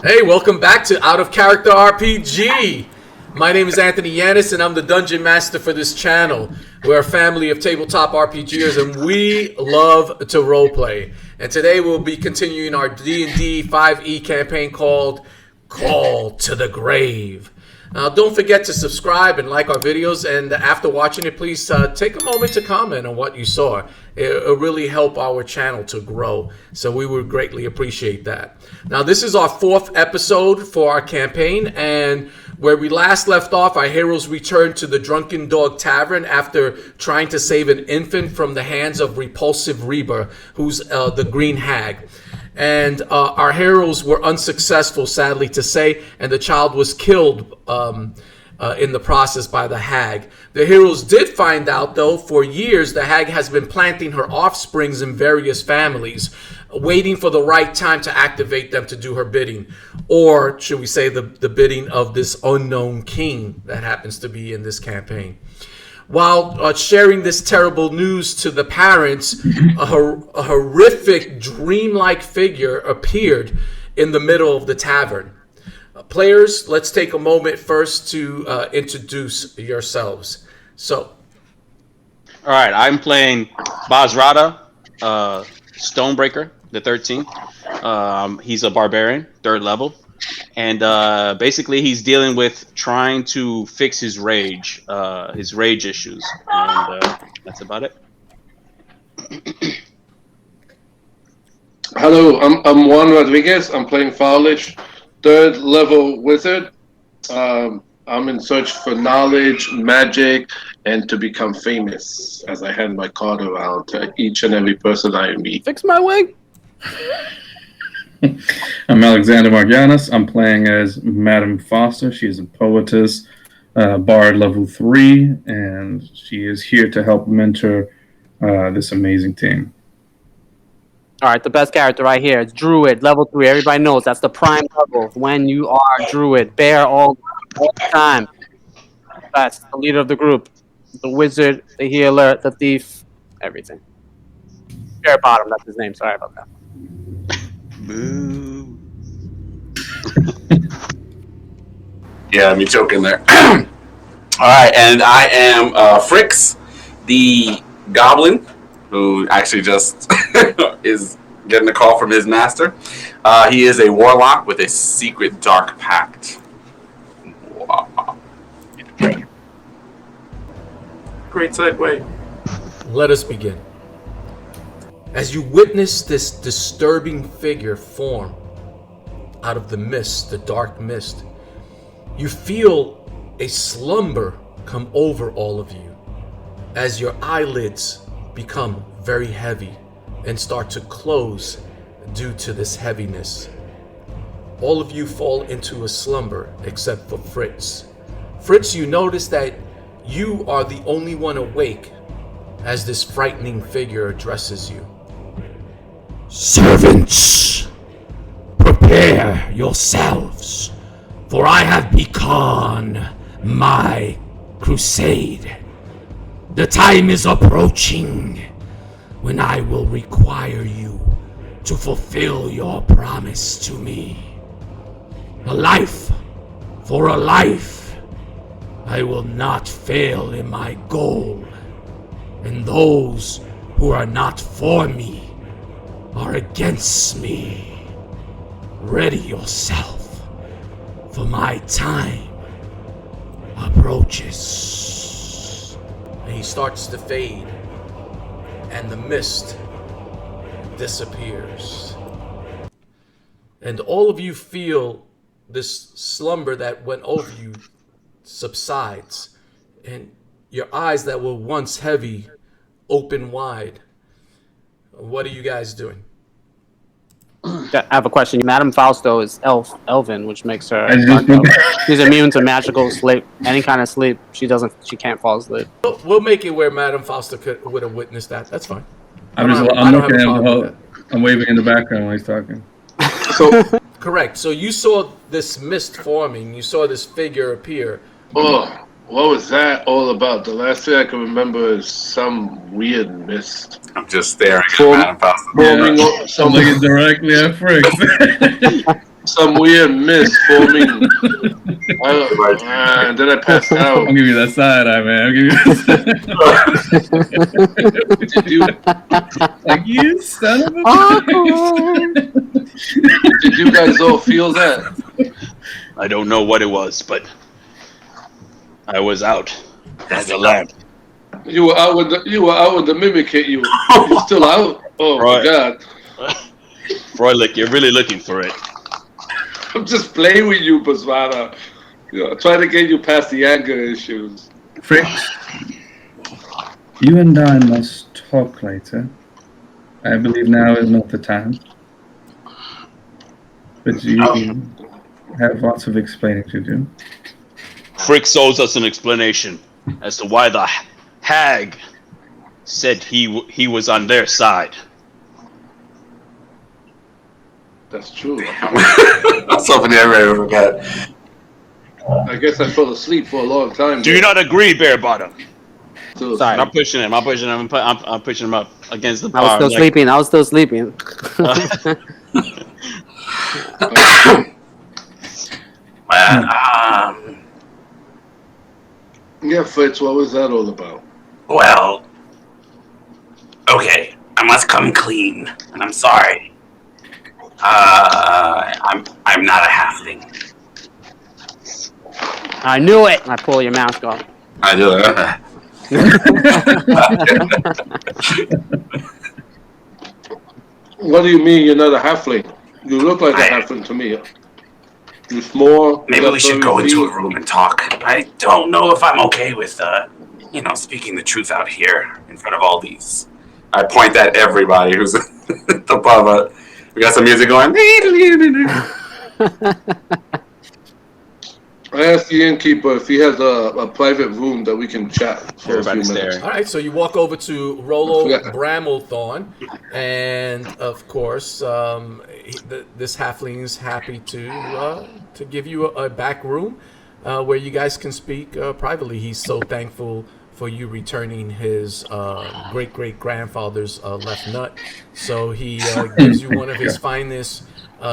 Hey, welcome back to Out of Character RPG. My name is Anthony Yanis, and I'm the Dungeon Master for this channel. We're a family of tabletop RPGers, and we love to roleplay. And today we'll be continuing our D&D 5e campaign called Call to the Grave. Now, don't forget to subscribe and like our videos, and after watching it, please take a moment to comment on what you saw. It'll really help our channel to grow, so we would greatly appreciate that. Now, this is our 4th episode for our campaign, and where we last left off, our heroes returned to the Drunken Dog Tavern after trying to save an infant from the hands of Repulsive Reba, who's the Green Hag. And our heroes were unsuccessful, sadly to say, and the child was killed in the process by the hag. The heroes did find out, though, for years the hag has been planting her offsprings in various families, waiting for the right time to activate them to do her bidding. Or, should we say, the bidding of this unknown king that happens to be in this campaign. While sharing this terrible news to the parents, a horrific dreamlike figure appeared in the middle of the tavern. Players, let's take a moment first to introduce yourselves. So, all right, I'm playing Bazrata, Stonebreaker, the 13th. He's a barbarian, 3rd level. And basically, he's dealing with trying to fix his rage issues, and that's about it. Hello, I'm Juan Rodriguez. I'm playing Fausta, 3rd level wizard. I'm in search for knowledge, magic, and to become famous as I hand my card around to each and every person I meet. Fix my wig. I'm Alexander Margianis. I'm playing as Madame Fausta. She is a poetess, bard level 3, and she is here to help mentor this amazing team. All right, the best character right here is Druid, level 3. Everybody knows that's the prime level when you are Druid. Bear all the time. That's the leader of the group. The wizard, the healer, the thief, everything. Bear Bottom, that's his name. Sorry about that. Boo. Yeah, me joking there. All right, and I am Frixx, the goblin, who actually just is getting a call from his master. He is a warlock with a secret dark pact. Wow. Great segue. let us begin. As you witness this disturbing figure form out of the mist, the dark mist, you feel a slumber come over all of you as your eyelids become very heavy and start to close due to this heaviness. All of you fall into a slumber except for Frixx. Frixx, you notice that you are the only one awake as this frightening figure addresses you. Servants, prepare yourselves, for I have begun my crusade. The time is approaching when I will require you to fulfill your promise to me. A life for a life. I will not fail in my goal, and those who are not for me are against me. Ready yourself, for my time approaches. And he starts to fade, and the mist disappears. And all of you feel this slumber that went over you subsides, and your eyes that were once heavy open wide. What are you guys doing? I have a question. Madame Fausto is elven, which makes her I she's immune to magical sleep. Any kind of sleep, she can't fall asleep. We'll make it where Madame Fausta would have witnessed that. That's fine. I'm looking at him. I'm waving in the background while he's talking. Correct. So you saw this mist forming. You saw this figure appear. Oh, what was that all about? The last thing I can remember is some weird mist. I'm just staring at Madame Fausta. Forming I'm looking directly at Frixx. some weird mist forming. And then I passed out. I'll give you that side eye, man. I'll give you that side. Did you, Like, you son of a did you guys all feel that? I don't know what it was, but I was out as a lamp. You were out with the mimic hit you. You're still out? Oh Right. my god. Freluic, you're really looking for it. I'm just playing with you, Bazrata. Trying to get you past the anger issues. Frixx, you and I must talk later. I believe now is not the time. But you have lots of explaining to do. Frixx owes us an explanation as to why the hag said he was on their side. That's true. That's something everybody forgot. I guess I fell asleep for a long time. Do you not agree, Bare Bottom? So, Sorry. I'm pushing him. I'm pushing him up against the bar. I was still sleeping. I was still sleeping. Yeah, Fritz, what was that all about? Well, okay, I must come clean, and I'm sorry. I'm not a halfling. I knew it. I pull your mask off. I do it. What do you mean you're not a halfling? You look like a halfling to me. You're small. Maybe we should go into a room and talk. I don't know if I'm okay with, speaking the truth out here in front of all these. I point at everybody who's above. We got some music going. I asked the innkeeper if he has a private room that we can chat for a few Everybody's minutes. there. All right, so you walk over to Rollo Bramblethorn, and of course, this halfling is happy to give you a back room where you guys can speak privately. He's so thankful for you returning his great-great-grandfather's left nut, so he gives you one of his finest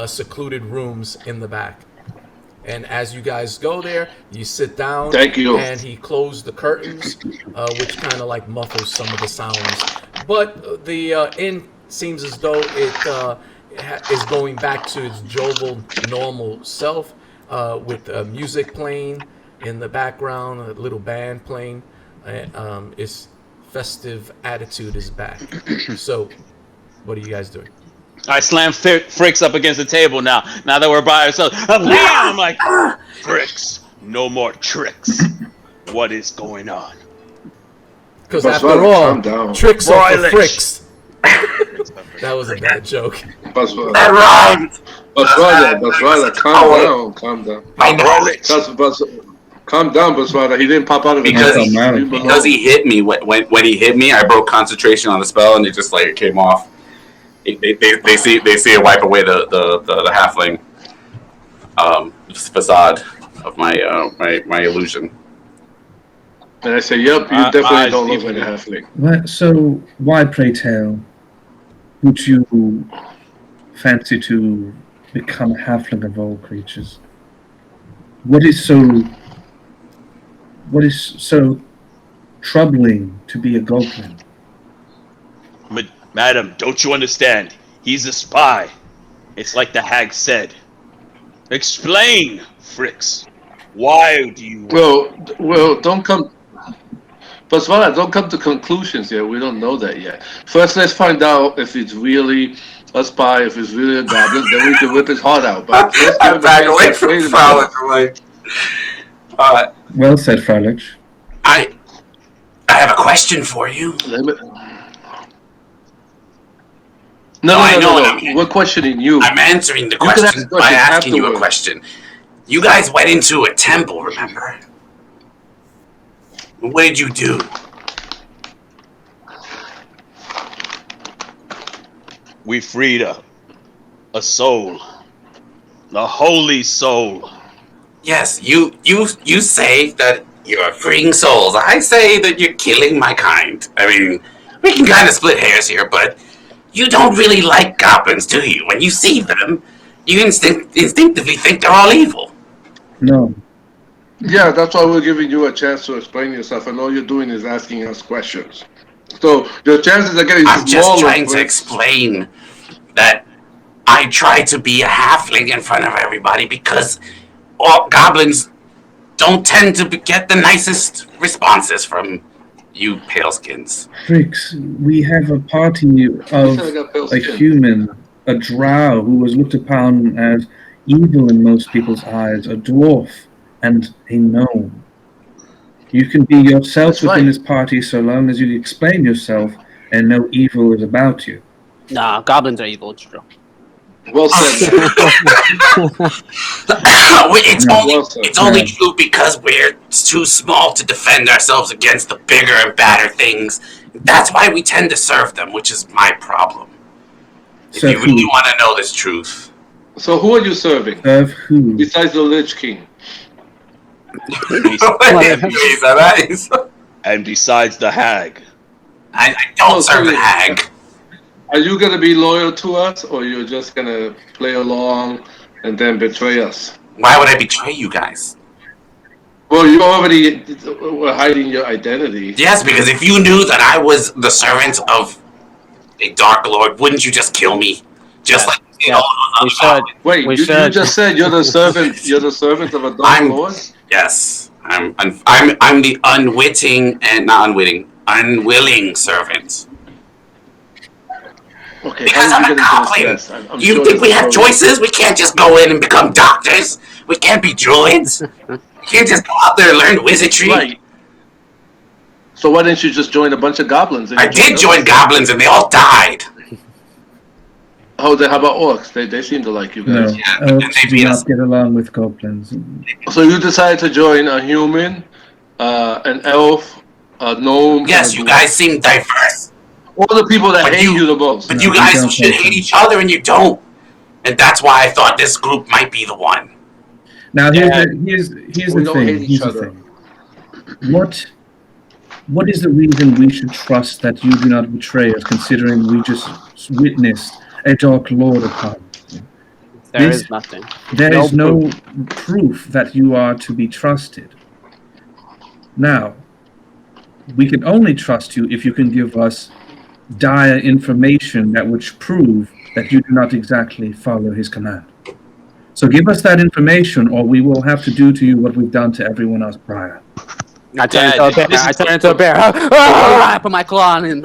secluded rooms in the back. And as you guys go there, you sit down. Thank you. And he closed the curtains, which kind of like muffles some of the sounds. But the inn seems as though it is going back to its jovial, normal self, with music playing in the background, a little band playing. Its festive attitude is back. So, what are you guys doing? I slam Frixx up against the table now. Now that we're by ourselves, I'm like, Frixx, no more tricks. What is going on? Because But after calm all, down. tricks are for Royalish. Frixx. That was a bad joke. That rhymed. Basrada, calm down. I know. Calm down, Basrada. He didn't pop out of it. Because he hit me. When he hit me, I broke concentration on the spell, and it just like it came off. They see it wipe away the halfling facade of my illusion. And I say, yep, you definitely don't look like a halfling. So, why, pray tell, would you fancy to become a halfling of all creatures? What is so troubling to be a goblin? Madam, don't you understand? He's a spy. It's like the hag said. Explain, Frixx. Why do you... Well, don't come... Basrada, don't come to conclusions yet. We don't know that yet. First, let's find out if it's really a spy, if it's really a goblin, then we can rip his heart out. But I'm back away from Frausta. Well said, Freluic. I have a question for you. No. We're questioning you. I'm answering the question by asking you a question. You guys went into a temple, remember? What did you do? We freed a soul. A holy soul. Yes, you say that you're freeing souls. I say that you're killing my kind. I mean, we can kind of split hairs here, but you don't really like goblins, do you? When you see them, You instinctively think they're all evil. No. Yeah, that's why we're giving you a chance to explain yourself, and all you're doing is asking us questions. So your chances are getting smaller. I'm just trying to explain that I try to be a halfling in front of everybody because all goblins don't tend to get the nicest responses from you paleskins. Frixx, we have a party of a human, a drow who was looked upon as evil in most people's eyes, a dwarf, and a gnome. You can be yourself within this party so long as you explain yourself and no evil is about you. Nah, goblins are evil. It's true. Well said. It's only true because we're too small to defend ourselves against the bigger and badder things. That's why we tend to serve them, which is my problem. If you really want to know this truth. So who are you serving? Serve who? Besides the Lich King. And besides the hag. I don't serve the hag. Are you going to be loyal to us, or you're just going to play along and then betray us? Why would I betray you guys? Well, you already were hiding your identity. Yes, because if you knew that I was the servant of a Dark Lord, wouldn't you just kill me? Just like you know, we should. Wait, you just said you're the servant. You're the servant of a Dark Lord. Yes, I'm the unwitting and not unwitting, unwilling servant. Okay, because I'm a goblin. You think we have choices? We can't just go in and become doctors. We can't be druids. We can't just go out there and learn wizardry. Right. So why didn't you just join a bunch of goblins? I did join goblins and they all died. Oh, then how about orcs? They seem to like you guys. No, orcs do not get along with goblins. So you decided to join a human, an elf, a gnome. Yes, you guys seem diverse. All the people that hate you the most. But you guys should hate each other and you don't. And that's why I thought this group might be the one. Now here's the thing. What is the reason we should trust that you do not betray us, considering we just witnessed a Dark Lord upon you? There is nothing. There is no proof that you are to be trusted. Now, we can only trust you if you can give us dire information that would prove that you do not exactly follow his command. So give us that information, or we will have to do to you what we've done to everyone else prior. I turn into a bear. I put my claw on him.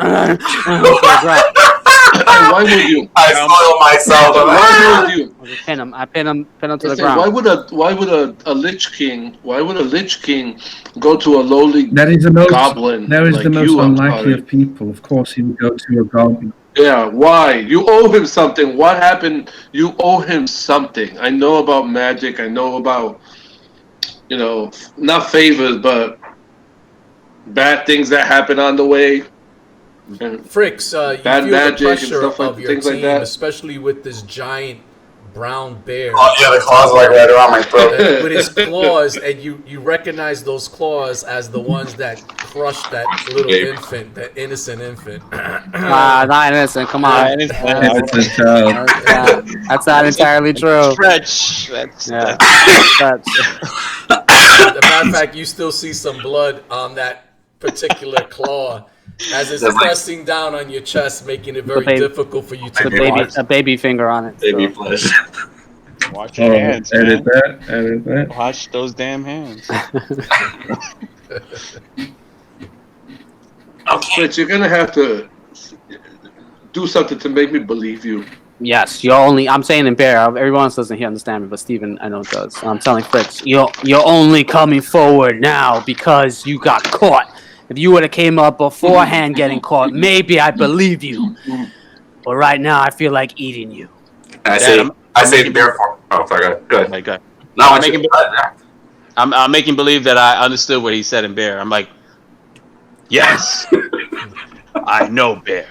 Why would you? I spoil myself. Why would you? I pin him to the ground. Why would a Lich King? Why would a Lich King go to a lowly goblin? That is the most unlikely of people. Of course, he would go to a goblin. Yeah, why? You owe him something. What happened? You owe him something. I know about magic. I know about, not favors, but bad things that happen on the way. Frixx, you bad feel magic the pressure and stuff of your team, especially with this giant brown bear. Oh yeah, the claws are like right around my throat. With his claws, and you recognize those claws as the ones that crushed that little infant, that innocent infant. Not innocent. Come on. That's not entirely true. Stretch. As a matter of fact, you still see some blood on that particular claw as it's pressing down on your chest, making it very difficult for you to a baby finger on it. Baby flesh. Watch your hands, edit man. that. Wash those damn hands. But you're gonna have to do something to make me believe you. Yes, I'm saying in bear. Everyone else doesn't understand me, but Steven, I know does. I'm telling Frixx, you're only coming forward now because you got caught. If you would have came up beforehand getting caught, maybe I believe you. But right now, I feel like eating you. I say bear for. Oh, sorry. Go ahead. No, I'm making believe that I understood what he said in bear. I'm like, yes, I know bear.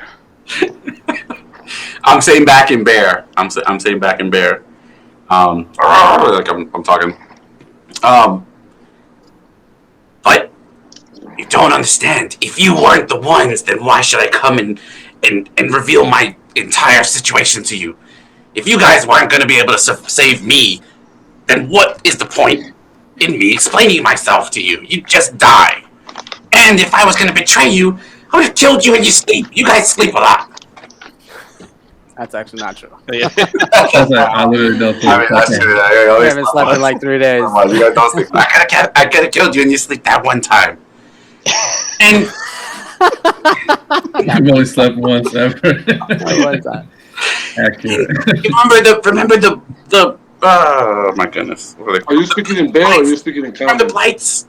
I'm saying back in bear. I'm saying back in bear. Like I'm talking. But you don't understand. If you weren't the ones, then why should I come and reveal my entire situation to you? If you guys weren't going to be able to save me, then what is the point in me explaining myself to you? You'd just die. And if I was going to betray you, I would have killed you in your sleep. You guys sleep a lot. That's actually not true. Yeah. I literally don't think that's true. I haven't slept in like 3 days. You guys don't sleep. I could have killed you in your sleep that one time. And I've only slept once ever. One time. Accurate. remember the oh my goodness. Are you speaking in Bear or are you speaking in Remember Common? the blights?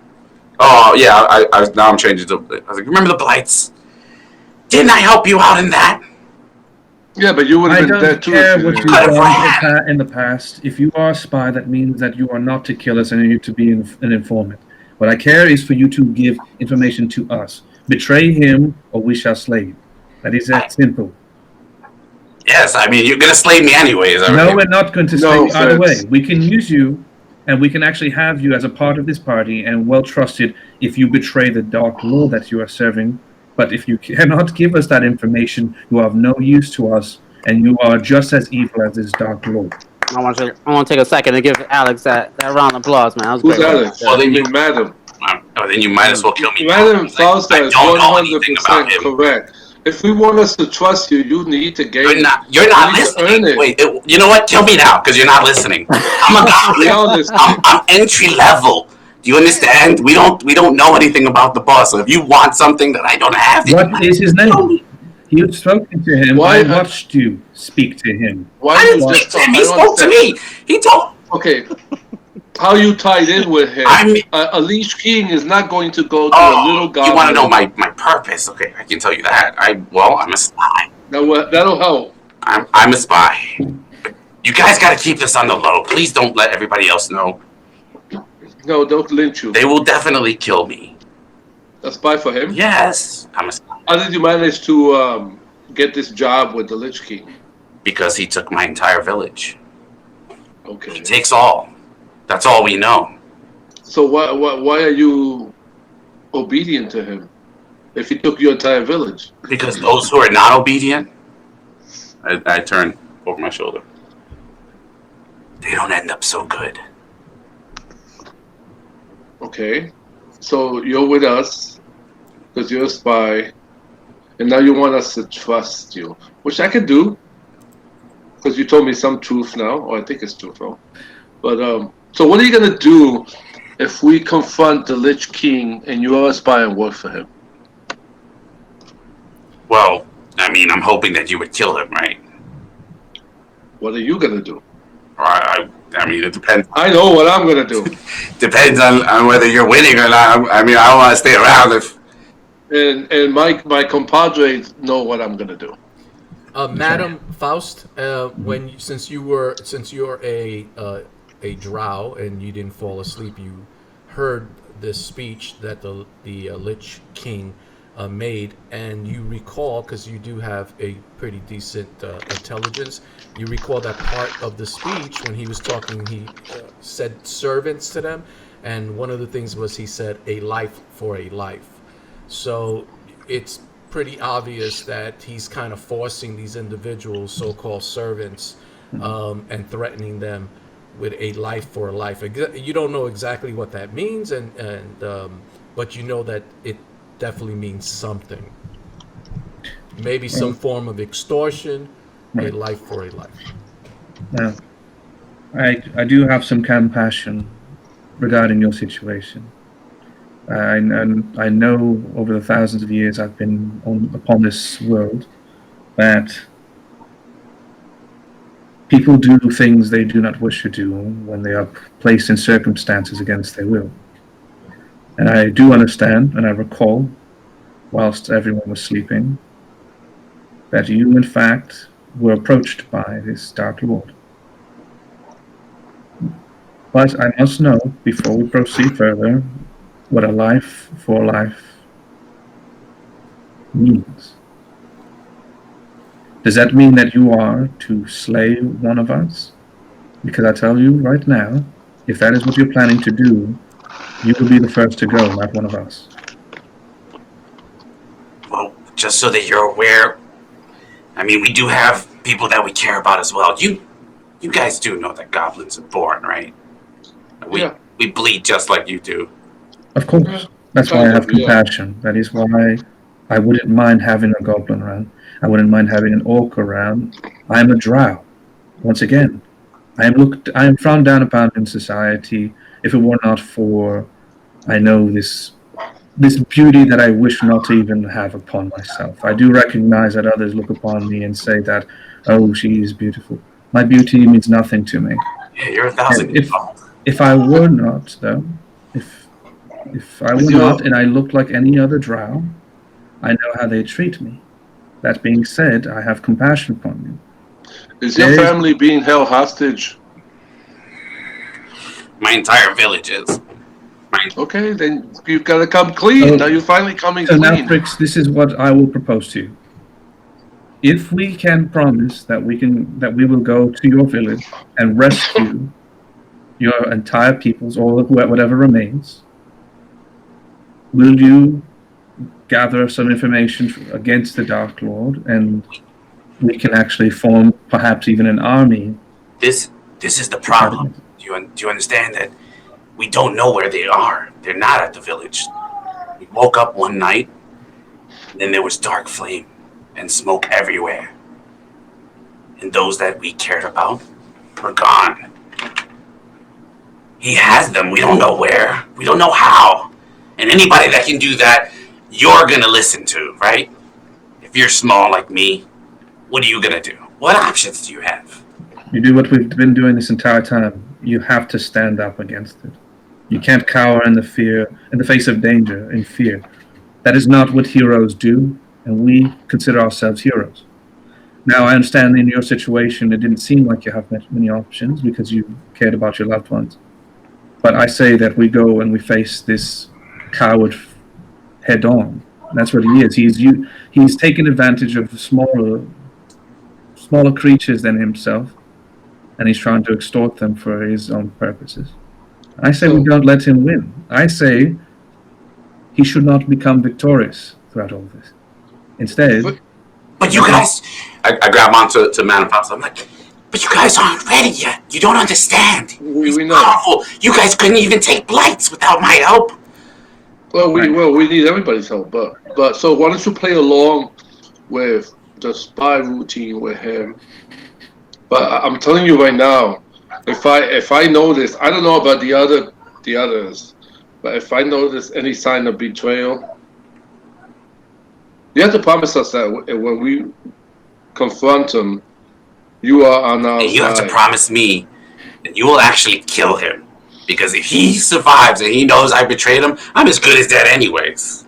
Oh yeah, I now I'm changing to. I was like, remember the blights? Didn't I help you out in that? Yeah, but you would I have been don't dead too. care if what you you've didn't. done in the past. If you are a spy, that means that you are not to kill us and you to be an informant. What I care is for you to give information to us. Betray him, or we shall slay you. That is that simple. Yes, I mean you're gonna slay me anyways. No, we're not going to slay you either way. Fritz. We can use you, and we can actually have you as a part of this party and well trusted if you betray the Dark Lord that you are serving. But if you cannot give us that information, you are of no use to us, and you are just as evil as this Dark Lord. I want to take a second to give Alex that round of applause, man. That was Who's great. Alex? Well, then you- Madam. Oh, then you might as well kill me. Madam Fausta I is don't know anything about 100% him. correct. If we want us to trust you, you need to gain. You're not You need to earn listening. it. Wait, you know what? Kill me now, because you're not listening. I'm a We all goblin. listen. I'm entry level. Do you understand? We don't know anything about the boss. So if you want something that I don't have, then What is his name? You've spoken to him. Why- I watched you speak to him. Why I you didn't just speak to him. I He don't spoke to understand. me. He told. Okay, how you tied in with him? I'm- A Leech King is not going to go to a little goblin. You want to know my purpose? Okay, I can tell you that. I'm a spy. That'll help. I'm a spy. But you guys got to keep this on the low. Please don't let everybody else know. No, don't lynch you. They will definitely kill me. A spy for him. Yes, I'm a spy. How did you manage to get this job with the Lich King? Because he took my entire village. Okay. He takes all. That's all we know. So why are you obedient to him? If he took your entire village, Because those who are not obedient, I turn over my shoulder. They don't end up so good. okay. So you're with us because you're a spy, and now you want us to trust you, which I can do because you told me some truth now, or I think it's truthful. But so what are you gonna do if we confront the Lich King and you are a spy and work for him? Well, I mean, I'm hoping that you would kill him, right? What are you gonna do? Or I mean, it depends. I know what I'm gonna do. Depends on whether you're winning or not. I mean, I don't want to stay around if. And my compadres know what I'm gonna do. Madam Faust, since you're a drow and you didn't fall asleep, you heard this speech that the Lich King made, and you recall, because you do have a pretty decent intelligence, you recall that part of the speech when he was talking. He said servants to them, and one of the things was he said a life for a life. So it's pretty obvious that he's kind of forcing these individuals, so-called servants, and threatening them with a life for a life. You don't know exactly what that means, but you know that it definitely means something. Maybe some form of extortion, a life for a life. Now, I do have some compassion regarding your situation. I know over the thousands of years I've been upon this world that people do things they do not wish to do when they are placed in circumstances against their will. And I do understand, and I recall, whilst everyone was sleeping, that you, in fact, were approached by this Dark Lord. But I must know, before we proceed further, what a life for life means. Does that mean that you are to slay one of us? Because I tell you right now, if that is what you're planning to do, you will be the first to go, not one of us. Well, just so that you're aware, I mean, we do have people that we care about as well. You guys do know that goblins are born, right? Yeah. We bleed just like you do. Of course. That's why I have compassion. That is why I wouldn't mind having a goblin around. I wouldn't mind having an orc around. I am a drow. Once again, I am frowned down upon in society. If it were not for, I know this beauty that I wish not to even have upon myself. I do recognize that others look upon me and say that, oh, she is beautiful. My beauty means nothing to me. Yeah, you're 1,000 years old. If I were not, though, if I were not and I looked like any other drow, I know how they treat me. That being said, I have compassion upon you. Is your family being held hostage? My entire village is. Okay, then you've got to come clean. Now you're finally coming clean. Now, Frixx, this is what I will propose to you. If we can promise that we will go to your village and rescue your entire peoples, or whatever remains, will you gather some information against the Dark Lord, and we can actually form perhaps even an army? This is the problem. Do you understand that we don't know where they are? They're not at the village. We woke up one night, and then there was dark flame and smoke everywhere. And those that we cared about were gone. He has them. We don't know where. We don't know how. And anybody that can do that, you're going to listen to, right? If you're small like me, what are you going to do? What options do you have? You do what we've been doing this entire time. You have to stand up against it. You can't cower in the face of danger, in fear. That is not what heroes do, and we consider ourselves heroes. Now, I understand in your situation, it didn't seem like you have many options because you cared about your loved ones. But I say that we go and we face this coward head on. That's what he is. He's taken advantage of smaller creatures than himself, and he's trying to extort them for his own purposes. I say we don't let him win. I say he should not become victorious throughout all this. Instead... But you guys... I grab onto Madam Fausta. I'm like, but you guys aren't ready yet. You don't understand. We know. Powerful. You guys couldn't even take blights without my help. Well, we need everybody's help. But so why don't you play along with the spy routine with him? But I'm telling you right now, if I notice, I don't know about the others, but if I notice any sign of betrayal, you have to promise us that when we confront him, you are on our side. You have to promise me that you will actually kill him. Because if he survives and he knows I betrayed him, I'm as good as dead anyways.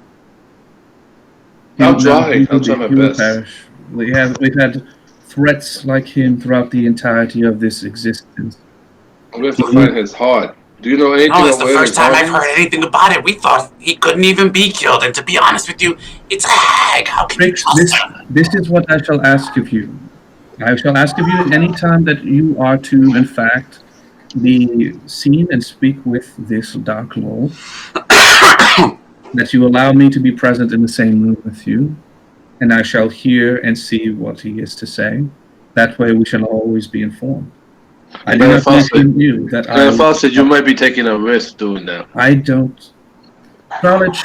I'll try my best. We've had threats like him throughout the entirety of this existence. We have to find his heart. Do you know anything about it's the first time I've heard anything about it. We thought he couldn't even be killed. And to be honest with you, it's a hag. How can you trust him? This is what I shall ask of you. I shall ask of you any time that you are to, in fact, be seen and speak with this Dark Lord, that you allow me to be present in the same room with you, and I shall hear and see what he is to say. That way we shall always be informed. I do not mention you that Fausta, you might be taking a risk doing that. I don't acknowledge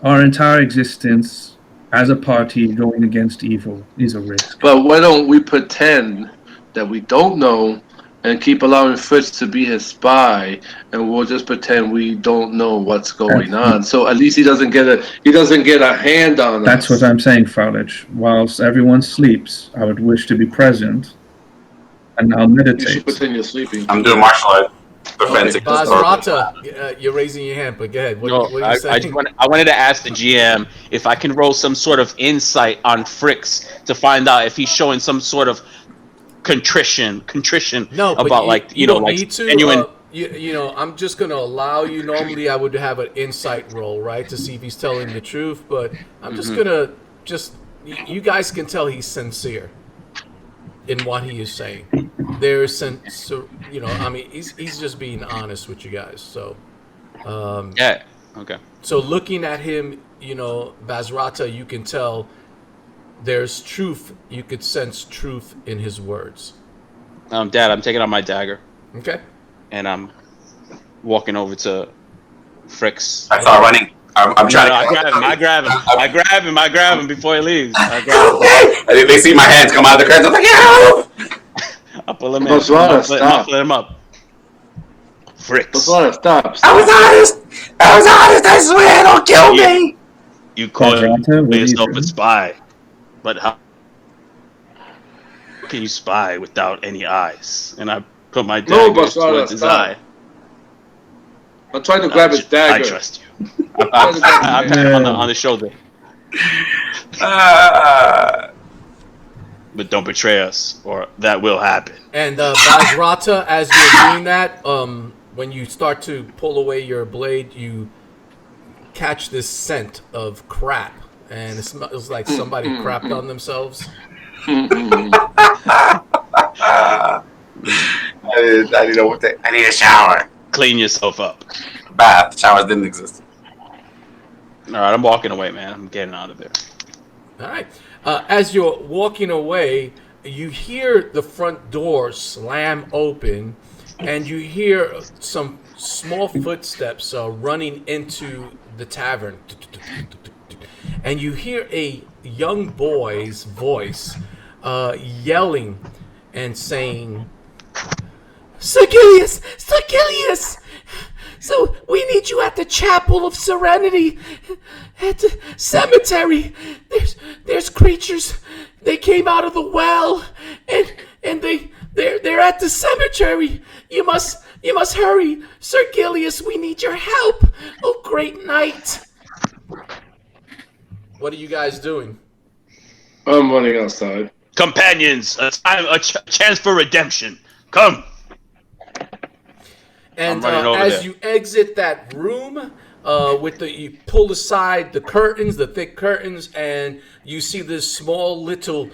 our entire existence as a party going against evil is a risk. But why don't we pretend that we don't know and keep allowing Frixx to be his spy, and we'll just pretend we don't know what's going on. So at least he doesn't get a hand on us. That's what I'm saying, Fraulich. Whilst everyone sleeps, I would wish to be present, and I'll meditate. You should pretend you're sleeping. I'm doing martial art. Defensive. Bazrata, you're raising your hand, but go ahead. What are you saying? I wanted to ask the GM if I can roll some sort of insight on Frixx to find out if he's showing some sort of contrition about genuine. I'm just gonna allow you. Normally, I would have an insight roll, right, to see if he's telling the truth. But I'm just gonna you guys can tell he's sincere in what he is saying. There's he's just being honest with you guys. So, yeah, okay. So looking at him, Bazrata, you can tell there's truth. You could sense truth in his words. Dad, I'm taking out my dagger Okay. and I'm walking over to Frixx. I start running. I'm trying I grab him before he leaves. I grab him. Okay. They see my hands come out of the curtains. I'm like, yeah. I pull him in. Bazrata, I stop. flip him up. Frixx. Bazrata, stop. I was honest. I swear. Don't kill me. You call Bazrata, what are you yourself a doing? spy, but how can you spy without any eyes? And I put my No, dagger Bazrata, towards his stop. eye. I'm trying to grab his I dagger. trust you. I pat him on the shoulder. But don't betray us, or that will happen. And Bazrata, as you're doing that, when you start to pull away your blade, you catch this scent of crap, and it smells like somebody crapped on themselves. I need a shower. Clean yourself up. Bath. Showers didn't exist. All right, I'm walking away, man. I'm getting out of there. All right. As you're walking away, you hear the front door slam open, and you hear some small footsteps running into the tavern. And you hear a young boy's voice yelling and saying, Sergilius! Sergilius! So we need you at the Chapel of Serenity, at the cemetery. There's creatures. They came out of the well, and they're at the cemetery. You must hurry, Sergilius. We need your help. Oh, great night. What are you guys doing? I'm running outside. Companions, a chance for redemption. Come. And as as you exit that room, you pull aside the curtains, the thick curtains, and you see this small little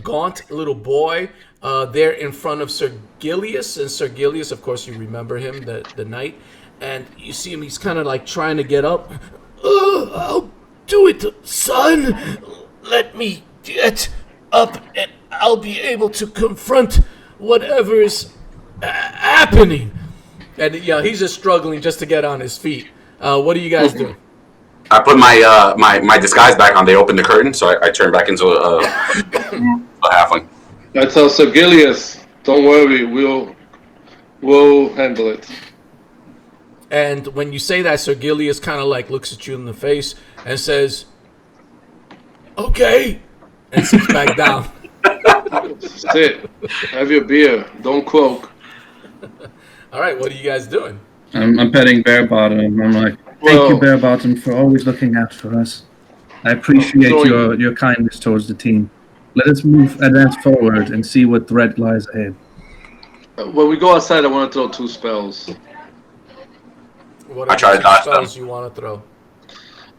gaunt little boy there in front of Sergilius. And Sergilius, of course, you remember him, the knight. And you see him, he's kind of like trying to get up. I'll do it, son. Let me get up and I'll be able to confront whatever is happening. And he's just struggling just to get on his feet. What are you guys doing? I put my disguise back on. They opened the curtain, so I turned back into a halfling. I tell Sergilius, don't worry, we'll handle it. And when you say that, Sergilius kind of like looks at you in the face and says, "Okay," and sits back down. Sit. Have your beer. Don't croak. All right, what are you guys doing? I'm petting Bearbottom. I'm like, thank you, Bearbottom, for always looking out for us. I appreciate your kindness towards the team. Let us advance forward and see what threat lies ahead. When we go outside, I want to throw 2 spells. What are I try to the dodge spells them. you want to throw?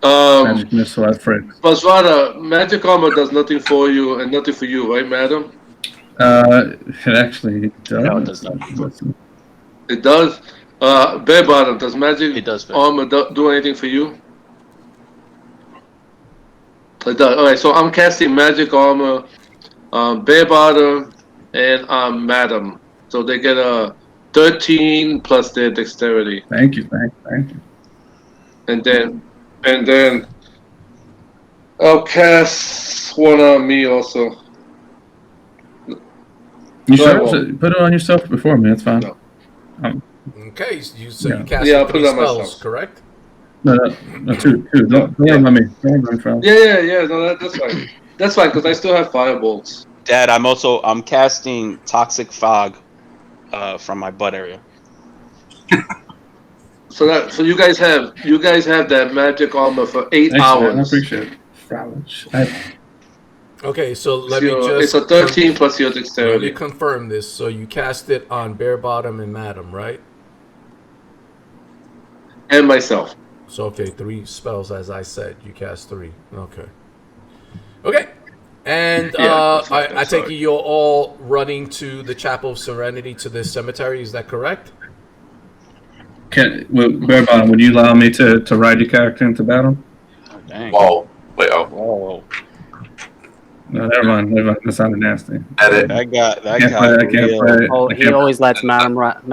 Magic missile at Frixx. Bazrata, magic armor does nothing for you and nothing for you, right, madam? It actually does. No, it does not. It does. Bare bottom, does magic It does, armor do anything for you? It does. Alright, so I'm casting magic armor, bare bottom, and madam. So they get a 13 plus their dexterity. Thank you. And then I'll cast one on me also. You No, I sure? won't. Put it on yourself before me. That's fine. No. Okay, so you Yeah. cast Yeah, I'll put 3 it on spells, myself. correct? No, 2. Don't let me. Don't let me, Frau. Yeah. No, that's fine. That's fine because I still have firebolts. Dad, I'm casting toxic fog from my butt area. So you guys have that magic armor for 8 Thanks, hours. man. I appreciate it. Frau. Okay, so let me So just... it's a 13 plus your Let me dexterity. confirm this. So you cast it on Bare Bottom and Madam, right? And myself. So, okay, 3 spells, as I said. You cast 3. Okay. And Yeah, that's right, I that's take right. it you're all running to the Chapel of Serenity, to this cemetery. Is that correct? Bearbottom, would you allow me to ride your character into battle? Oh, dang. Whoa. Wait, oh. Whoa. No, never mind. Never mind. That sounded nasty. Edit. That got I can't play it. Oh, I he can't- always lets Madam write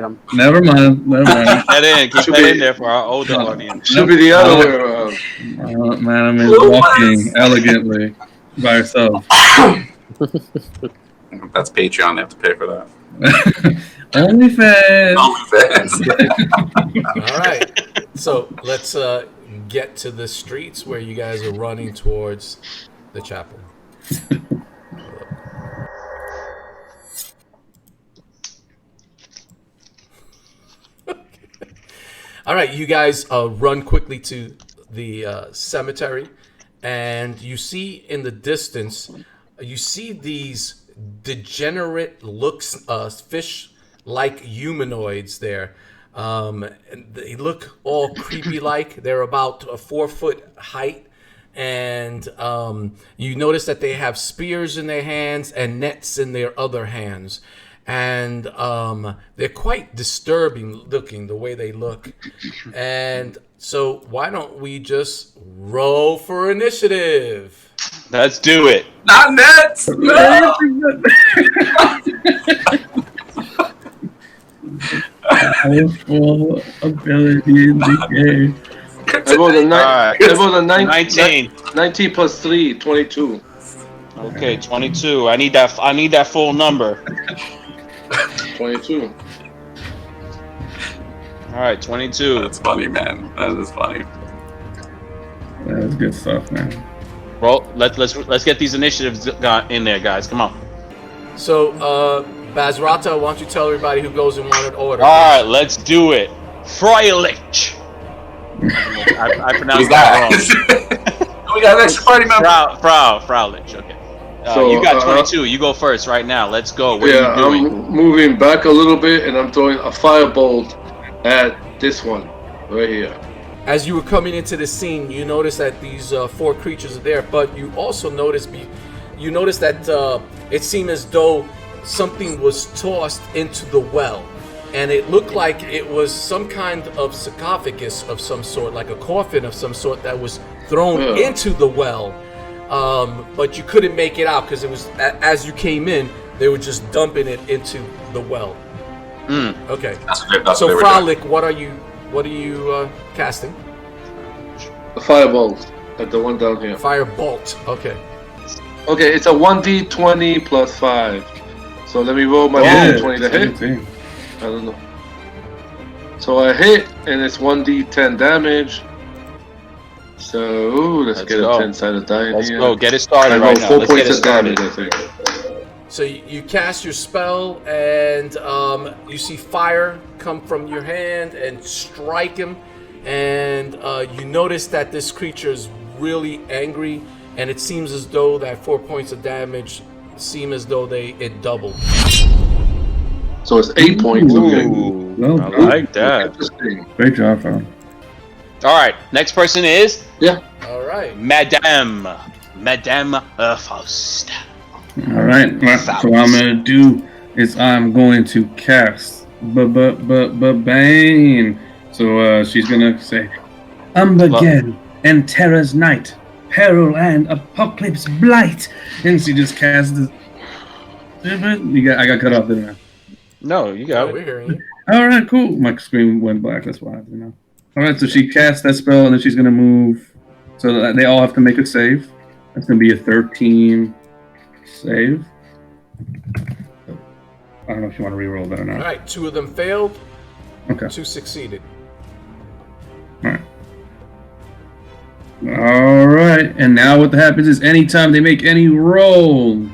him. Never mind. Never mind. keep Should that be- in there for our older audience. Should be the other way around. Madam is walking elegantly by herself. That's Patreon. They have to pay for that. OnlyFans. OnlyFans. All right. So let's get to the streets where you guys are running towards the chapel. All right, you guys run quickly to the cemetery, and you see in the distance, you see these degenerate looks, fish-like humanoids there. And they look all creepy-like. They're about a 4-foot height, and you notice that they have spears in their hands and nets in their other hands. And they're quite disturbing looking, the way they look. And so why don't we just roll for initiative? Let's do it. Not Nets. No. Powerful ability in the game. I rolled a Alright. 19. 19 plus 3, 22. Okay, 22. I need that full number. 22. All right, 22. That's funny, man. That is funny. That's good stuff, man. Well, let's get these initiatives in there, guys. Come on. So, Bazrata, why don't you tell everybody who goes in one order? All right, let's do it. Freluic. I pronounced Who's that that? wrong. We got an extra party member. Fraulich. Okay. So, you got 22. You go first right now. Let's go. What Yeah, are you doing? I'm moving back a little bit, and I'm throwing a firebolt at this one right here. As you were coming into the scene, you notice that these 4 creatures are there, but you also notice that it seemed as though something was tossed into the well, and it looked like it was some kind of sarcophagus of some sort, like a coffin of some sort that was thrown into the well. But you couldn't make it out because it was as you came in, they were just dumping it into the well. Okay. That's So what they were doing. Fraulich, what are you casting? The firebolt at the one down here. Fire bolt. Okay. Okay, it's a 1d20 plus 5. So let me roll my Yeah, 1d20 to hit. same. I don't know. So I hit, and it's 1d10 damage. So let's get go. a 10-sided die in Let's here. go. Get it I started roll right now. 4 Let's get points it of started. damage, I think. So you cast your spell, and you see fire come from your hand and strike him, and you notice that this creature is really angry, and it seems as though that 4 points of damage seem as though it doubled. So it's 8 points. Okay. Ooh, Well I done. like that. Interesting. Great job, Ron. All right, next person is All right. Madame Faust. All right. So what I'm gonna do is I'm going to cast Bane. So she's gonna say, Umbergen and Terror's Night, Peril and Apocalypse Blight, and she just casts the. I got cut off, didn't I? No, you got We're it. hearing you. All right, cool. My screen went black. That's why I didn't know. All right, so she casts that spell, and then she's gonna move. So they all have to make a save. That's gonna be a 13 save. I don't know if you want to re-roll that or All not. right. 2 of them failed. Okay. 2 succeeded. All right. And now what happens is anytime they make any roll,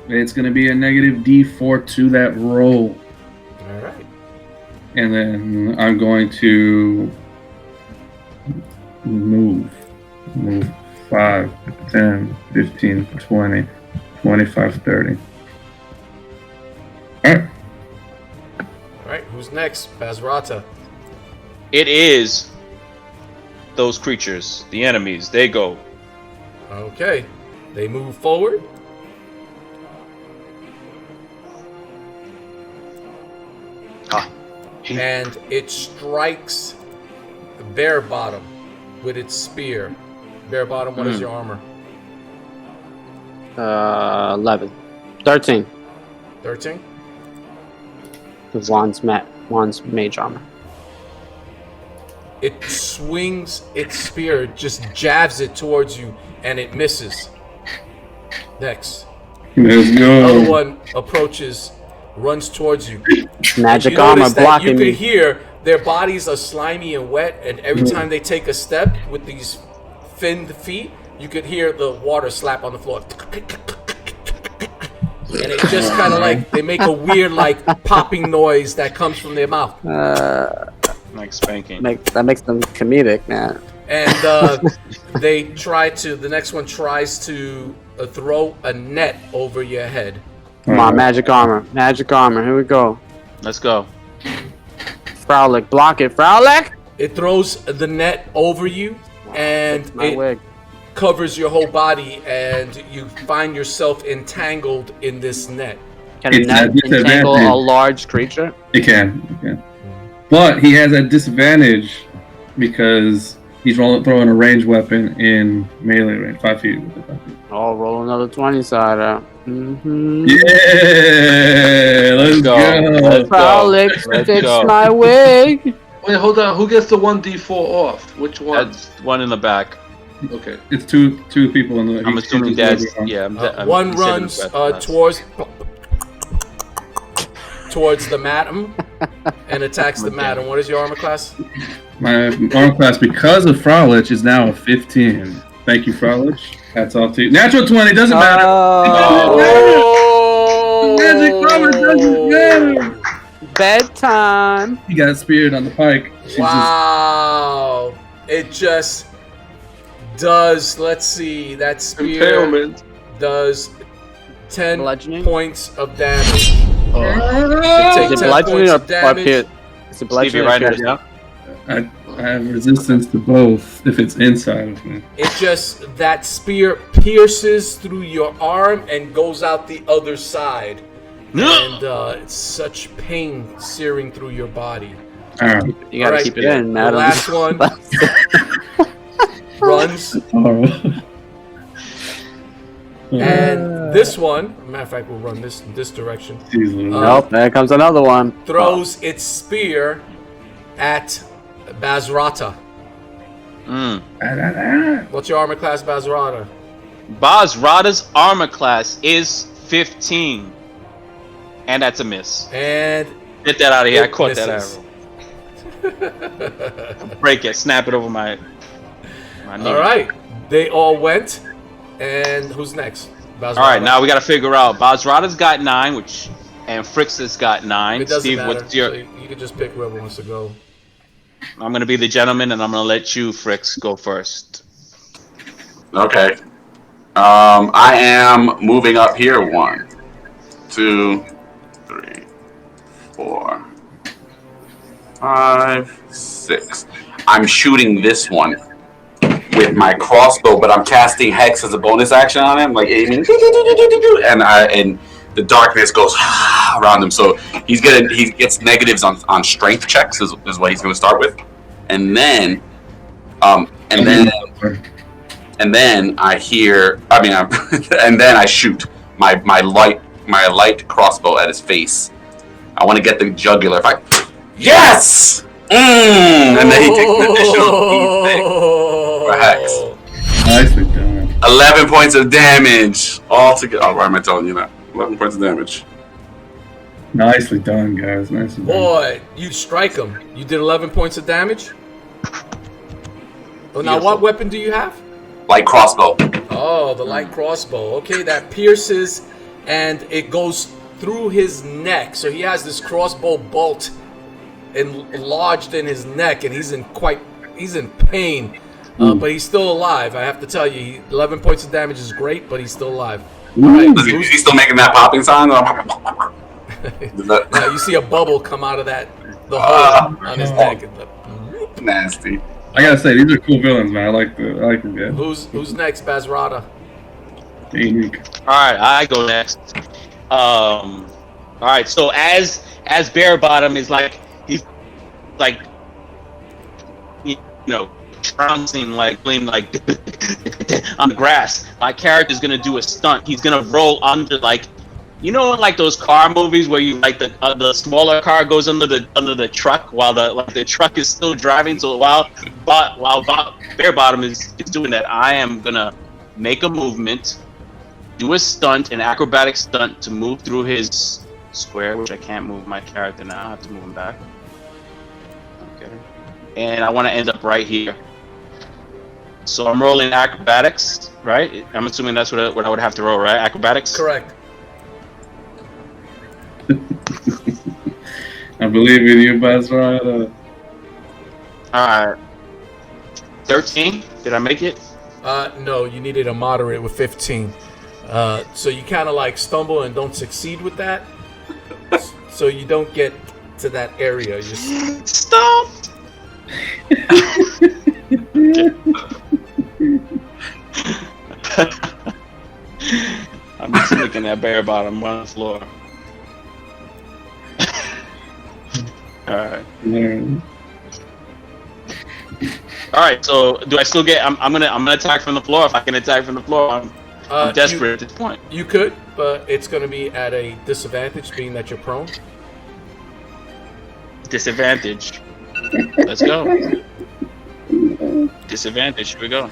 it's gonna be a negative D4 to that roll. All right. And then I'm going to move 5, 10, 15, 20, 25, 30. All right. All right. Who's next? Bazrata. It is those creatures, the enemies. They go. Okay. They move forward. And it strikes Bare Bottom with its spear. Bare Bottom, what is your armor? 11. 13. 13. With Juan's mage armor. It swings its spear, just jabs it towards you, and it misses. Next. Let's go. Another one approaches, runs towards you. Magic You armor notice that blocking you me. can hear their bodies are slimy and wet, and every time they take a step with these finned feet, you could hear the water slap on the floor. And it just kind of like, they make a weird like popping noise that comes from their mouth. Like spanking. That makes them comedic, man. And the next one tries to throw a net over your head. Come on, magic armor. Magic armor. Here we go. Let's go. Fraulic, block it. Fraulic! It throws the net over you, and My it wig. covers your whole body, and you find yourself entangled in this net. Can a It's net a disadvantage. entangle a large creature? It can. But he has a disadvantage because he's throwing a ranged weapon in melee range, 5 feet. Oh, roll another 20 side out. Mm-hmm. Yeah, let's go. Let's go. Fraulic, Let's fix go. my wig. Wait, hold on. Who gets the 1d4 off? Which one? That's one in the back. Okay. It's two people in the. I'm assuming that's I'm One saving runs the best. towards the madam and attacks the madam. What is your armor class? My armor class, because of Fraulich, is now a 15. Thank you, Fraulich. Hats off to you. Natural 20 doesn't matter. Oh, Magic armor doesn't matter. Bedtime. He got speared on the pike. She's wow! It just does. Let's see. That spear Impalement. does 10 Bludgeoning? points of damage. Oh. Take Is it 10 bludgeoning points or of damage. pierce? Is it Stevie, bludgeoning or right pierce? now. I have resistance to both if it's inside of me. It just, that spear pierces through your arm and goes out the other side. And it's such pain searing through your body. Alright. You gotta Alright, keep it in, The madam. last one runs, Alright. and this one, matter of fact, we'll run this in this direction. Nope, there comes another one. Throws its spear at Bazrata. What's your armor class, Bazrata? Bazrata's armor class is 15. And that's a miss. And Get that out of here. I it caught that misses. arrow. Break it. Snap it over my knee. All right, they all went. And who's next? Bazrata. All right, now we got to figure out. Bazrata's got 9, and Frixx has got 9. It doesn't Steve, matter. what's your? So you can just pick whoever wants to go. I'm gonna be the gentleman, and I'm gonna let you, Frixx, go first. Okay. I am moving up here. 1, 2, 3, 4, 5, 6. I'm shooting this one with my crossbow, but I'm casting Hex as a bonus action on him, like aiming, and the darkness goes around him. So he gets negatives on strength checks is what he's going to start with, and then I hear. And then I shoot my light crossbow at his face. I want to get the jugular. Yes. And then he takes an additional D6 for Hex. Nicely done. 11 points of damage altogether. Oh, why am I telling you that? 11 points of damage. Nicely done, guys. Nicely done. Boy, you strike him. You did 11 points of damage. Oh, now Beautiful. what weapon do you have? Light crossbow. Oh, the light crossbow. Okay, that pierces and it goes through his neck. So he has this crossbow bolt lodged in his neck, and he's in pain. But he's still alive. I have to tell you, 11 points of damage is great, but he's still alive. All right, Is he still making that popping sound? now you see a bubble come out of the hole on his neck. Nasty. I gotta say, these are cool villains, man. I like them, guys. Who's next, Bazrata? They're unique. All right, I go next. All right, so as Bare Bottom is he's trouncing, like playing like on the grass. My character's gonna do a stunt. He's gonna roll under, like, you know, like those car movies where you like the smaller car goes under the truck while the truck is still driving. So while Bare Bottom is doing that, I am gonna make a movement, do a stunt, an acrobatic stunt to move through his square, which I can't move my character now. I have to move him back. Okay. And I want to end up right here. So I'm rolling acrobatics, right? I'm assuming that's what I would have to roll, right? Acrobatics? Correct. I believe in you, Bazrata. Alright. 13? Did I make it? No, you needed a moderate with 15. So you kind of like stumble and don't succeed with that. So you don't get to that area. You just... Stop! I'm just looking at Bare Bottom on the floor. Alright. Alright, so do I still get... I'm gonna attack from the floor. If I can attack from the floor, I'm desperate at this point. You could, but it's going to be at a disadvantage, being that you're prone. Disadvantage. Let's go. Disadvantage. Here we go.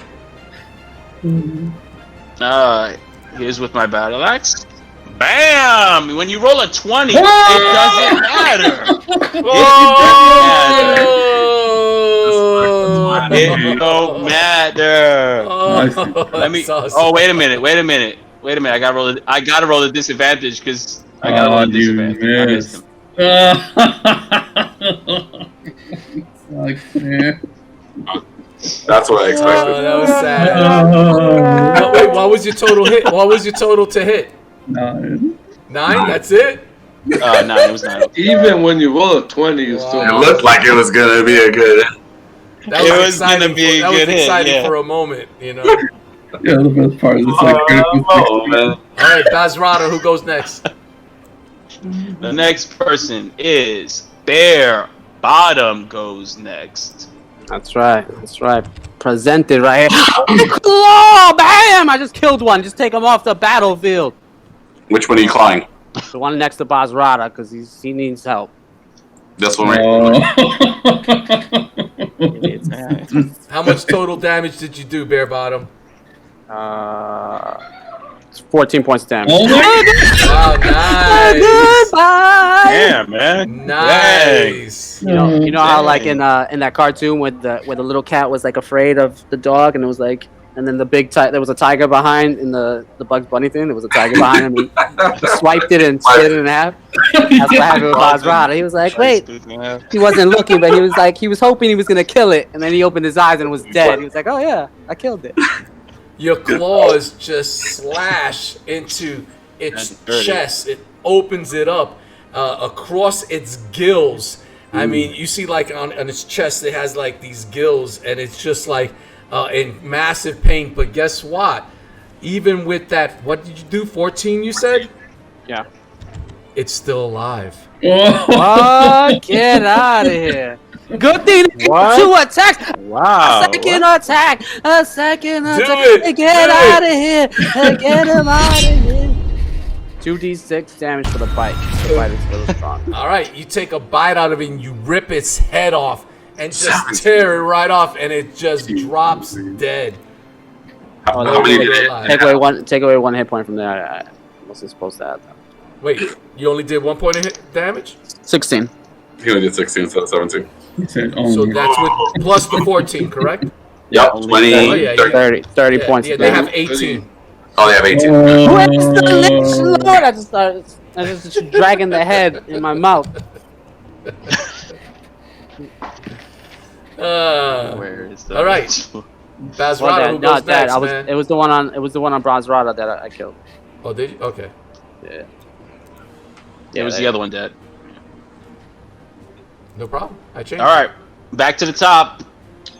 Here's with my battle axe. Bam! When you roll a 20, it doesn't matter. It don't matter. Let me. Oh, wait a minute. I gotta roll the disadvantage because I gotta roll the disadvantage. I missed him. That's what I expected. Oh, that was sad. Wait, what was your total hit? What was your total to hit? 9. 9? That's it? 9. It was 9. Even when you roll a 20, you still. It looked like it was gonna be a good. That was exciting for a moment, you know. Yeah, the best part is it's like man. All right, Bazrata, who goes next? The next person is Bare Bottom goes next. That's right. Presented right here. Oh, bam! I just killed one. Just take him off the battlefield. Which one are you clawing? The one next to Bazrata, because he needs help. This one right How much total damage did you do, Bare Bottom? It's 14 points of damage. Wow, nice. Goodbye. Damn, man. Nice. You know how like in that cartoon with the little cat was like afraid of the dog, and it was like, and then there was a tiger behind in the Bugs Bunny thing. There was a tiger behind him. He swiped it and split it in half. That's what happened with Bazrata. He was like, wait. He wasn't looking, but he was like, he was hoping he was gonna kill it, and then he opened his eyes and it was dead. He was like, oh yeah, I killed it. Your claws just slash into its chest. It opens it up across its gills. I mean, you see like on its chest, it has like these gills, and it's just like in massive pain. But guess what? Even with that, what did you do? 14, you said? Yeah. It's still alive. What? Get out of here. Good thing two attacks. Wow. A second attack. it. Get out of here. Get him out of here. 2d6 damage for the bite. The bite is really strong. All right, you take a bite out of it and you rip its head off and just tear it right off, and it just drops dead. How many did it? Take away one hit point from there. I wasn't supposed to add that. Wait, you only did 1 point of hit damage? 16. He only did 16 instead of 17. So that's with plus the 14, correct? Yep, 20, Oh, yeah, 30. Points. Yeah, they have 18. Oh, they have 18. Where's the lich lord? I just started dragging the head in my mouth. Where is the all right. Bazrata, who goes next, man? It was the one on Bazrata that I killed. Oh, did you? Okay. Yeah. It was the other one dead. No problem. I changed. All right, back to the top.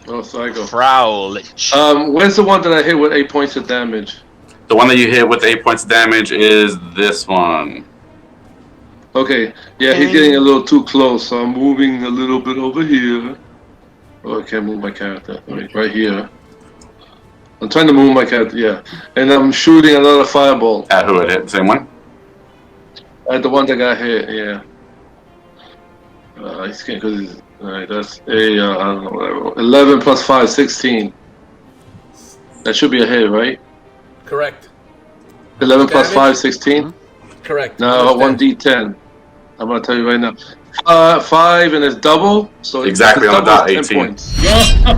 Oh, Psycho. Crowley. Where's the one that I hit with 8 points of damage? The one that you hit with 8 points of damage is this one. Okay, yeah, he's getting a little too close, so I'm moving a little bit over here. Oh, I can't move my character. Right here. I'm trying to move my character, yeah. And I'm shooting another fireball. At who it hit? Same one? At the one that got hit, yeah. I can't because alright, that's a I don't know, whatever. 11 plus 5, 16. That should be a hit, right? Correct. 11 plus Damage? 5, 16? Correct. No, How much damage? 1d10. I'm gonna tell you right now. 5 and it's double, so Exactly it's on the double, dot, 10 18. points.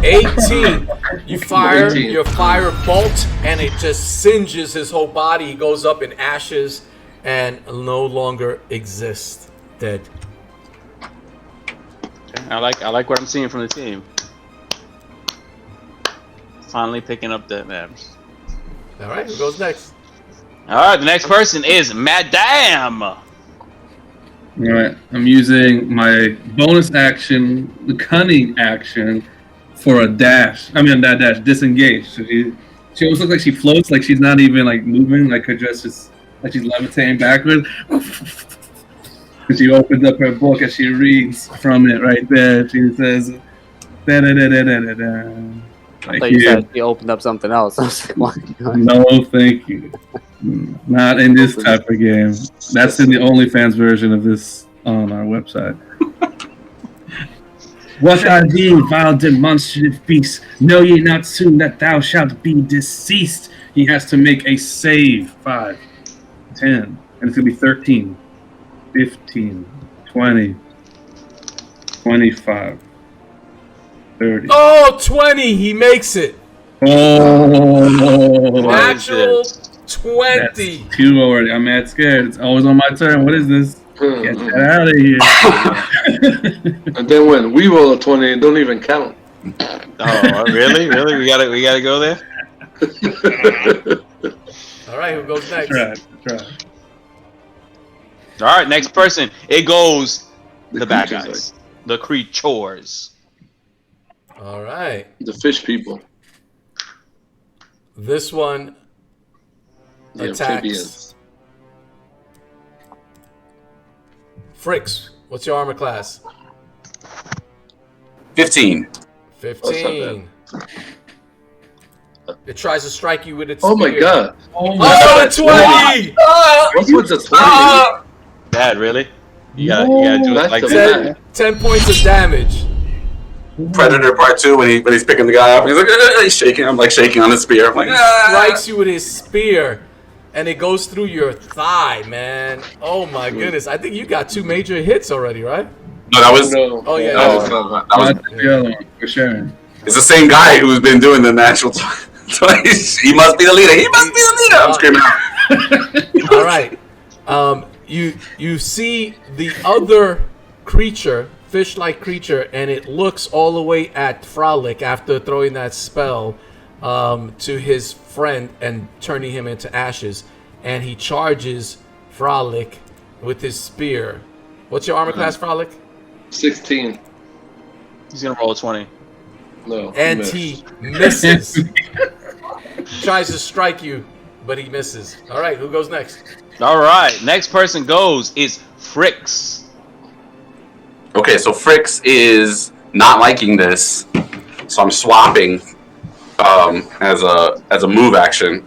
18. You fire 18. your fire bolt, and it just singes his whole body. He goes up in ashes and no longer exists. Dead. I like what I'm seeing from the team. Finally picking up the maps. All right, who goes next? All right, the next person is Madame. All right, I'm using my bonus action, the cunning action, for a dash. I mean, not dash, disengage. So she almost looks like she floats, like she's not even like moving, like her dress is like she's levitating backwards. And she opens up her book and she reads from it right there. She says, da da da da da da. I thought you said you opened up something else. I was like, what? No, thank you. Not in this type of game. That's in the OnlyFans version of this on our website. What are thee, vile demonstrative beast? Know ye not soon that thou shalt be deceased? He has to make a save. 5, 10, and it's going to be 13, 15, 20, 25, 30. Oh, 20. He makes it. Oh, Natural 20. that's 2 already. I'm mad scared. It's always on my turn. What is this? Get that out of here. And then when we roll a 20, it don't even count. Oh, really? Really? We gotta go there? All right, who goes next? That's right. All right, next person. It goes the bad creatures, guys. The creatures. All right. The fish people. This one The attacks. amphibians. Frixx, what's your armor class? 15. 15. It tries to strike you with its Oh my spear. god. Oh Oh, 20! What's with the 20? Bad, really? You gotta do it That's like the that. 10 points of damage. Predator Part 2 when he's picking the guy up. He's like, he's shaking. I'm like shaking on his spear. I'm like, Strikes you with his spear, and it goes through your thigh, man. Oh my goodness. I think you got 2 major hits already, right? No, that was. No. Oh, yeah. That was, That's the other one, for sure. it's the same guy who's been doing the natural twice. He must be the leader. He must be the leader. I'm screaming out. All right. You see the other creature, fish-like creature, and it looks all the way at Freluic after throwing that spell to his friend and turning him into ashes. And he charges Freluic with his spear. What's your armor class, Freluic? 16. He's gonna roll a 20. No. And he misses. Tries to strike you, but he misses. All right, who goes next? All right, next person goes is Frixx. Okay, so Frixx is not liking this, so I'm swapping as a move action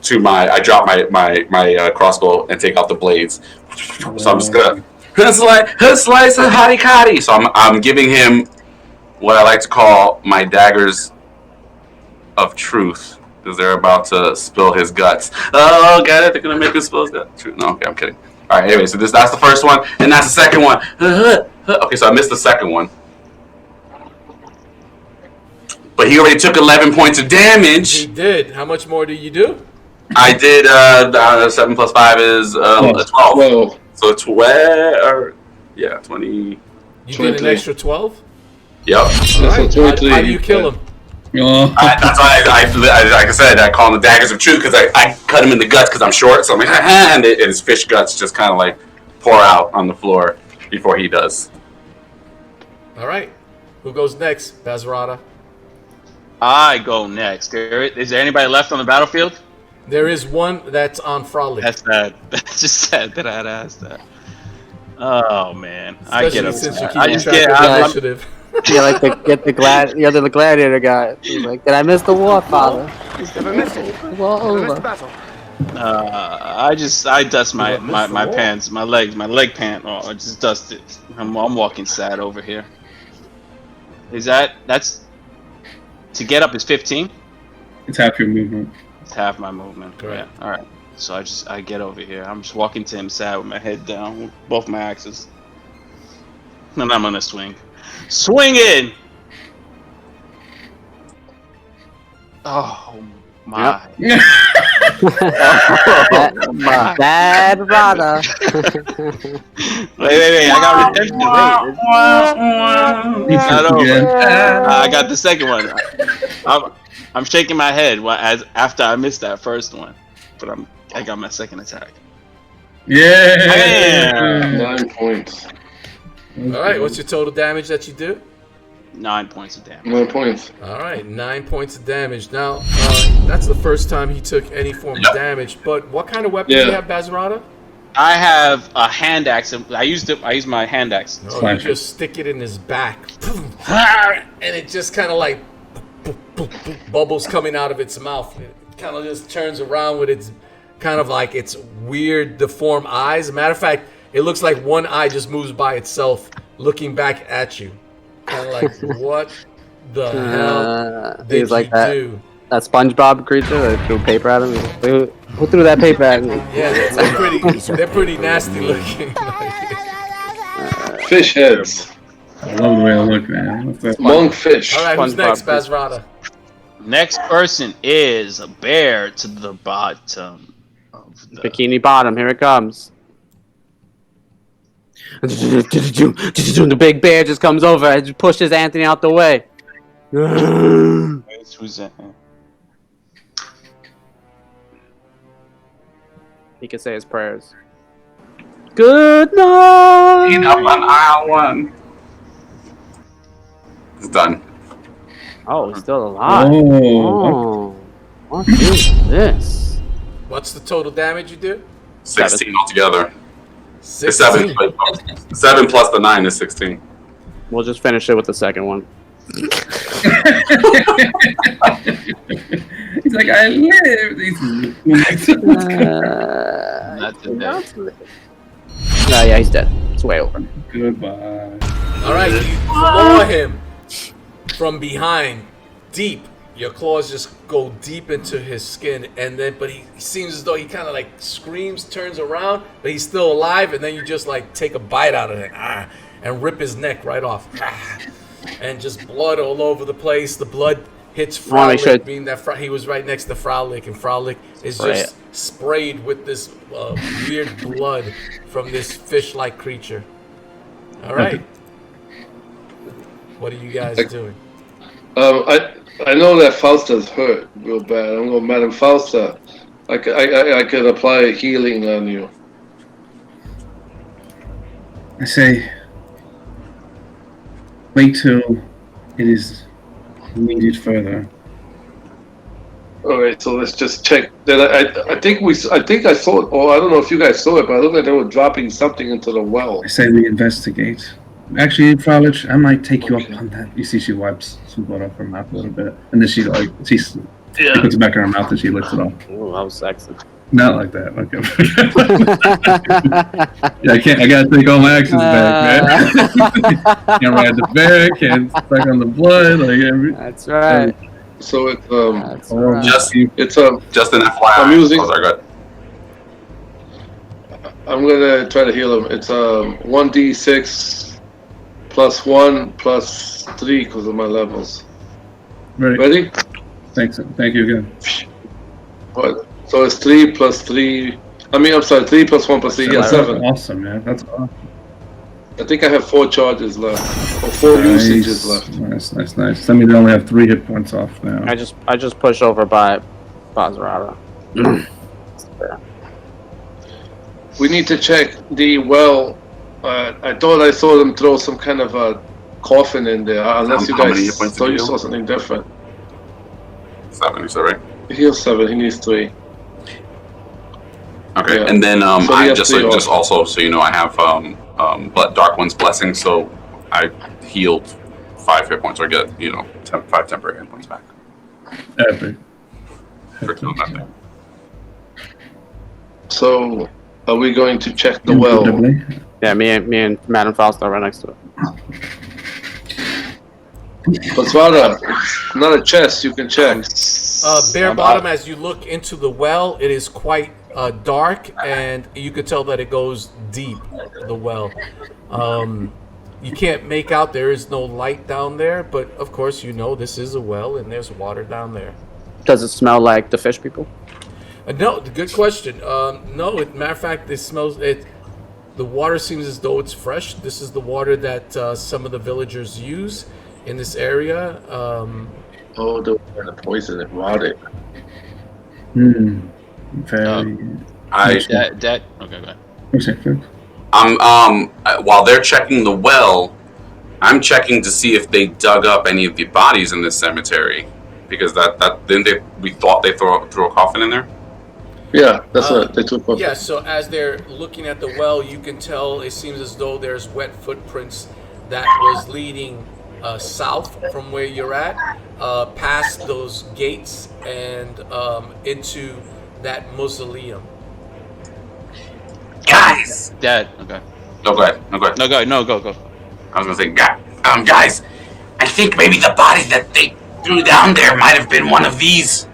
to I drop my crossbow and take out the blades. So I'm just gonna slice a hottie. So I'm giving him what I like to call my daggers of truth, because they're about to spill his guts. Oh god, they're gonna make him spill his guts. No, okay, I'm kidding. All right, anyway, so that's the first one, and that's the second one. Okay, so I missed the second one. But he already took 11 points of damage. He did. How much more do you do? I did 7 plus 5 is 12. Whoa. So 12, yeah, 20. You get 23. an extra 12? Yep. All That's right. a 23. How do you kill him? Oh, That's why like I said, I call them the daggers of truth, because I cut him in the guts because I'm short. So I'm like, and his fish guts just kind of like pour out on the floor before he does. All right. Who goes next? Bazrata. I go next. Is there anybody left on the battlefield? There is one that's on Freluic. That's sad. That's just sad that I had asked that. Oh man, I Especially get since upset. you I keep just track get. of the I'm, initiative. You're the gladiator guy. He's like, did I miss the war, father? Never missed it. War Never missed over. the battle. I dust my pants, my leg pant. Oh, I just dust it. I'm walking sad over here. That's to get up is 15? It's half your movement. It's half my movement. Correct. Yeah. All right. So I get over here. I'm just walking to him sad with my head down, with both my axes. And I'm gonna swing. Swinging! Oh my. Yep. Bad Rada. Wait. I got redemption. Wait. It's not over. I got the second one. I'm shaking my head after I missed that first one. But I got my second attack. Yeah. 9 points. All right, what's your total damage that you do? 9 points of damage. 9 points. All right, 9 points of damage. Now, that's the first time he took any form of damage. But what kind of weapon do you have, Bazrata? I have a hand axe. I used my hand axe. Oh, you just stick it in his back, and it just kind of like bubbles coming out of its mouth. It kind of just turns around with its kind of like its weird deformed eyes. As a matter of fact, it looks like one eye just moves by itself, looking back at you. Kind of like, what the hell did He's like you that. do? That SpongeBob creature that threw paper at him. Who threw that paper at me? Yeah, they're pretty nasty looking. Fish heads. I love the way I look, man. What's that? Monkfish. All right, who's SpongeBob next, creature. Bazrata? Next person is a bear to the bottom of the Bikini Bottom, here it comes. The big bear just comes over and just pushes Anthony out the way. Who's that? He can say his prayers. Good night. Clean up on aisle 1. It's done. Oh, he's still alive. Oh. What is this? What's the total damage you do? 16 altogether. It's 16. 7 plus the 9 is 16. We'll just finish it with the second one. He's like, I live. That's a dead. No, yeah, he's dead. It's way over. Goodbye. All right, you claw him from behind, deep. Your claws just go deep into his skin, but he seems as though he kind of like screams, turns around, but he's still alive, and then you just like take a bite out of it, and rip his neck right off, and just blood all over the place. The blood hits Freluic, being that he was right next to Freluic, and Freluic is just sprayed with this weird blood from this fish-like creature. All right, what are you guys doing? I know that Fausta's hurt real bad. I'm going, Madam Fausta. I could apply a healing on you. I say, wait till it is needed further. All right, so let's just check. Then I think I saw it, or I don't know if you guys saw it, but I looked like they were dropping something into the well. I say we investigate. Actually, Fraulich, I might take you up on that. You see, she wipes some blood off her mouth a little bit, and then she puts it back in her mouth and she licks it off. Oh, that was sexy. Not like that. Okay. Yeah, I gotta take all my actions back, man. Can't ride the bear, can't suck on the blood. That's right. So it's That's right. Just an FYI. I'm using. Those are good. I'm gonna try to heal him. It's 1d6 plus 1 plus 3 because of my levels. Ready? Thanks. Thank you again. What? So it's 3 plus 3. I'm sorry, 3 plus 1 plus 3. Yeah, 7. Awesome, man. That's awesome. I think I have 4 charges left, or 4 usages left. Nice. That means I only have 3 hit points off now. I just push over by Bazrata. We need to check the well. I thought I saw them throw some kind of a coffin in there, unless you guys saw something different. 7, you said, right? He heals 7, he needs 3. Okay, Yeah. and then So I he has just 3 also so you know, I have Dark One's blessing, so I healed 5 hit points or get 5 temporary hit points back Epic. for killing that thing. So, are we going to check the well? Indubitably. Yeah, me and Madam Faust are right next to it. Bazrata, it's not a chest. You can check. Bare bottom, as you look into the well, it is quite dark, and you could tell that it goes deep, the well. You can't make out, there is no light down there, but of course this is a well, and there's water down there. Does it smell like the fish people? No, good question. No, matter of fact, it smells. The water seems as though it's fresh. This is the water that some of the villagers use in this area. Oh, the poison and rotted. Very. Okay, go ahead. While they're checking the well, I'm checking to see if they dug up any of the bodies in this cemetery, because we thought they threw a coffin in there. Yeah, that's what they took. Yeah, so as they're looking at the well, you can tell it seems as though there's wet footprints that was leading south from where you're at, past those gates and into that mausoleum. Guys! Dad, okay. No, go ahead. No, go. I was gonna say, guys, I think maybe the body that they threw down there might have been one of these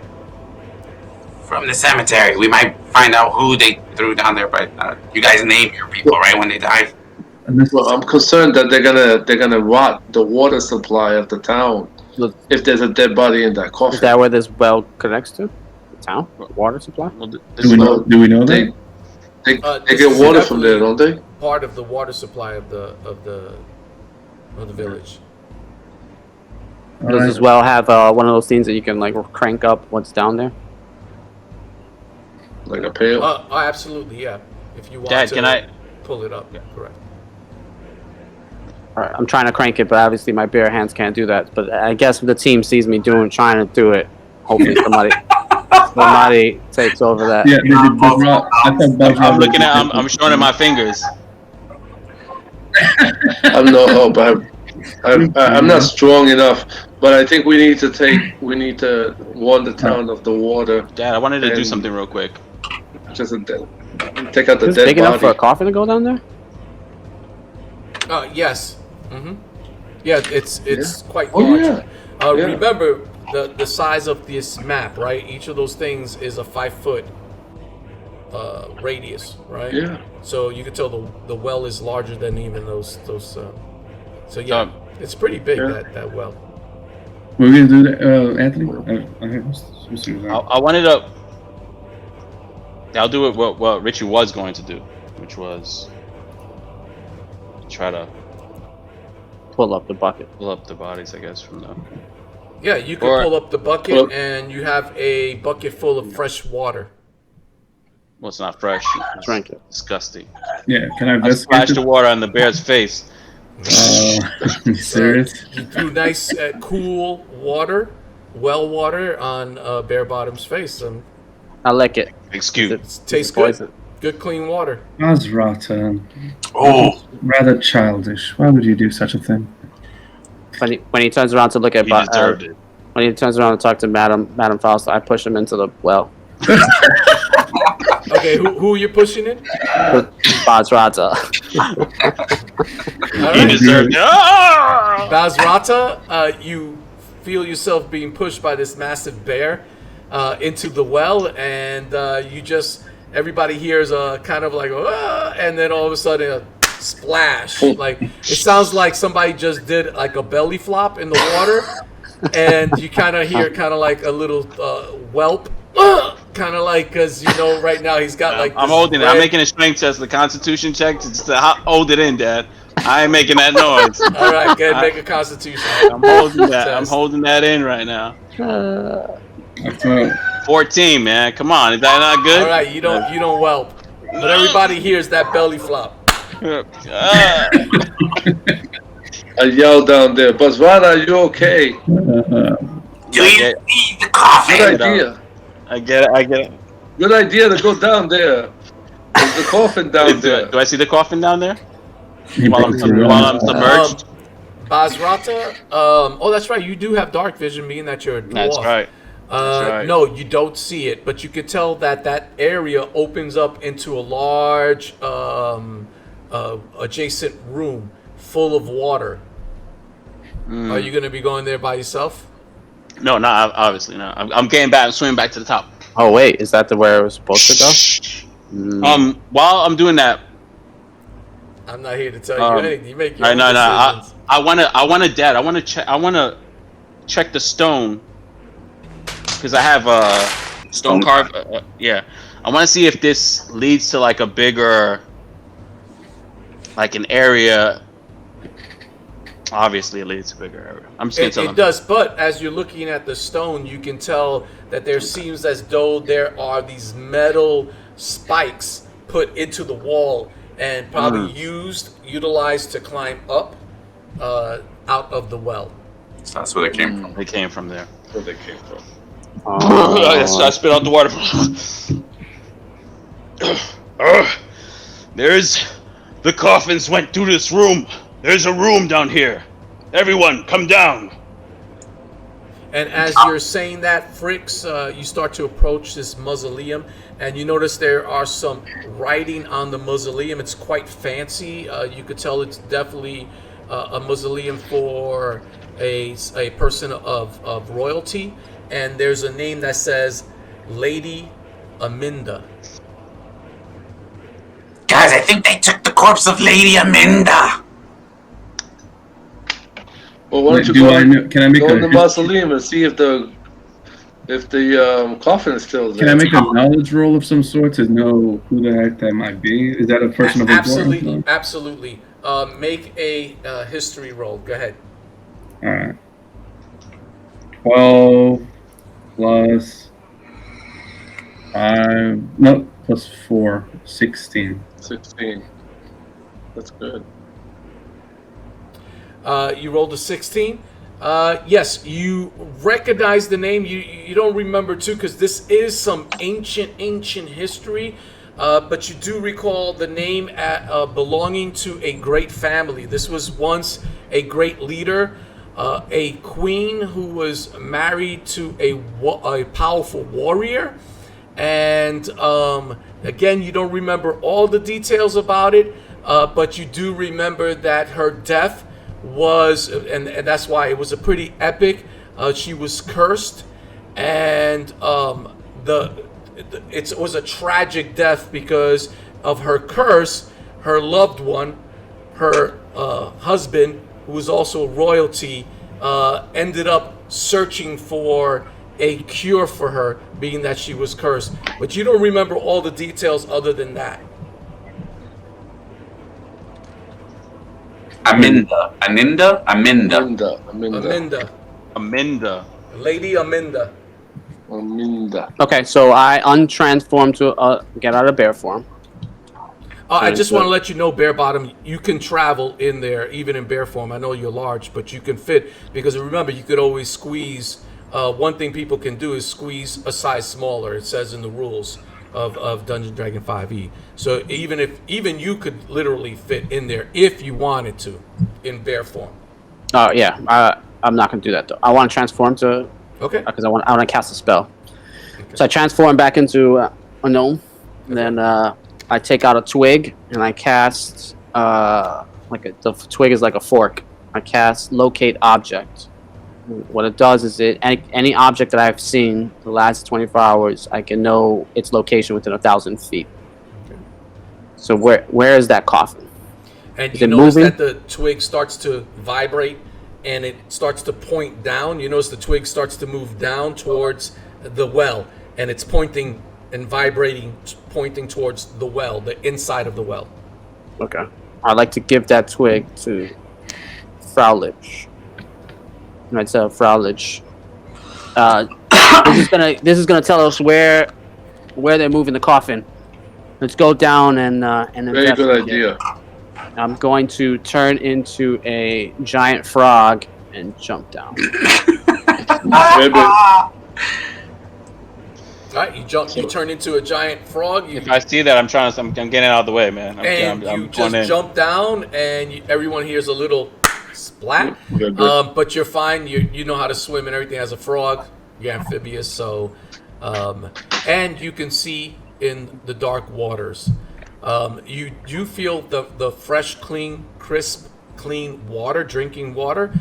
from the cemetery. We might find out who they threw down there, but you guys name your people, right, when they died? Well, I'm concerned that they're gonna rot the water supply of the town if there's a dead body in that coffin. Is that where this well connects to? The town? Water supply? Well, Do we know that? They get water from there, don't they? Part of the water supply of the village. Does this well have one of those things that you can crank up what's down there? Like a pail? Oh, absolutely, yeah. If you want Dad, to can I pull it up, yeah, correct. All right, I'm trying to crank it, but obviously my bare hands can't do that. But I guess the team sees me trying to do it. Hopefully somebody takes over that. Yeah, I'm looking at. I'm showing it my fingers. I'm no help. I'm not strong enough, but I think we need to warn the town of the water. Dad, I wanted to do something real quick. Just take out the Is it dead big enough for a body. coffin to go down there? Yes. Mm-hmm. Yeah, it's quite Oh, large. yeah. Yeah. Remember the size of this map, right? Each of those things is a 5-foot radius, right? Yeah. So you can tell the well is larger than even those. So yeah, it's pretty big that well. We're gonna do that, Anthony. I wanted to. I'll do it. What Richie was going to do, which was try to Pull up the bucket. pull up the bodies, I guess, from the. Yeah, you can pull up the bucket, and you have a bucket full of fresh water. Well, it's not fresh. It's Drink it. disgusting. Yeah, can I I investigate? splashed the water on the bear's face. You serious? You threw nice, cool water, well water on Bear Bottom's face. I lick it. Excuse. It tastes Poison. good, clean water. Bazrata. Oh, Rather childish. Why would you do such a thing? When he turns around to look at He deserved it. when he turns around to talk to Madam Fausta, I push him into the well. Okay, who are you pushing in? Bazrata. All He right. deserved it. Ah! Bazrata, you feel yourself being pushed by this massive bear into the well, and everybody hears a kind of like, and then all of a sudden a splash. Like it sounds like somebody just did like a belly flop in the water, and you kind of hear kind of like a little whelp. Kind of like, because right now he's got like. I'm holding it. I'm making a strength test, the Constitution check, just to hold it in, Dad. I ain't making that noise. All right, go ahead, make a Constitution. I'm holding that. I'm holding that in right now. 14, man. Come on, is that not good? All right, you don't whelp, but everybody hears that belly flop. Ah. I yell down there, Bazrata, are you okay? do you need the coffin? Good idea. I get it. Good idea to go down there. There's the coffin down there. Do I see the coffin down there? While I'm submerged? Bazrata. Oh, that's right. You do have dark vision, meaning that you're a dwarf. That's right. No, you don't see it, but you can tell that area opens up into a large adjacent room full of water. Are you going to be going there by yourself? No, not obviously not. I'm getting back. I'm swimming back to the top. Oh wait, is that where it was supposed to go? While I'm doing that, I'm not here to tell you anything. You make your own no. decisions. I want to check. I want to check the stone because I have a stone carve. Yeah, I want to see if this leads to like a bigger, like an area. Obviously, it leads to a bigger area. I'm just gonna tell them. It does, but as you're looking at the stone, you can tell that there seems as though there are these metal spikes put into the wall and probably utilized to climb up out of the well. So that's where they came from. They came from there. Where they came from. I spit out the water. There's the coffins went through this room. There's a room down here. Everyone, come down. And as you're saying that, Frixx, you start to approach this mausoleum, and you notice there are some writing on the mausoleum. It's quite fancy. You could tell it's definitely a mausoleum for a person of royalty. And there's a name that says Lady Aminda. Guys, I think they took the corpse of Lady Aminda. Well, why don't you go in the mausoleum and see if the coffin is still there? Can I make a knowledge roll of some sort to know who the heck that might be? Is that a person of importance? Absolutely. Make a history roll. Go ahead. All right. 12 plus 5. No, plus 4. 16. 16. That's good. You rolled a 16. Yes, you recognize the name. You don't remember too, because this is some ancient history. But you do recall the name belonging to a great family. This was once a great leader, a queen who was married to a powerful warrior. And again, you don't remember all the details about it, but you do remember that her death was, and that's why it was a pretty epic. She was cursed, and it was a tragic death because of her curse. Her loved one, her husband, who was also royalty, ended up searching for a cure for her, being that she was cursed. But you don't remember all the details other than that. Aminda. Lady Aminda. Okay, so I untransform to get out of bear form. I just want to let you know, Bear Bottom, you can travel in there, even in bear form. I know you're large, but you can fit, because remember, you could always squeeze. One thing people can do is squeeze a size smaller. It says in the rules of Dungeons & Dragons 5e. So even you could literally fit in there if you wanted to, in bear form. Oh yeah, I'm not gonna do that though. I want to transform to. Okay. Because I want to cast a spell. Okay. So I transform back into a gnome. And then I take out a twig and I cast the twig is like a fork. I cast locate object. What it does is any object that I've seen the last 24 hours, I can know its location within 1,000 feet. Okay. So where is that coffin? And you notice that the twig starts to vibrate and it starts to point down. You notice the twig starts to move down towards the well, and it's pointing and vibrating, pointing towards the well, the inside of the well. Okay. I'd like to give that twig to Fraulich. Right, so Fraulich. This is gonna tell us where they're moving the coffin. Let's go down and very good idea. I'm going to turn into a giant frog and jump down. All right, you turn into a giant frog. If I see that, I'm getting out of the way, man. You jump down, and everyone hears a little splat. Good. But you're fine. You know how to swim and everything as a frog. You're amphibious, so and you can see in the dark waters. You do feel the fresh, clean, crisp, clean water, drinking water.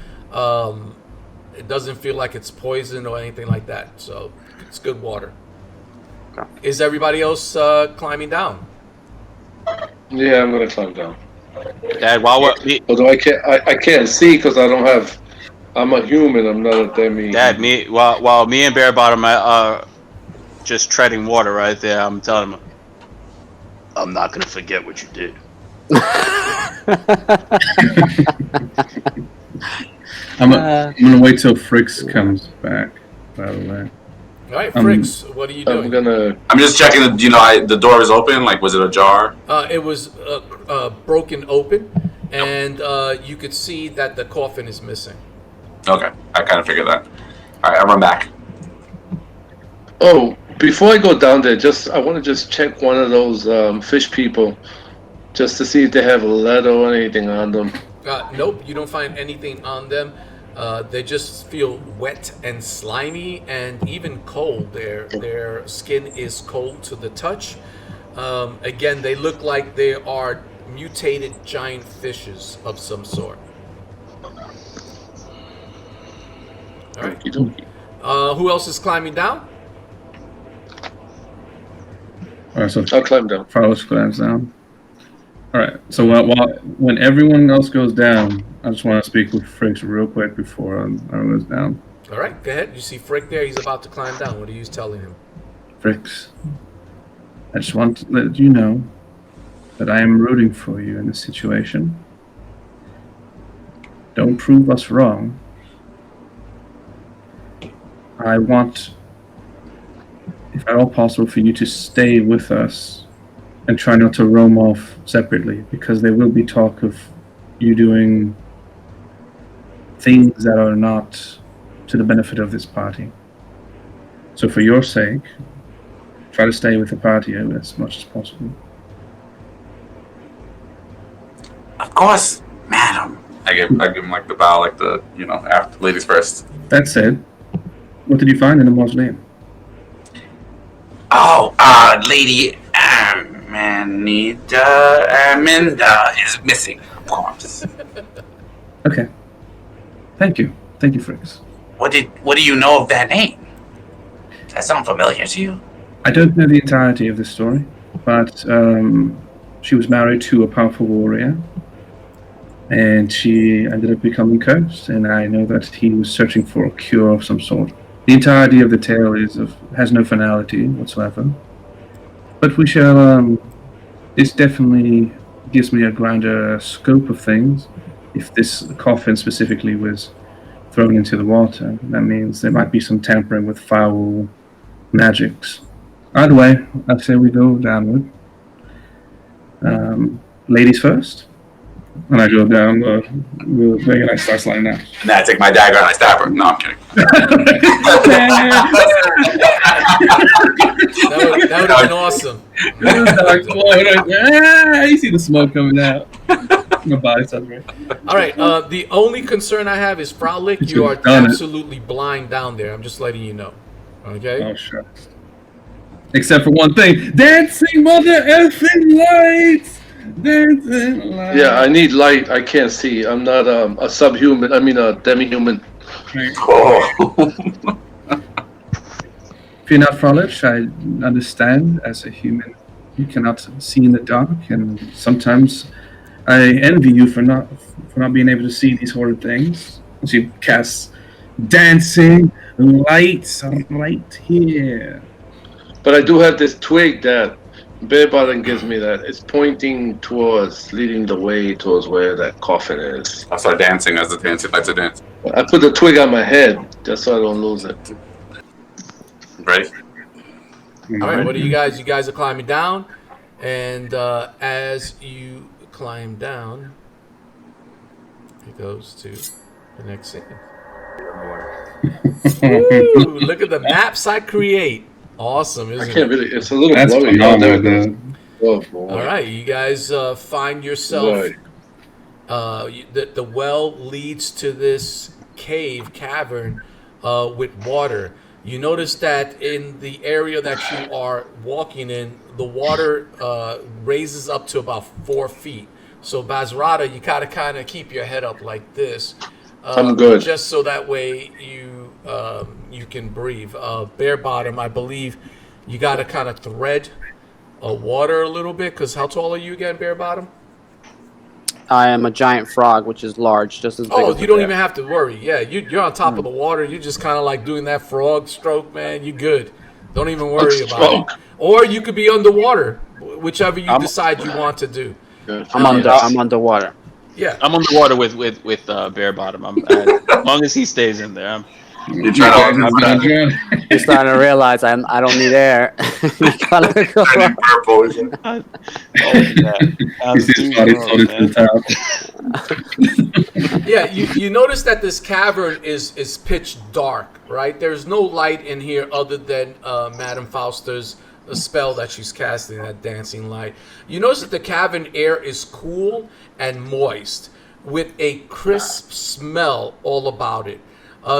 It doesn't feel like it's poison or anything like that. So it's good water. Okay. Is everybody else climbing down? Yeah, I'm gonna climb down. Dad, Although I can't see because I don't have. I'm a human. I'm not a demi. Dad, while me and Bear Bottom are just treading water right there, I'm telling him, I'm not gonna forget what you did. I'm gonna wait till Frixx comes back. By the way. All right, Frixx, what are you doing? I'm just checking. The door is open. Like, was it ajar? It was broken open, and you could see that the coffin is missing. Okay, I kind of figured that. All right, I run back. Oh, before I go down there, I want to just check one of those fish people, just to see if they have a letter or anything on them. Nope, you don't find anything on them. They just feel wet and slimy and even cold. Their skin is cold to the touch. Again, they look like they are mutated giant fishes of some sort. All right. Who else is climbing down? All right, so I'll climb down. Carlos climbs down. All right, so when everyone else goes down, I just want to speak with Frixx real quick before everyone goes down. All right, go ahead. You see Frixx there. He's about to climb down. What are you telling him? Frixx, I just want to let you know that I am rooting for you in this situation. Don't prove us wrong. I want, if at all possible, for you to stay with us and try not to roam off separately, because there will be talk of you doing things that are not to the benefit of this party. So for your sake, try to stay with the party as much as possible. Of course, madam. I give him like the bow, like the after ladies first. That said, what did you find in the mausoleum? Oh, Lady Amanda is missing, of course. Okay. Thank you, Frixx. What do you know of that name? Does that sound familiar to you? I don't know the entirety of the story, but she was married to a powerful warrior, and she ended up becoming cursed, and I know that he was searching for a cure of some sort. The entirety of the tale has no finality whatsoever, but we shall. This definitely gives me a grander scope of things. If this coffin specifically was thrown into the water, that means there might be some tampering with foul magics. Either way, I say we go downward. Ladies first. And I go down the thing and I start sliding down. And then I take my dagger and I stab her. No, I'm kidding. That would have been awesome. You see the smoke coming out. My body starts right. All right. The only concern I have is Freluic. You are absolutely blind down there. I'm just letting you know. Okay. Oh, sure. Except for one thing: dancing mother effing lights. Yeah, I need light. I can't see. I'm not a subhuman. I mean, a demi-human. Oh. If you're not Freluic, I understand. As a human, you cannot see in the dark, and sometimes I envy you for not being able to see these horrid things. She casts dancing lights right here. But I do have this twig that Bear Bottom gives me that it's pointing towards, leading the way towards where that coffin is. I start dancing as the dancing lights are dancing. I put the twig on my head just so I don't lose it. Ready? All right. What are you guys? You guys are climbing down, and as you climb down, it goes to the next scene. Woo, look at the maps I create. Awesome, isn't it? I can't really. It's a little That's blurry. phenomenal, man. Oh, boy. All right, you guys find yourself Right. The well leads to this cavern with water. You notice that in the area that you are walking in, the water raises up to about 4 feet. So Bazrata, you gotta kind of keep your head up like this. I'm good. Just so that way you can breathe. Bare bottom, I believe you gotta kind of thread water a little bit, because how tall are you again, bare bottom? I am a giant frog, which is large, just as big as you don't even have to worry. Yeah, you're on top of the water. You're just kind of like doing that frog stroke, man. You good. Don't even worry about it. Or you could be underwater, whichever you decide you want to do. I'm underwater. Yeah, I'm underwater with bare bottom. As long as he stays in there. You're trying to. You're starting to realize I don't need air. You gotta go. Purple. Yeah. You notice that this cavern is pitch dark, right? There's no light in here other than Madame Fausta's spell that she's casting, that dancing light. You notice that the cavern air is cool and moist, with a crisp smell all about it.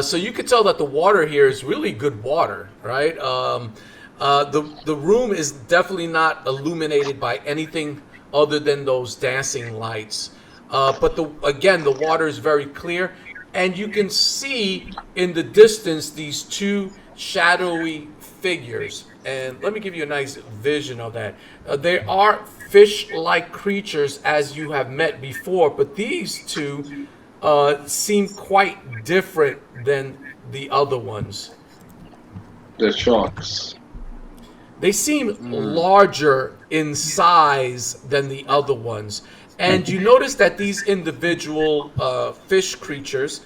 So you could tell that the water here is really good water, right? The room is definitely not illuminated by anything other than those dancing lights. But the water is very clear, and you can see in the distance these two shadowy figures. And let me give you a nice vision of that. They are fish-like creatures as you have met before, but these two seem quite different than the other ones. The sharks. They seem larger in size than the other ones. And you notice that these individual fish creatures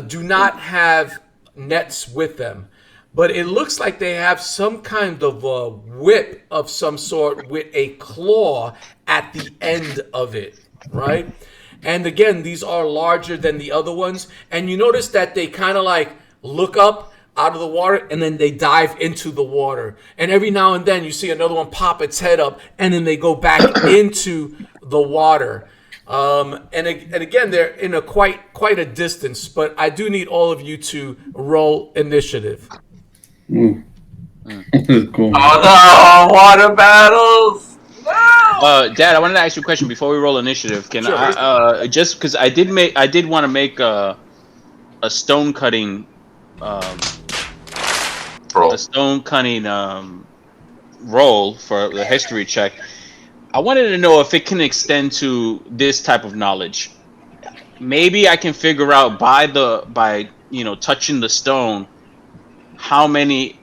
do not have nets with them. But it looks like they have some kind of a whip of some sort with a claw at the end of it, right? And again, these are larger than the other ones. And you notice that they kind of like look up out of the water and then they dive into the water. And every now and then you see another one pop its head up and then they go back into the water. And again, they're in a quite a distance, but I do need all of you to roll initiative. Cool. Oh no! Water battles! Dad, I wanted to ask you a question before we roll initiative. Can Sure. I just because I did want to make a stone cutting roll for the history check. I wanted to know if it can extend to this type of knowledge. Maybe I can figure out by touching the stone how many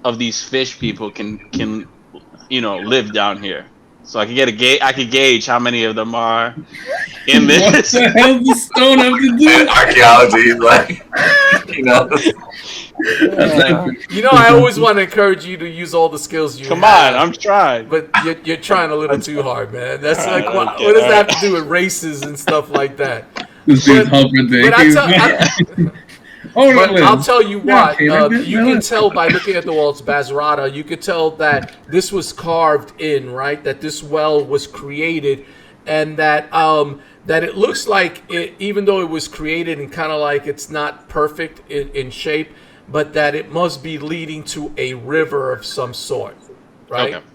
of these fish people can live down here. So I could I could gauge how many of them are in this. What the hell does stone have to do? Archaeology, I always want to encourage you to use all the skills you have. Come on, I'm trying. But you're trying a little too hard, man. That's like, what does that have to do with races and stuff like that? This dude's humping thing. I'll tell you what, you can tell by looking at the walls, Bazrata, you could tell that this was carved in, right? That this well was created, and that it looks like it, even though it was created and kind of like it's not perfect in shape, but that it must be leading to a river of some sort, right? Okay.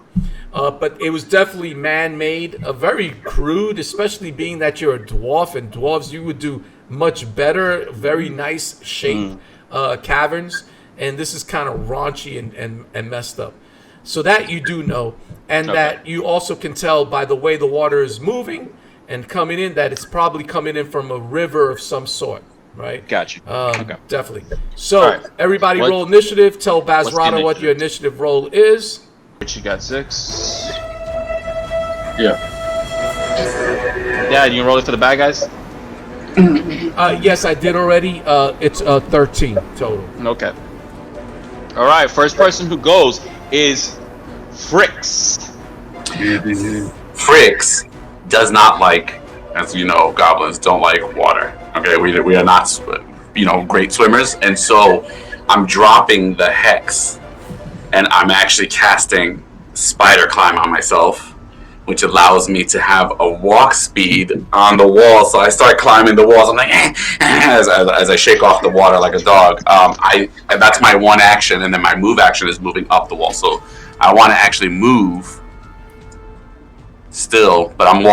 But it was definitely man-made, very crude, especially being that you're a dwarf, and dwarves, you would do much better, very nice shaped caverns, and this is kind of raunchy and messed up. So that you do know, and that you also can tell by the way the water is moving and coming in that it's probably coming in from a river of some sort, right? Gotcha. Definitely. So everybody roll initiative. Tell Bazrata what your initiative roll is. You got 6. Yeah. Dad, you can roll it for the bad guys? Yes, I did already. It's 13 total. Okay. All right. First person who goes is Frixx. Frixx does not like, as you know, goblins don't like water. Okay, we are not, great swimmers, and so I'm dropping the hex, and I'm actually casting spider climb on myself, which allows me to have a walk speed on the wall. So I start climbing the walls. I'm like, as I shake off the water like a dog. That's my one action, and then my move action is moving up the wall. So I want to actually move still, but I'm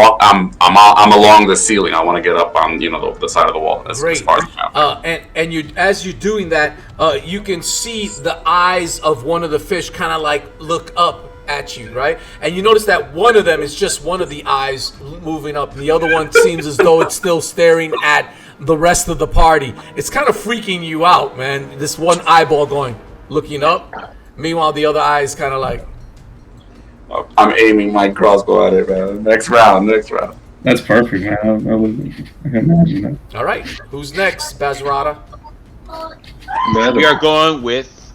along the ceiling. I want to get up on the side of the wall as far as and you, as you're doing that, you can see the eyes of one of the fish kind of like look up at you, right? And you notice that one of them is just one of the eyes moving up, and the other one seems as though it's still staring at the rest of the party. It's kind of freaking you out, man. This one eyeball looking up. Meanwhile, the other eye is kind of like. I'm aiming my crossbow at it, man. Next round. That's perfect, man. I can imagine that. All right, who's next, Bazrata? We are going with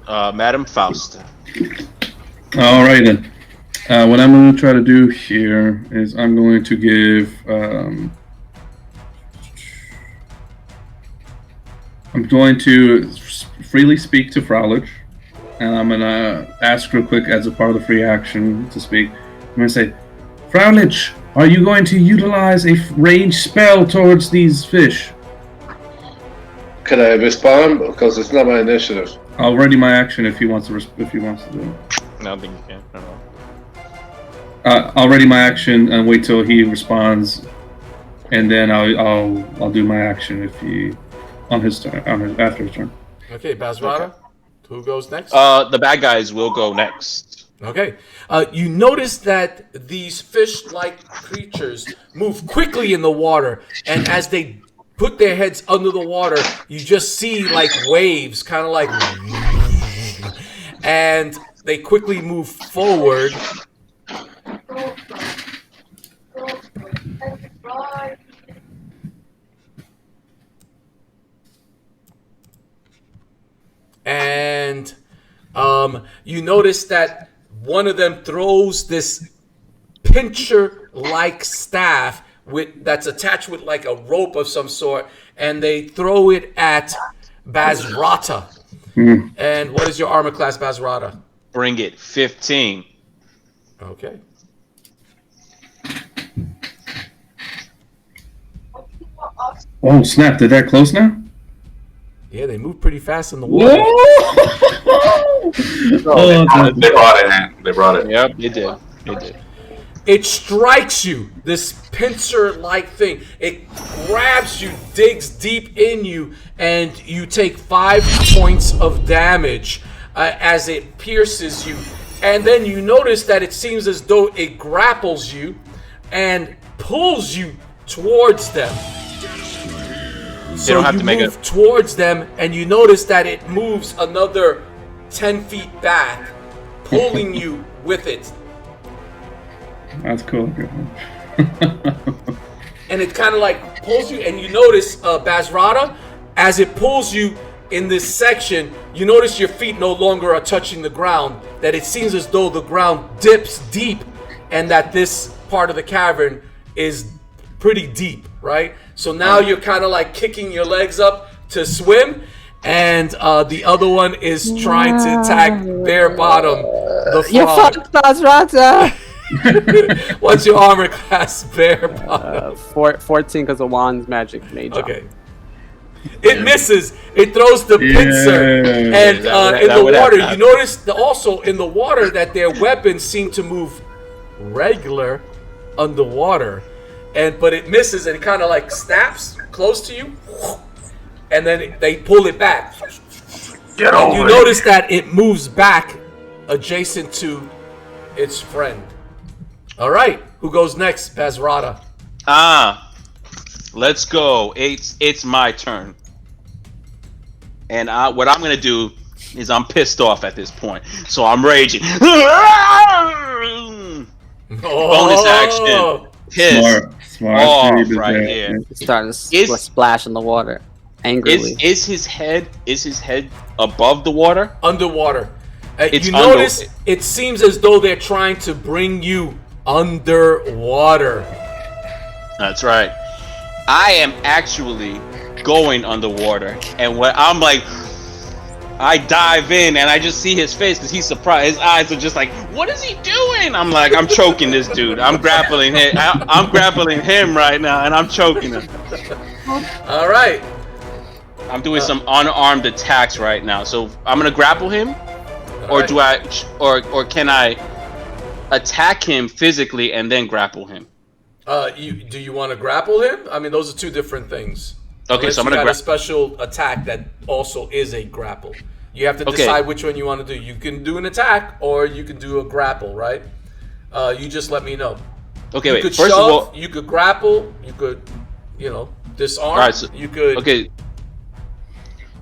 Madam Fausta. All right, then. What I'm going to try to do here is I'm going to give... I'm going to freely speak to Fraulich, and I'm going to ask real quick as a part of the free action to speak. I'm going to say, Fraulich, are you going to utilize a rage spell towards these fish? Can I respond? Because it's not my initiative. I'll ready my action if he wants to do it. I don't think you can. I don't know. I'll ready my action and wait till he responds, and then I'll do my action if he on his turn after his turn. Okay, Bazrata. Who goes next? The bad guys will go next. Okay. You notice that these fish-like creatures move quickly in the water, and as they put their heads under the water, you just see like waves, kind of like, and they quickly move forward. And you notice that one of them throws this pincher-like staff that's attached with like a rope of some sort, and they throw it at Bazrata. And what is your armor class, Bazrata? Bring it, 15. Okay. Oh snap! Did that close now? Yeah, they move pretty fast in the water. They brought it, man. They brought it. Yep, they did. They did. It strikes you, this pincer-like thing. It grabs you, digs deep in you, and you take 5 points of damage as it pierces you. And then you notice that it seems as though it grapples you and pulls you towards them. So don't have you to make move towards them, and you notice that it moves another 10 feet back, pulling you with it. That's cool. And it kind of like pulls you, and you notice, Bazrata, as it pulls you in this section, you notice your feet no longer are touching the ground, that it seems as though the ground dips deep, and that this part of the cavern is pretty deep, right? So now you're kind of like kicking your legs up to swim, and the other one is trying to attack bare bottom, the frog. You're fucked, Bazrata! What's your armor class, bare bottom? 14 because of Juan's magic mage. Okay. It misses. It throws the pincer, and in the water, you notice also in the water that their weapons seem to move regular underwater, but it misses and it kind of like snaps close to you, and then they pull it back. Get and you over notice that it moves back adjacent to its friend. All right, who goes next, Bazrata? Let's go. It's my turn. And what I'm going to do is I'm pissed off at this point. So I'm raging. Bonus action. Piss Smart. off right here. It's starting to splash in the water angrily. Is his head above the water? Underwater. It's you notice it seems as though they're trying to bring you underwater. That's right. I am actually going underwater, and what I'm like, I dive in and I just see his face because he's surprised. His eyes are just like, what is he doing? I'm like, I'm choking this dude. I'm grappling him. I'm grappling him right now, and I'm choking him. All right. I'm doing some unarmed attacks right now. So I'm gonna grapple him, or do I, or can I attack him physically and then grapple him? Do you want to grapple him? I mean, those are two different things. Okay, Unless so I'm you gonna got a special attack that also is a grapple. You have to decide which one you want to do. You can do an attack or you can do a grapple, right? You just let me know. Okay, you wait. Could First shove, of all, you could grapple. You could, disarm. all right, so, you could. Okay.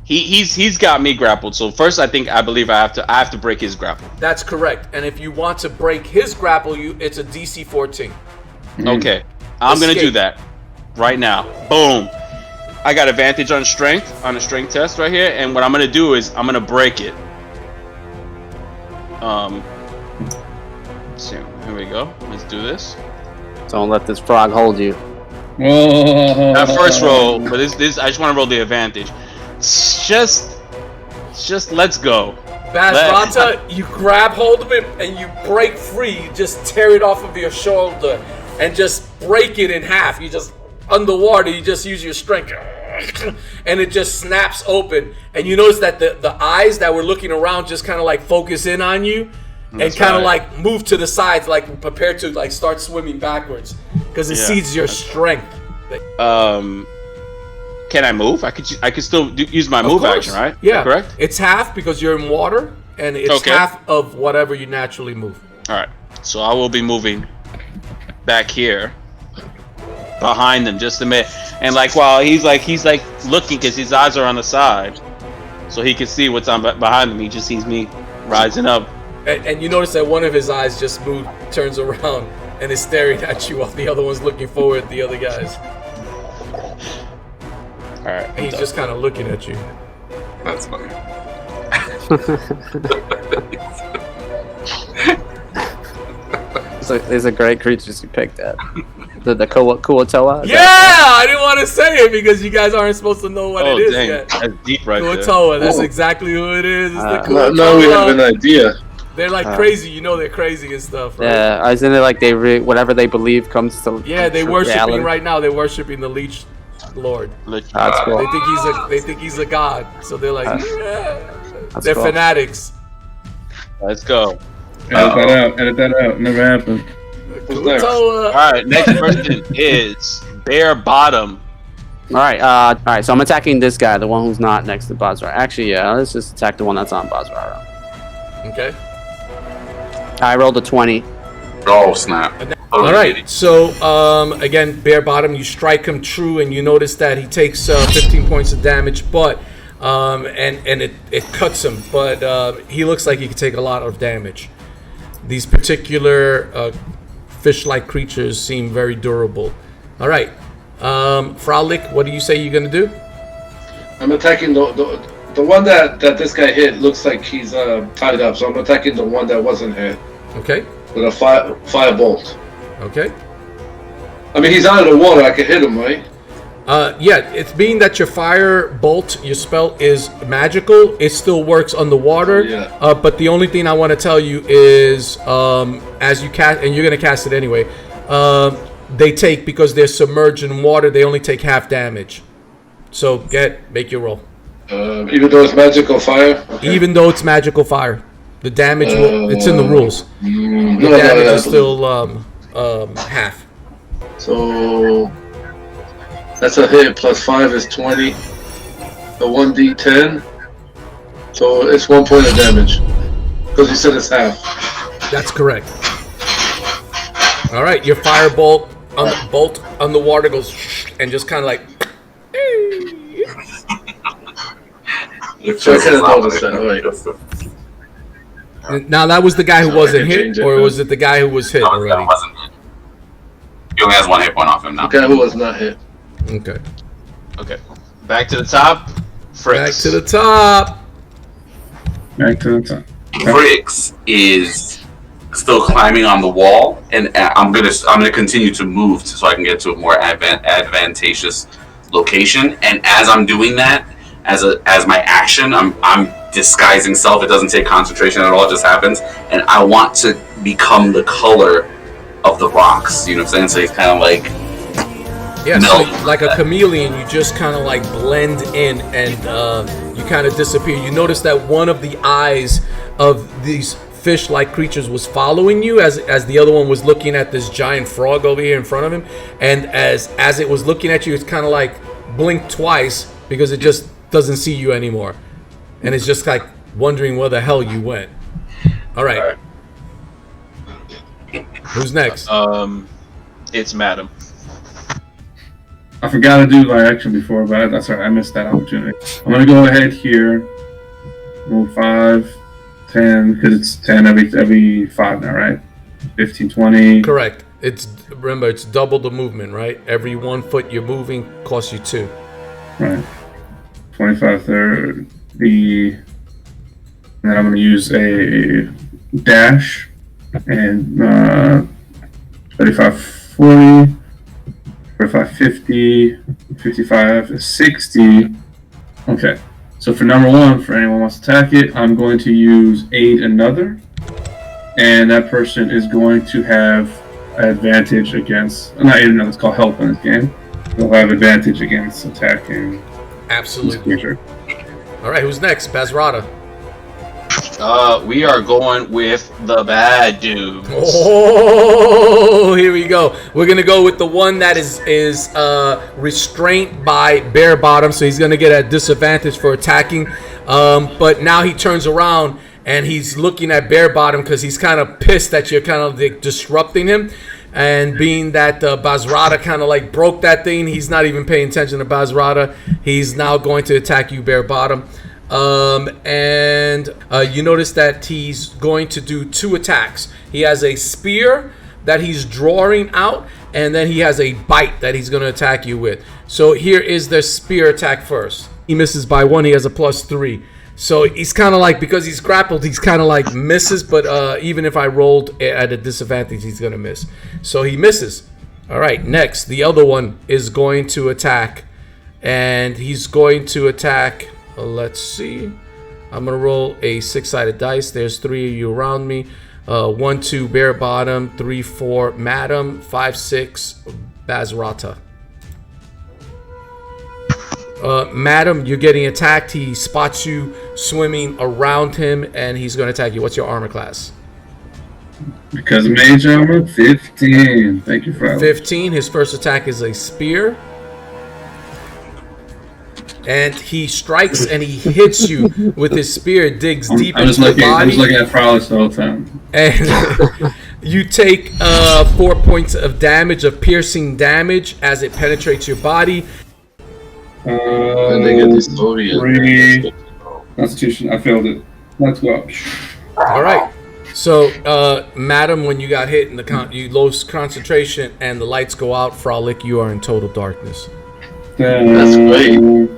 He's got me grappled. So first, I believe I have to break his grapple. That's correct. And if you want to break his grapple, it's a DC 14. Okay, I'm gonna do that right now. Boom. I got advantage on strength on a strength test right here, and what I'm gonna do is I'm gonna break it. So here we go. Let's do this. Don't let this frog hold you. Whoa. That first roll, but this I just want to roll the advantage. It's just let's go. Bazrata, you grab hold of him and you break free. You just tear it off of your shoulder and just break it in half. You just underwater. You just use your strength, and it just snaps open. And you notice that the eyes that were looking around just kind of like focus in on you, and kind of like move to the sides, like prepare to like start swimming backwards because it sees your strength. Can I move? I could still use my move action, right? Yeah, correct. It's half because you're in water, and it's half of whatever you naturally move. All right, so I will be moving back here behind them just a minute, and like while he's like looking because his eyes are on the side, so he can see what's on behind him. He just sees me rising up, and you notice that one of his eyes just turns around and is staring at you while the other one's looking forward at the other guys. All right, and he's just kind of looking at you. That's funny. So these are great creatures you picked at. The Kuo-Toa? Yeah, I didn't want to say it because you guys aren't supposed to know what it is yet. That's deep right there. Kuo-Toa, that's exactly who it is. It's the Kuo-Toa. Now we have an idea. They're like crazy, they're crazy and stuff, right? Yeah, isn't it like whatever they believe comes to they worshiping reality. right now. They're worshiping the Leech Lord. That's cool. They think he's a god, so they're like, they're cool. fanatics. Let's go. Edit that out. Never happened. Kuo-Toa. All right, next person is Bare Bottom. All right. So I'm attacking this guy, the one who's not next to Bazrata. Actually, yeah, let's just attack the one that's on Bazrata. Okay. I rolled a 20. Oh snap! All right. So again, bare bottom. You strike him true, and you notice that he takes 15 points of damage, but and it cuts him, but he looks like he could take a lot of damage. These particular fish-like creatures seem very durable. All right, Freluic, what do you say you're gonna do? I'm attacking the one that this guy hit. Looks like he's tied up, so I'm attacking the one that wasn't hit. Okay. With a fire bolt. Okay. I mean, he's out of the water. I can hit him, right? Yeah, it's being that your fire bolt, your spell is magical, it still works on the water. Yeah. But the only thing I want to tell you is, as you cast, and you're gonna cast it anyway, they take, because they're submerged in water, they only take half damage. So make your roll. Even though it's magical fire. Okay. Even though it's magical fire, the damage it's in the rules. The No, damage is still half. So that's a hit. Plus 5 is 20. The 1d10. So it's 1 point of damage. Because you said it's half. That's correct. All right, your fire bolt on the water goes and just kind of like. So I couldn't notice that. All right. Now that was the guy who wasn't hit, or was it the guy who was hit already? Wasn't hit. He only has 1 hit point off him now. The guy who was not hit. Okay. Okay. Back to the top. Frixx. Back to the top. Back to the top. Frixx is still climbing on the wall, and I'm gonna continue to move so I can get to a more advantageous location. And as I'm doing that, as my action, I'm disguising self. It doesn't take concentration at all. It just happens. And I want to become the color of the rocks. You know what I'm saying? So he's kind of like, yeah, so like a chameleon, you just kind of like blend in and you kind of disappear. You notice that one of the eyes of these fish-like creatures was following you as the other one was looking at this giant frog over here in front of him. And as it was looking at you, it's kind of like blinked twice because it just doesn't see you anymore. And it's just like wondering where the hell you went. All right. Who's next? It's Madam. I forgot to do my action before, but that's alright. I missed that opportunity. I'm gonna go ahead here. Roll 5, 10, because it's 10 every 5 now, right? 15, 20. Correct. Remember, it's double the movement, right? Every 1 foot you're moving costs you 2. Right. 25, 30. And then I'm gonna use a dash and 35, 40. 45, 50, 55, 60. Okay, so for number 1, for anyone who wants to attack it, I'm going to use Aid Another. And that person is going to have advantage against, not Aid Another, it's called Help in this game. They'll have advantage against attacking. Absolutely. All right, who's next? Bazrata. We are going with the bad dudes. Oh, here we go. We're gonna go with the one that is restrained by bare bottom, so he's gonna get a disadvantage for attacking. But now he turns around and he's looking at bare bottom because he's kind of pissed that you're kind of like disrupting him. And being that Bazrata kind of like broke that thing, he's not even paying attention to Bazrata. He's now going to attack you bare bottom. You notice that he's going to do 2 attacks. He has a spear that he's drawing out, and then he has a bite that he's going to attack you with. So here is the spear attack first. He misses by 1. He has a +3. So he's kind of like, because he's grappled, he's kind of like misses, but even if I rolled at a disadvantage, he's going to miss. So he misses. All right, next, the other one is going to attack, and he's going to attack. Let's see. I'm gonna roll a 6-sided dice. There's 3 of you around me. 1, 2, bare bottom. 3, 4, Madam. 5, 6, Bazrata. Madam, you're getting attacked. He spots you swimming around him, and he's gonna attack you. What's your armor class? Because of mage armor, 15. Thank you for 15. His first attack is a spear. And he strikes and he hits you with his spear, digs deep into the body. I'm just looking at Frixx the whole time. And you take 4 points of damage, of piercing damage, as it penetrates your body. And they get this 3. Constitution, I failed it. Let's go. All right. So, Madam, when you got hit, you lose concentration and the lights go out. Frolic, you are in total darkness. That's great.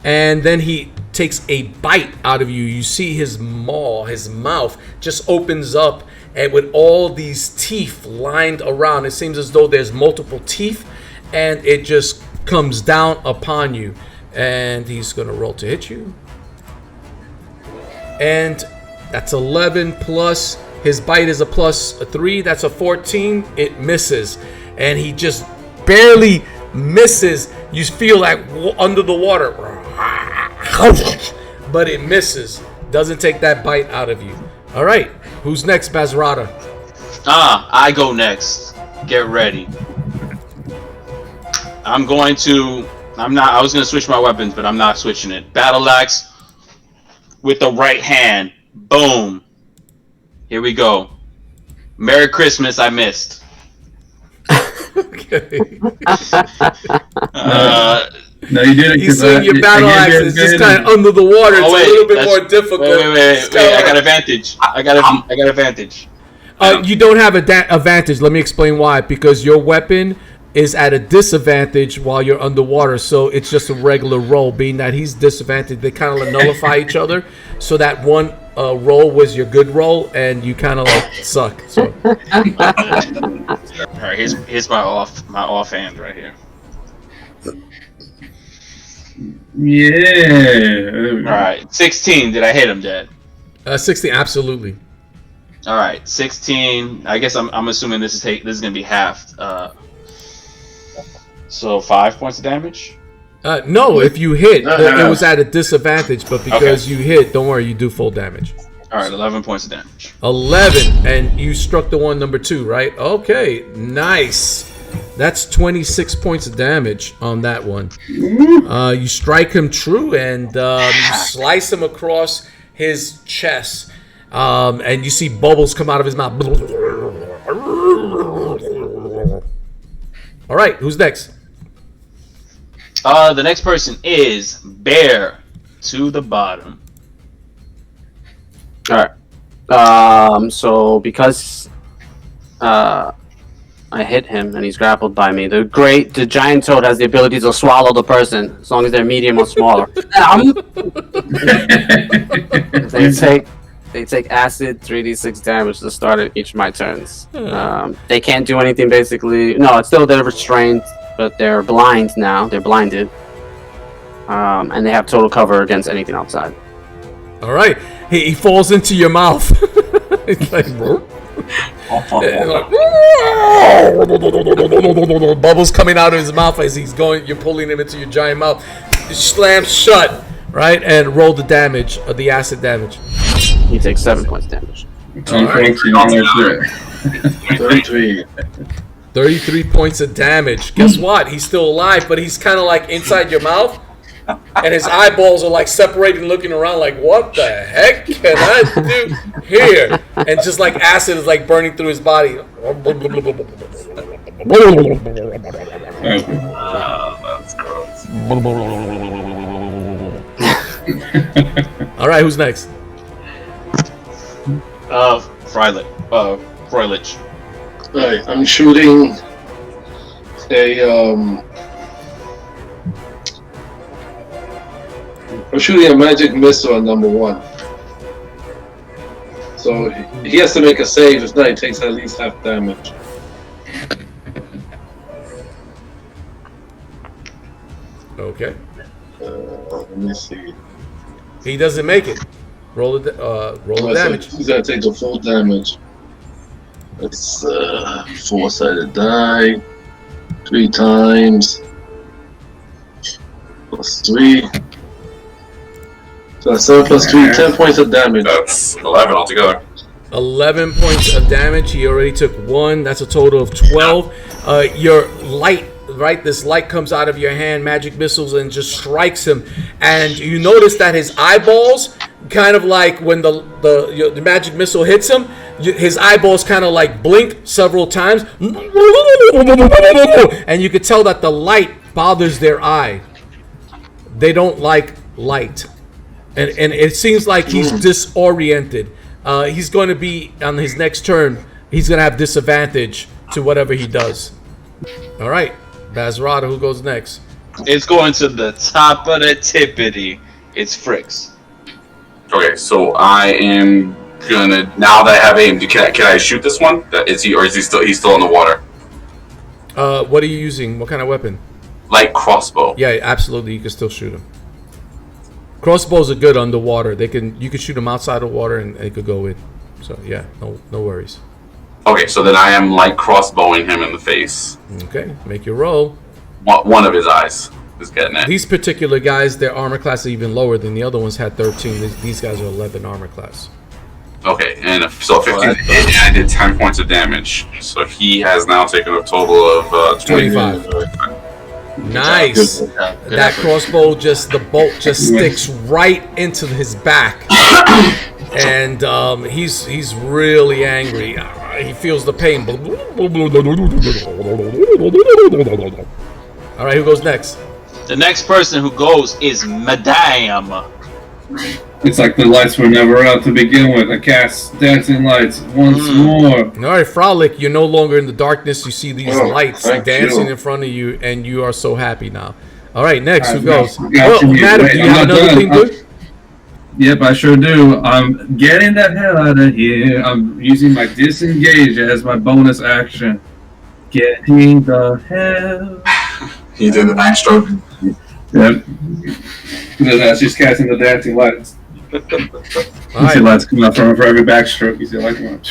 And then he takes a bite out of you. You see his maw, his mouth just opens up, and with all these teeth lined around, it seems as though there's multiple teeth, and it just comes down upon you. And he's gonna roll to hit you. And that's 11 plus his bite is a +3. That's a 14. It misses, and he just barely misses. You feel like under the water, but it misses. Doesn't take that bite out of you. All right, who's next, Bazrata? I go next. Get ready. I was gonna switch my weapons, but I'm not switching it. Battle axe with the right hand. Boom. Here we go. Merry Christmas, I missed. Okay. No, you didn't. You see your battle axe is just kind of under the water. It's a little bit more difficult. Wait. I got advantage. I got advantage. You don't have advantage. Let me explain why. Because your weapon is at a disadvantage while you're underwater. So it's just a regular roll. Being that he's disadvantaged, they kind of nullify each other. So that one roll was your good roll, and you kind of like suck. So. All right, here's my offhand right here. Yeah. All right, 16. Did I hit him, Dad? 16, absolutely. All right, 16. I guess I'm assuming this is gonna be halved. So 5 points of damage. No, if you hit, it was at a disadvantage, but because you hit, don't worry, you do full damage. All right, 11 points of damage. 11, and you struck the one number 2, right? Okay, nice. That's 26 points of damage on that one. You strike him true, and you slice him across his chest, and you see bubbles come out of his mouth. All right, who's next? The next person is Bear to the bottom. Alright. So because I hit him and he's grappled by me, the giant toad has the ability to swallow the person as long as they're medium or smaller. They take acid 3d6 damage to start at each of my turns. They can't do anything basically. No, it's still their restraint, but they're blind now. They're blinded. And they have total cover against anything outside. All right, he falls into your mouth. It's like, bubbles coming out of his mouth as he's going. You're pulling him into your giant mouth. It slams shut, right? And roll the damage, the acid damage. He takes 7 points damage. 33. 33 points of damage. Guess what? He's still alive, but he's kind of like inside your mouth. And his eyeballs are like separating, looking around like, what the heck can I do here? And just like acid is like burning through his body. That's gross. All right, who's next? Freluic. Right, I'm shooting a magic missile on number 1. So he has to make a save. If not, he takes at least half damage. Okay. Let me see. He doesn't make it. Roll the damage. So he's gonna take the full damage. That's 4-sided die. 3 times. Plus 3. So that's 7 plus 3, 10 points of damage. That's 11 altogether. 11 points of damage. He already took 1. That's a total of 12. Your light, right? This light comes out of your hand, magic missiles, and just strikes him. And you notice that his eyeballs, kind of like when the magic missile hits him, his eyeballs kind of like blink several times. And you could tell that the light bothers their eye. They don't like light. And it seems like he's disoriented. He's going to be, on his next turn, he's going to have disadvantage to whatever he does. All right, Bazrata, who goes next? It's going to the top of the tippity. It's Frixx. Okay, so I am gonna, now that I have aim, can I shoot this one? Is he still in the water? What are you using? What kind of weapon? Light crossbow. Yeah, absolutely. You can still shoot him. Crossbows are good underwater. You can shoot them outside of water and it could go in. So yeah, no worries. Okay, so then I am light crossbowing him in the face. Okay, make your roll. One of his eyes is getting it. These particular guys, their armor class is even lower than the other ones had 13. These guys are 11 armor class. Okay, and so 15 and I did 10 points of damage. So he has now taken a total of 25. Nice. That crossbow, the bolt just sticks right into his back, and he's really angry. He feels the pain. All right, who goes next? The next person who goes is Madame. It's like the lights were never out to begin with. I cast dancing lights once more. All right, Frolic, you're no longer in the darkness. You see these lights dancing in front of you, and you are so happy now. All right, next, who goes? Madam, do you have another thing good? Yep, I sure do. I'm getting the hell out of here. I'm using my disengage as my bonus action. Getting the hell. He did the backstroke. Yep. Then she's casting the dancing lights. All You see right. lights come out from her for every backstroke. You see like one.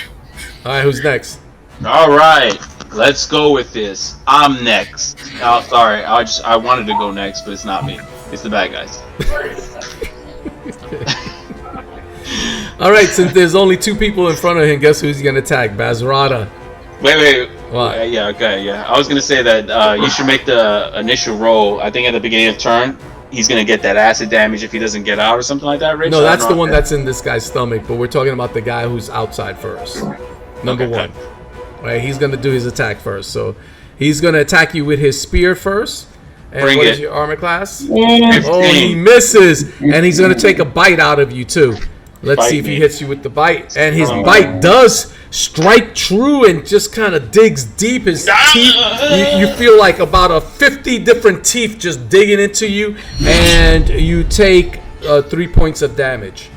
All right. Who's next? All right, let's go with this. I'm next. Oh, sorry, I wanted to go next, but it's not me. It's the bad guys. All right. Since there's only 2 people in front of him, guess who's gonna attack? Bazrata. Wait. What? Yeah, okay, yeah. I was gonna say that you should make the initial roll. I think at the beginning of turn, he's gonna get that acid damage if he doesn't get out or something like that, Rich? No, I don't that's the know. one that's in this guy's stomach. But we're talking about the guy who's outside first. Number Okay, 1. Right. He's gonna do his attack first. So he's gonna attack you with his spear first. And Bring what it. is your armor class? 15. Oh, he misses, and he's gonna take a bite out of you too. Let's see if he me. hits you with the bite, and his bite does strike true and just kind of digs deep. His teeth, you feel like about 50 different teeth just digging into you, and you take 3 points of damage.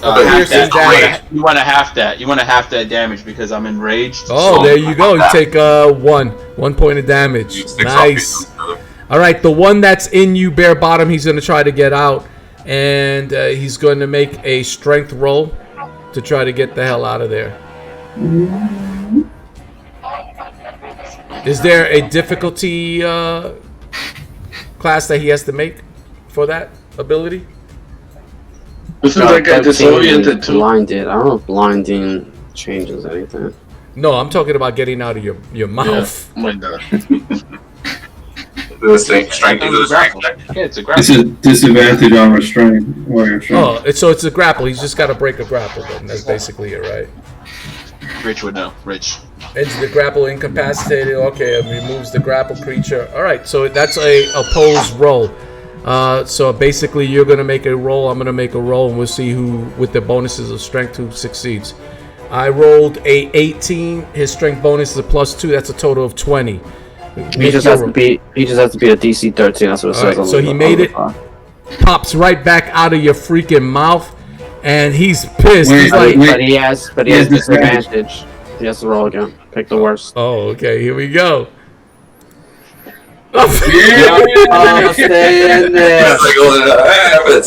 Half Piercing that. damage. You want to half that. You want to half that damage because I'm enraged. Oh, there you go. You take 1 point of damage. Nice. All right, the one that's in you, bare bottom, he's going to try to get out, and he's going to make a strength roll to try to get the hell out of there. Is there a difficulty class that he has to make for that ability? Isn't that guy disoriented too? Blinded. I don't know if blinding changes anything. No, I'm talking about getting out of your mouth. Oh my god. The strength is a strength check. Yeah, it's a It's grapple. a disadvantage on restraint. Warrior strength. Oh, it's a grapple. He's just got to break a grapple. Then that's basically it, right? Rich would know. Rich. Ends the grapple incapacitated. Okay, it removes the grapple creature. All right, so that's a opposed roll. So basically, you're gonna make a roll. I'm gonna make a roll, and we'll see who, with the bonuses of strength, who succeeds. I rolled a 18. His strength bonus is a +2. That's a total of 20. He just has to beat a DC 13. That's what it says. Alright, so he made it. Pops right back out of your freaking mouth, and he's pissed. Wait, He's like, wait. But he has disadvantage. He has to roll again. Pick the worst. "Oh, okay, here we go." Oh, stay in there. It's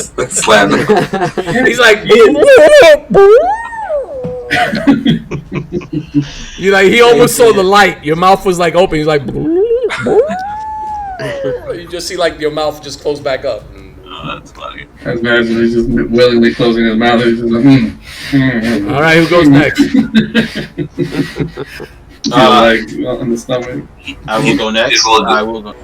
like, let's slam them. He's like, you like, he almost saw the light. Your mouth was like open. He's like, you just see like your mouth just close back up. Oh, that's funny. As imagine he's just willingly closing his mouth. He's just like, All right, who goes next? like on the stomach. I will go next. I will go. All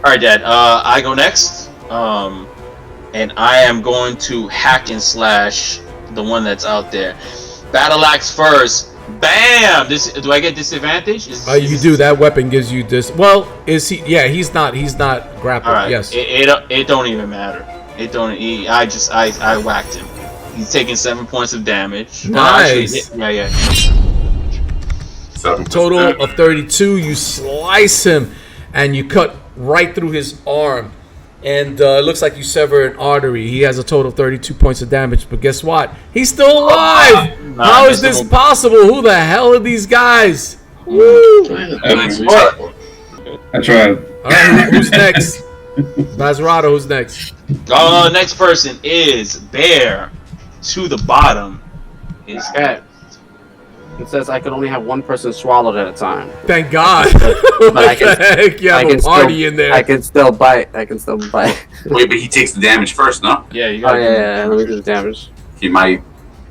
right, Dad. I go next. And I am going to hack and slash the one that's out there. Battle axe first. Bam! Do I get disadvantage? You do. That weapon gives you this. Well, is he? Yeah, he's not grappled. All right. Yes. It don't even matter. It don't. I whacked him. He's taking 7 points of damage. Nice. Yeah. Total of 32. You slice him, and you cut right through his arm, and it looks like you sever an artery. He has a total of 32 points of damage, but guess what? He's still alive. How is this possible? Who the hell are these guys? Woo! I tried. All right, who's next? Bazrata, who's next? Next person is Bear. To the bottom is Okay. It says I can only have one person swallowed at a time. Thank God. But I What can, the heck? You have a party in there. I can still bite. Wait, but he takes the damage first, no? Yeah, you Oh got yeah. Let me do the damage. He might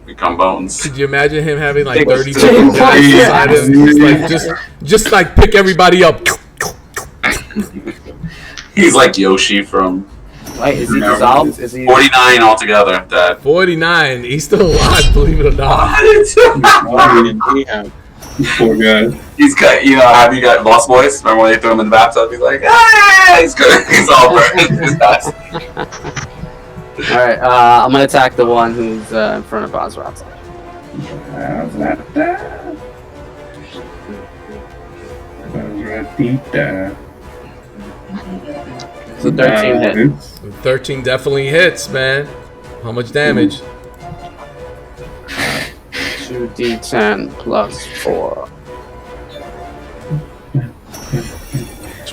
become bones. Could you imagine him having like Take 30 a chicken stick. guys Yeah. inside him? Just like pick everybody up. He's like Yoshi from Wait, is he dissolved? Is he? 49 altogether. That 49. He's still alive, believe it or not. Poor guy. he's got, have you got Lost Boys? Remember when they threw him in the bathtub? He's like, he's good. He's all burned. All right. I'm gonna attack the one who's in front of Bazrata. So 13 hit. 13 definitely hits, man. How much damage? 2d10 plus 4.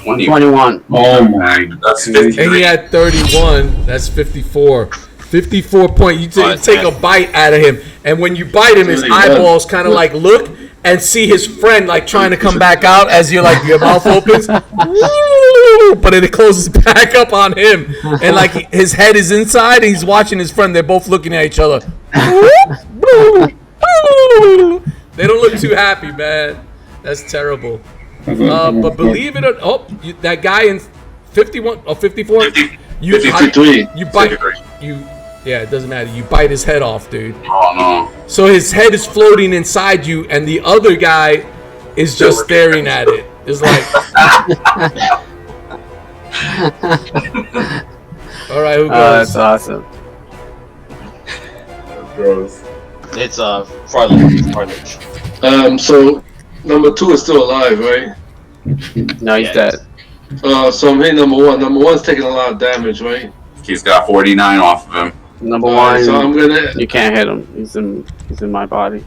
20. 21. Oh my. That's And 53. he had 31. That's 54. 54 point. You take a bite out of him, and when you bite him, his eyeballs kind of like look and see his friend like trying to come back out as you're like your mouth opens, but then it closes back up on him, and like his head is inside, and he's watching his friend. They're both looking at each other. They don't look too happy, man. That's terrible. But believe it or that guy in 51 or 54, 53. you bite you. Yeah, it doesn't matter. You bite his head off, dude. Oh no. So his head is floating inside you, and the other guy is just staring at it. It's like, all right, who goes? That's awesome. Gross. It's Freluic. So number 2 is still alive, right? No, he's dead. So I'm hitting number 1. Number 1's taking a lot of damage, right? He's got 49 off of him. Number Alright, one, so I'm gonna. you can't hit him. He's in my body.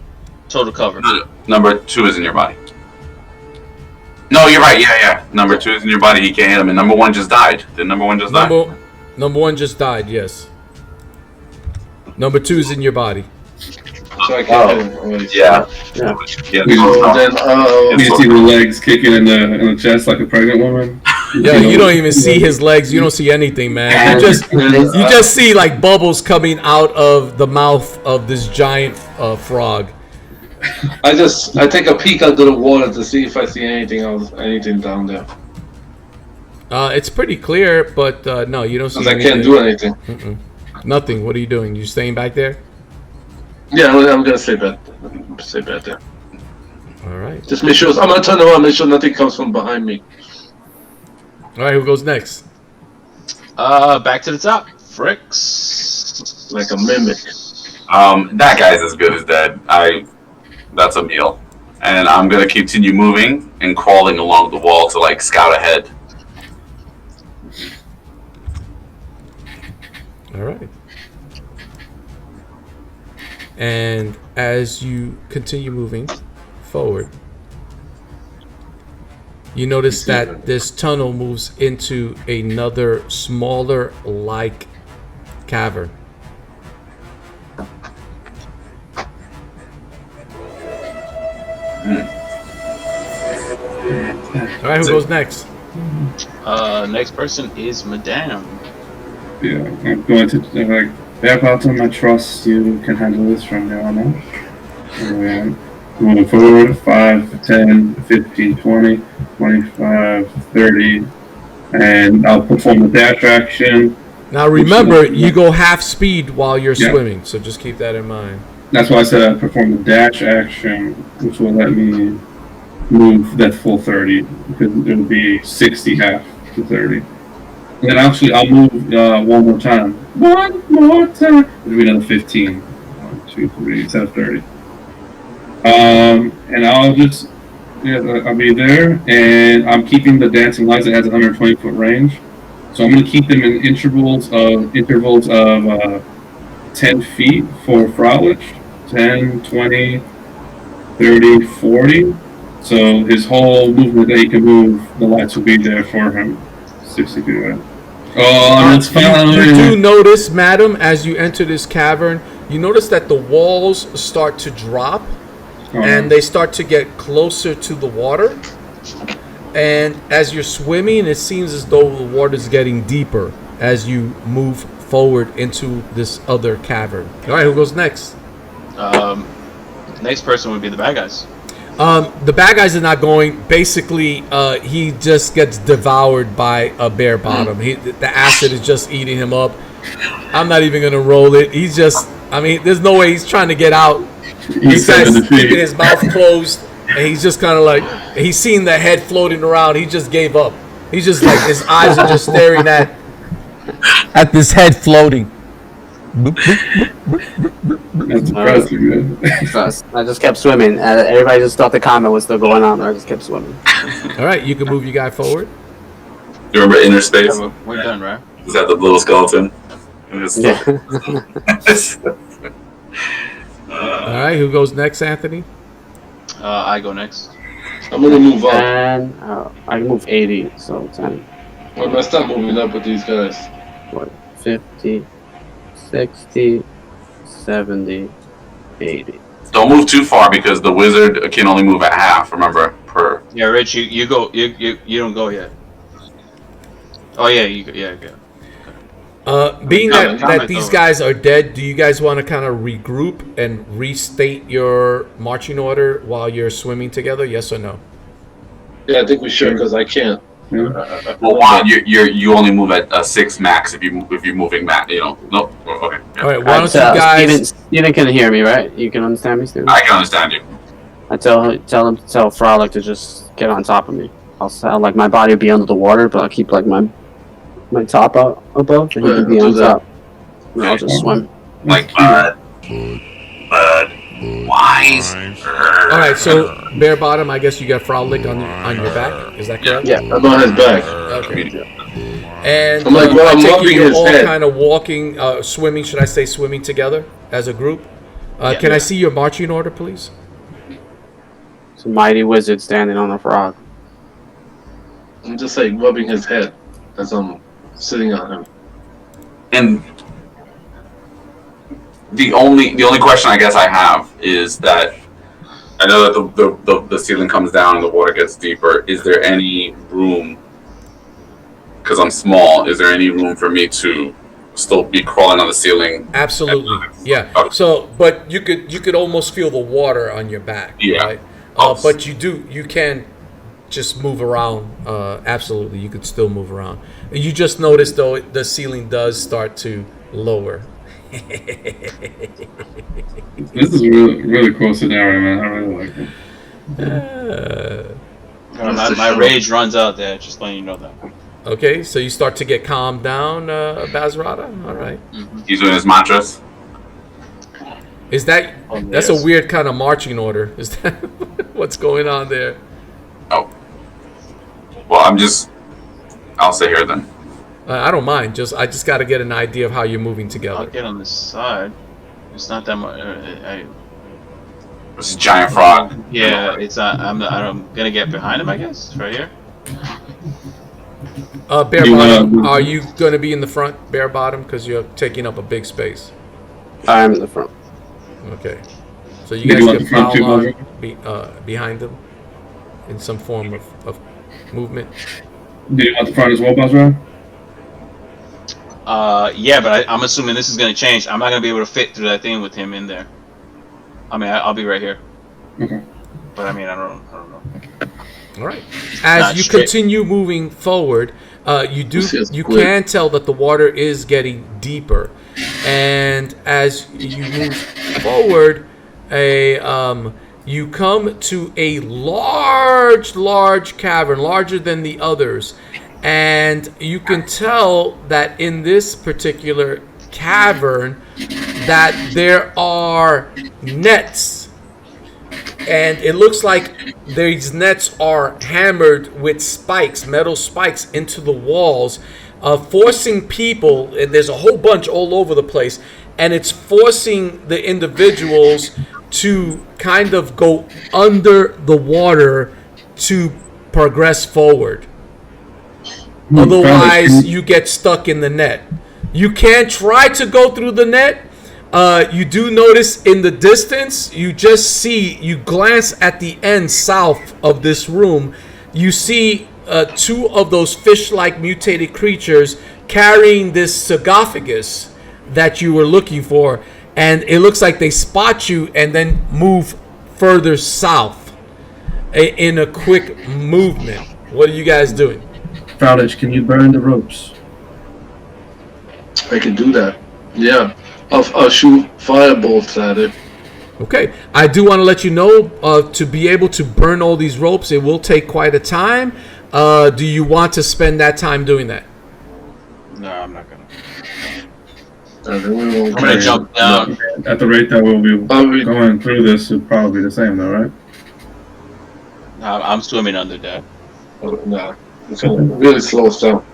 Total cover. Number 2 is in your body. No, you're right. Yeah. Number 2 is in your body. He can't hit him. And number 1 just died. Did number 1 just die? Number 1 just died. Yes. Number 2 is in your body. So I can't hit him. Alright, so- Yeah. Yeah. So then, You see the legs kicking in the chest like a pregnant woman. Yeah, you don't even see his legs. You don't see anything, man. You just see like bubbles coming out of the mouth of this giant frog. I take a peek under the water to see if I see anything down there. It's pretty clear, but no, you don't see Because I anything. can't do anything. Nothing. What are you doing? You staying back there? Yeah, I'm gonna stay back there. All right. Just make sure. I'm gonna turn around, make sure nothing comes from behind me. All right. Who goes next? Back to the top. Frixx. Like a mimic. That guy's as good as dead. That's a meal. And I'm gonna continue moving and crawling along the wall to like scout ahead. All right. And as you continue moving forward, you notice that this tunnel moves into another smaller like cavern. All right, who goes next? Next person is Madame. Yeah, I'm going to Bazrata, I trust you can handle this from now on. And moving forward, 5, 10, 15, 20, 25, 30, and I'll perform the dash action. Now remember, you go half speed while you're Yeah. swimming, so just keep that in mind. That's why I said I perform the dash action, which will let me move that full 30, because it'll be 60 half to 30. And then actually, I'll move one more time. One more time. It'll be another 15. 1, 2, 3, instead of 30. And I'll just, I'll be there, and I'm keeping the dancing lights. It has a 120-foot range. So I'm going to keep them in intervals of 10 feet for Fraulich. 10, 20, 30, 40. So his whole movement that he can move, the lights will be there for him. 60 feet away. Oh, it's fine. You do notice, madam, as you enter this cavern, you notice that the walls start to drop and they start to get closer to the water. And as you're swimming, it seems as though the water is getting deeper as you move forward into this other cavern. All right, who goes next? Next person would be the bad guys. The bad guys are not going. Basically, he just gets devoured by a bare bottom. The acid is just eating him up. I'm not even gonna roll it. He's just. I mean, there's no way he's trying to get out. He's keeping his mouth closed, and he's just kind of like he's seeing the head floating around. He just gave up. He's just like his eyes are just staring at this head floating. That's impressive, man. I just kept swimming. Everybody just thought the comment was still going on. I just kept swimming. All right, you can move your guy forward. You remember Inner Space? We're done, right? Is that the little skeleton? Yeah. All right, who goes next, Anthony? I go next. I'm gonna move up. And I can move 80, so 10, Well, I start moving up with these guys. 50, 60, 70, 80. Don't move too far because the wizard can only move at half. Remember, per. Yeah, Rich, you go. You don't go yet. Oh yeah, yeah. Being that comment these over. guys are dead, do you guys want to kind of regroup and restate your marching order while you're swimming together? Yes or no? Yeah, I think we should because I can't. Well, Juan, you only move at 6 max if you're moving max. You know, no. Okay. Yeah. All right. Why don't you guys? Steven can hear me, right? You can understand me, Steven? I can understand you. I tell him to tell Frolic to just get on top of me. I'll like my body will be under the water, but I'll keep like my top out above, and he can be on top. And I'll just swim. Like Bud, Wise. All right. So bare bottom, I guess you got Frolic on your back. Is that correct? Yeah. I'm on his back. Okay. And I'm like, well, I I'm take rubbing you're his all head. kind of walking, swimming. Should I say swimming together as a group? Can I see your marching order, please? It's a mighty wizard standing on a frog. I'm just like rubbing his head as I'm sitting on him. And the only question I guess I have is that I know that the ceiling comes down and the water gets deeper. Is there any room? Because I'm small, is there any room for me to still be crawling on the ceiling? Absolutely, yeah. So, but you could almost feel the water on your back, Yeah. right? But you can just move around. Absolutely, you could still move around. You just notice though the ceiling does start to lower. This is really cool scenario, man. I really like it. My rage runs out there. Just letting you know that. Okay, so you start to get calmed down, Bazrata. All right. He's doing his mantras. Is that that's a weird kind of marching order? Is that what's going on there? Oh. Well, I'll stay here then. I don't mind. I just got to get an idea of how you're moving I'll together. get on this side. It's not that much. This is giant frog. Yeah, it's. I'm gonna get behind him. I guess right here. Bare bottom. Are you going to be in the front, bare bottom, because you're taking up a big space? I'm in the front. Okay. So you Did you guys want can the front follow too, on behind them in some form of movement. Do you want the front as well, Bazrata? Yeah, but I'm assuming this is gonna change. I'm not gonna be able to fit through that thing with him in there. I mean, I'll be right here. Okay. But I mean, I don't know. All right. As you continue moving forward, you can tell that the water is getting deeper, and as you move forward, you come to a large cavern, larger than the others, and you can tell that in this particular cavern that there are nets. And it looks like these nets are hammered with spikes, metal spikes, into the walls, forcing people, and there's a whole bunch all over the place, and it's forcing the individuals to kind of go under the water to progress forward. Otherwise, you get stuck in the net. You can try to go through the net. You do notice in the distance, you glance at the end south of this room, you see two of those fish-like mutated creatures carrying this sarcophagus that you were looking for, and it looks like they spot you and then move further south in a quick movement. What are you guys doing? Frowditch, can you burn the ropes? I can do that. Yeah. I'll shoot firebolts at it. Okay, I do want to let you know to be able to burn all these ropes, it will take quite a time. Do you want to spend that time doing that? No, I'm not gonna. I'm gonna jump down. At the rate that we'll be going through this, it'll probably be the same, though, right? I'm swimming under there. No, it's gonna really slow us down.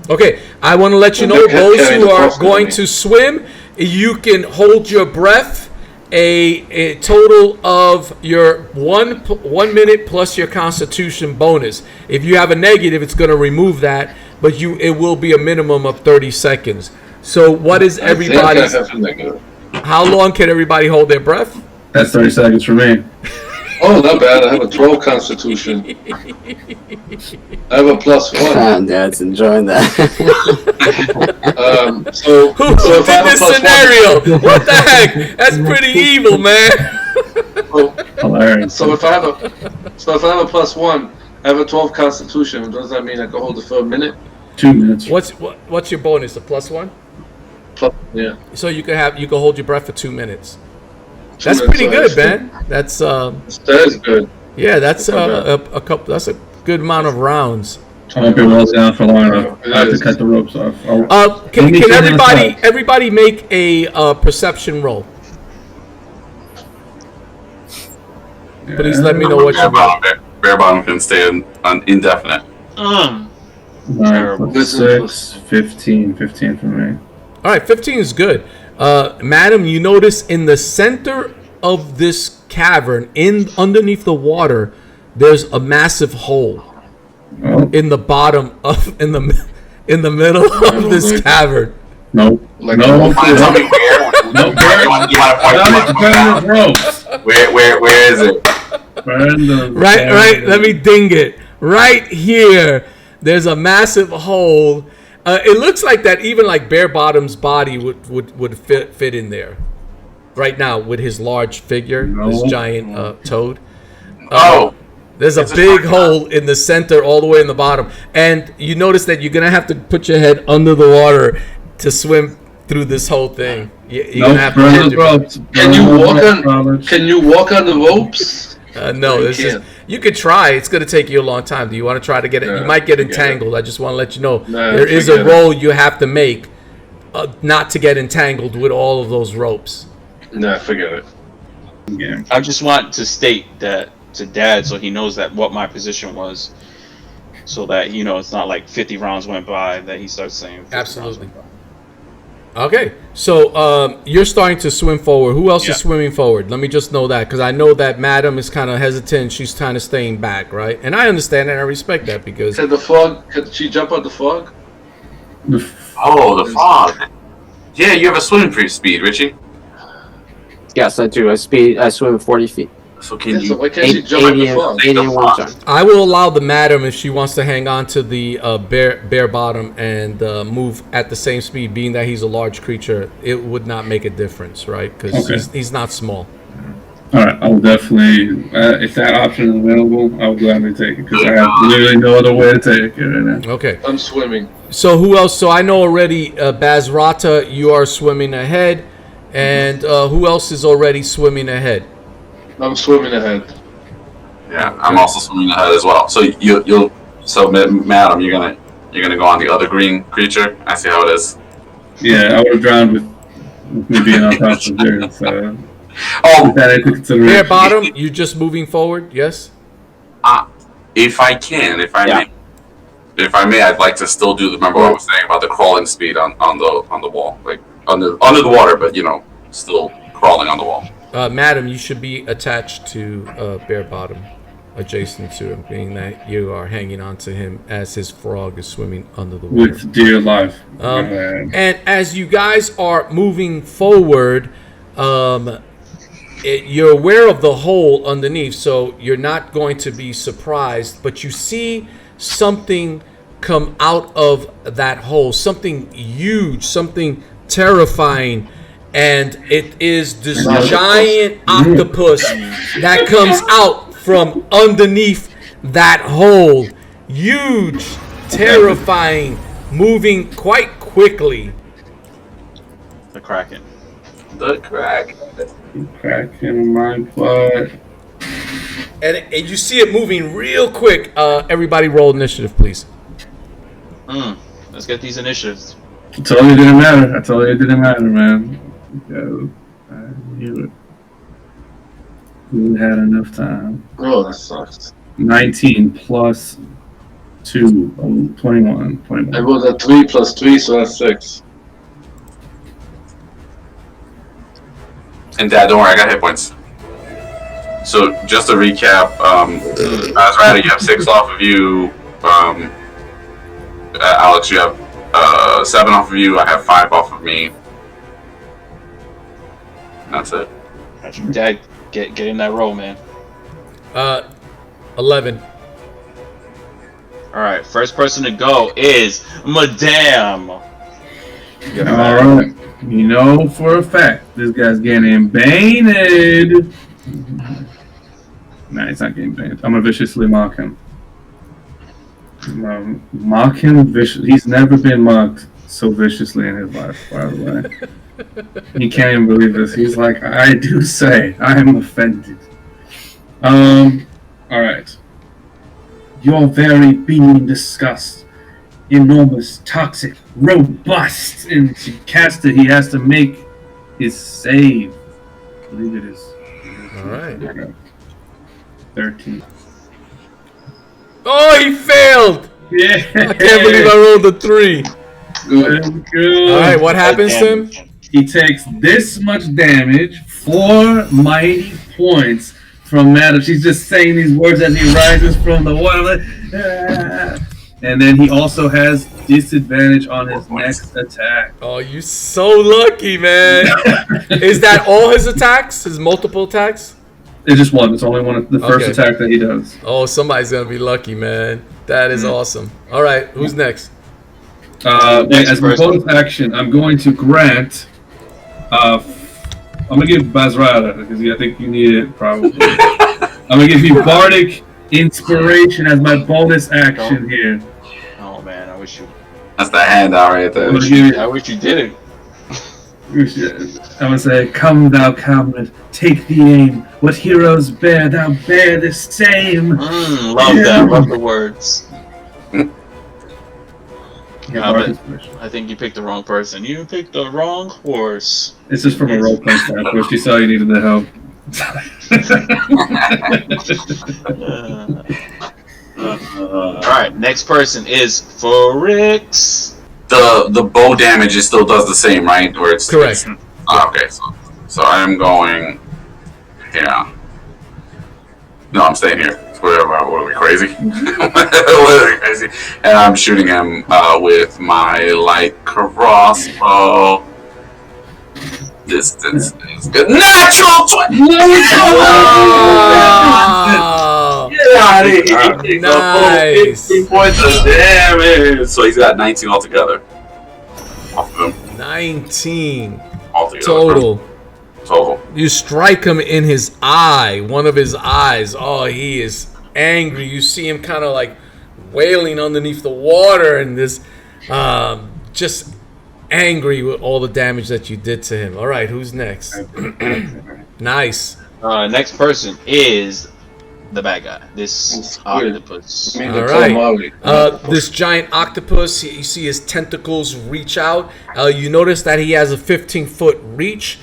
Okay, I want to let you know, those who are going to swim, you can hold your breath a total of your 1 minute plus your Constitution bonus. If you have a negative, it's going to remove that, but it will be a minimum of 30 seconds. So what is everybody's? How long can everybody hold their breath? That's 30 seconds for me. Oh, not bad. I have a 12 Constitution. I have a +1. Dad's enjoying that. So Who if I did have a this +1 scenario? What the heck? That's pretty evil, man. Hilarious. So if I have a +1, I have a 12 Constitution. Does that mean I can hold it for a minute? 2 minutes. What's your bonus? A +1? Yeah. So you can hold your breath for 2 minutes. 2 That's minutes, pretty so good, extra. man. That's That is good. yeah. That's a couple. That's a good amount of rounds. I won't be well down for long enough. It I have to is. cut the ropes off. Can Let me everybody make a perception roll? Please let me know what you got. Bare bottom can stay indefinite. Terrible. Alright, 6, 15 for me. All right, 15 is good. Madam, you notice in the center of this cavern, underneath the water, there's a massive hole Oh, in the bottom of in the middle of this cavern. nope. Like no. Tell me where. No, You want to point? ropes. Where is it? Right. Let me ding it. Right here, there's a massive hole. It looks like that even like Bare Bottom's body would fit in there. Right now with his large figure, this giant toad. There's a big hole in the center all the way in the bottom. And you notice that you're going to have to put your head under the water to swim through this whole thing. You're gonna have to hold your breath. Can you walk on the ropes? No, you could try. It's going to take you a long time. Do you want to try to get it? You might get entangled. I just want to let you know there is a roll you have to make not to get entangled with all of those ropes. Nah, forget it. Yeah. I just want to state that to Dad so he knows that what my position was, so that it's not like 50 rounds went by that he starts saying 50 Absolutely. Okay, so you're starting to swim forward. Who else is swimming forward? Let me just know that, because I know that Madam is kind of hesitant. She's kind of staying back, right? And I understand and I respect that because... Could she jump on the fog? Oh, the fog. Yeah, you have a swimming speed, Richie. Yes, I do. I swim 40 feet. So can So you? why can't she jump on the fog? 80 in one turn. I will allow the Madam, if she wants to hang on to the bare bottom and move at the same speed, being that he's a large creature, it would not make a difference, right? Because he's not small. All right, I will definitely. If that option is available, I will gladly take it because I have literally no other way to take it right now. Okay. I'm swimming. So who else? So I know already, Bazrata, you are swimming ahead. And who else is already swimming ahead? I'm swimming ahead. Yeah, I'm also swimming ahead as well. So you'll. So, Madam, you're gonna go on the other green creature. I see how it is. Yeah, I would have drowned with me being on top of there. So. Oh, Bare bottom, you just moving forward? Yes. If I may, I'd like to still do. Remember what I was saying about the crawling speed on the wall, like under the water, but still crawling on the wall. Madam, you should be attached to Bare Bottom, adjacent to him, being that you are hanging on to him as his frog is swimming under the water. With dear life. And as you guys are moving forward, you're aware of the hole underneath, so you're not going to be surprised, but you see something come out of that hole, something huge, something terrifying, and it is this giant octopus that comes out from underneath that hole. Huge, terrifying, moving quite quickly. The Kraken. The Kraken. Cracking my butt. And you see it moving real quick. Everybody roll initiative, please. Let's get these initiatives. I told you it didn't matter, man. I knew it. We had enough time. Oh, that sucks. 19 plus 2, 21. I rolled a 3 plus 3, so that's 6. And Dad, don't worry, I got hit points. So just to recap, Bazrata, you have 6 off of you. Alex, you have 7 off of you. I have 5 off of me. That's it. Dad, get in that roll, man. 11. All right, first person to go is Madame. All right. You know for a fact this guy's getting baned. Nah, he's not getting banned. I'm gonna viciously mock him. Mock him viciously. He's never been mocked so viciously in his life, by the way. He can't even believe this. He's like, I do say, I am offended. Alright. Your very being discussed. Enormous, toxic, robust. And to cast it, he has to make his save. I believe it is. Alright. 13. Oh, he failed! Yeah. I can't believe I rolled a 3. Good. Alright, what happens to him? He takes this much damage, 4 mighty points from Madam. She's just saying these words as he rises from the water. And then he also has disadvantage on his next attack. Oh, you so lucky, man. Is that all his attacks? His multiple attacks? It's just one. It's only one of the first attack that he does. Oh, somebody's going to be lucky, man. That is awesome. All right, who's next? As my bonus action, I'm going to grant... I'm going to give Bazrata, because I think you need it, probably. I'm going to give you Bardic Inspiration as my bonus action here. Oh, man, I wish you... That's the handout right there. I wish you didn't. I'm going to say, come thou comrade, take the aim. What heroes bear, thou bear the same. Love that. Love the words. I think you picked the wrong person. You picked the wrong horse. This is from a roleplay standpoint. She saw you needed the help. Alright, next person is Frixx. The bow damage still does the same, right? Where it's Correct. Okay, so I am going here. No, I'm staying here. What are we crazy? What are we crazy? And I'm shooting him with my light crossbow. Distance is good. Natural 20! Oh, Get out of here! nice. 15 points of damage. So he's got 19 altogether. Off of him. 19 Altogether. total. Total. You strike him in his eye, one of his eyes. Oh, he is angry. You see him kind of like wailing underneath the water and this just angry with all the damage that you did to him. All right, who's next? Nice. Next person is the bad guy. This octopus. I mean, All right. This giant octopus, you see his tentacles reach out. You notice that he has a 15-foot reach.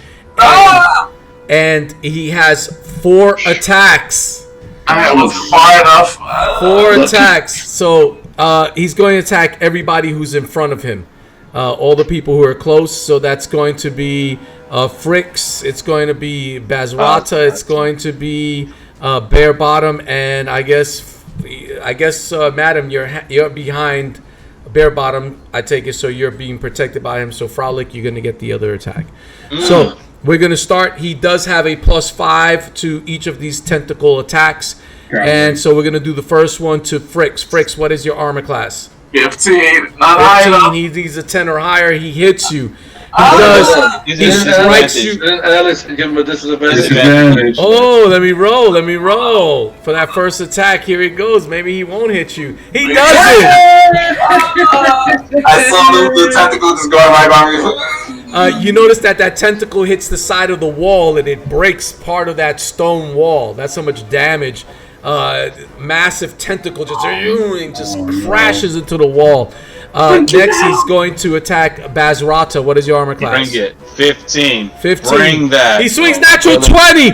And he has 4 attacks. I was far enough. 4 attacks. So he's going to attack everybody who's in front of him. All the people who are close. So that's going to be Frixx. It's going to be Bazrata. It's going to be Bare Bottom. And I guess Madam, you're behind Bare Bottom. I take it so you're being protected by him. So Freluic, you're going to get the other attack. So we're going to start. He does have a +5 to each of these tentacle attacks. And so we're going to do the first one to Frixx. Frixx, what is your armor class? 15. Not high 15. enough. He needs a 10 or higher. He hits you. He strikes you. Alex, give him a disadvantage. Disadvantage. Oh, let me roll. Let me roll. For that first attack, here it goes. Maybe he won't hit you. He does it. I saw the tentacle just going right by me. You notice that tentacle hits the side of the wall and it breaks part of that stone wall. That's how much damage. Massive tentacle just crashes into the wall. Next, he's going to attack Bazrata. What is your armor class? Bring it. 15. 15. Bring that. He swings natural 20. You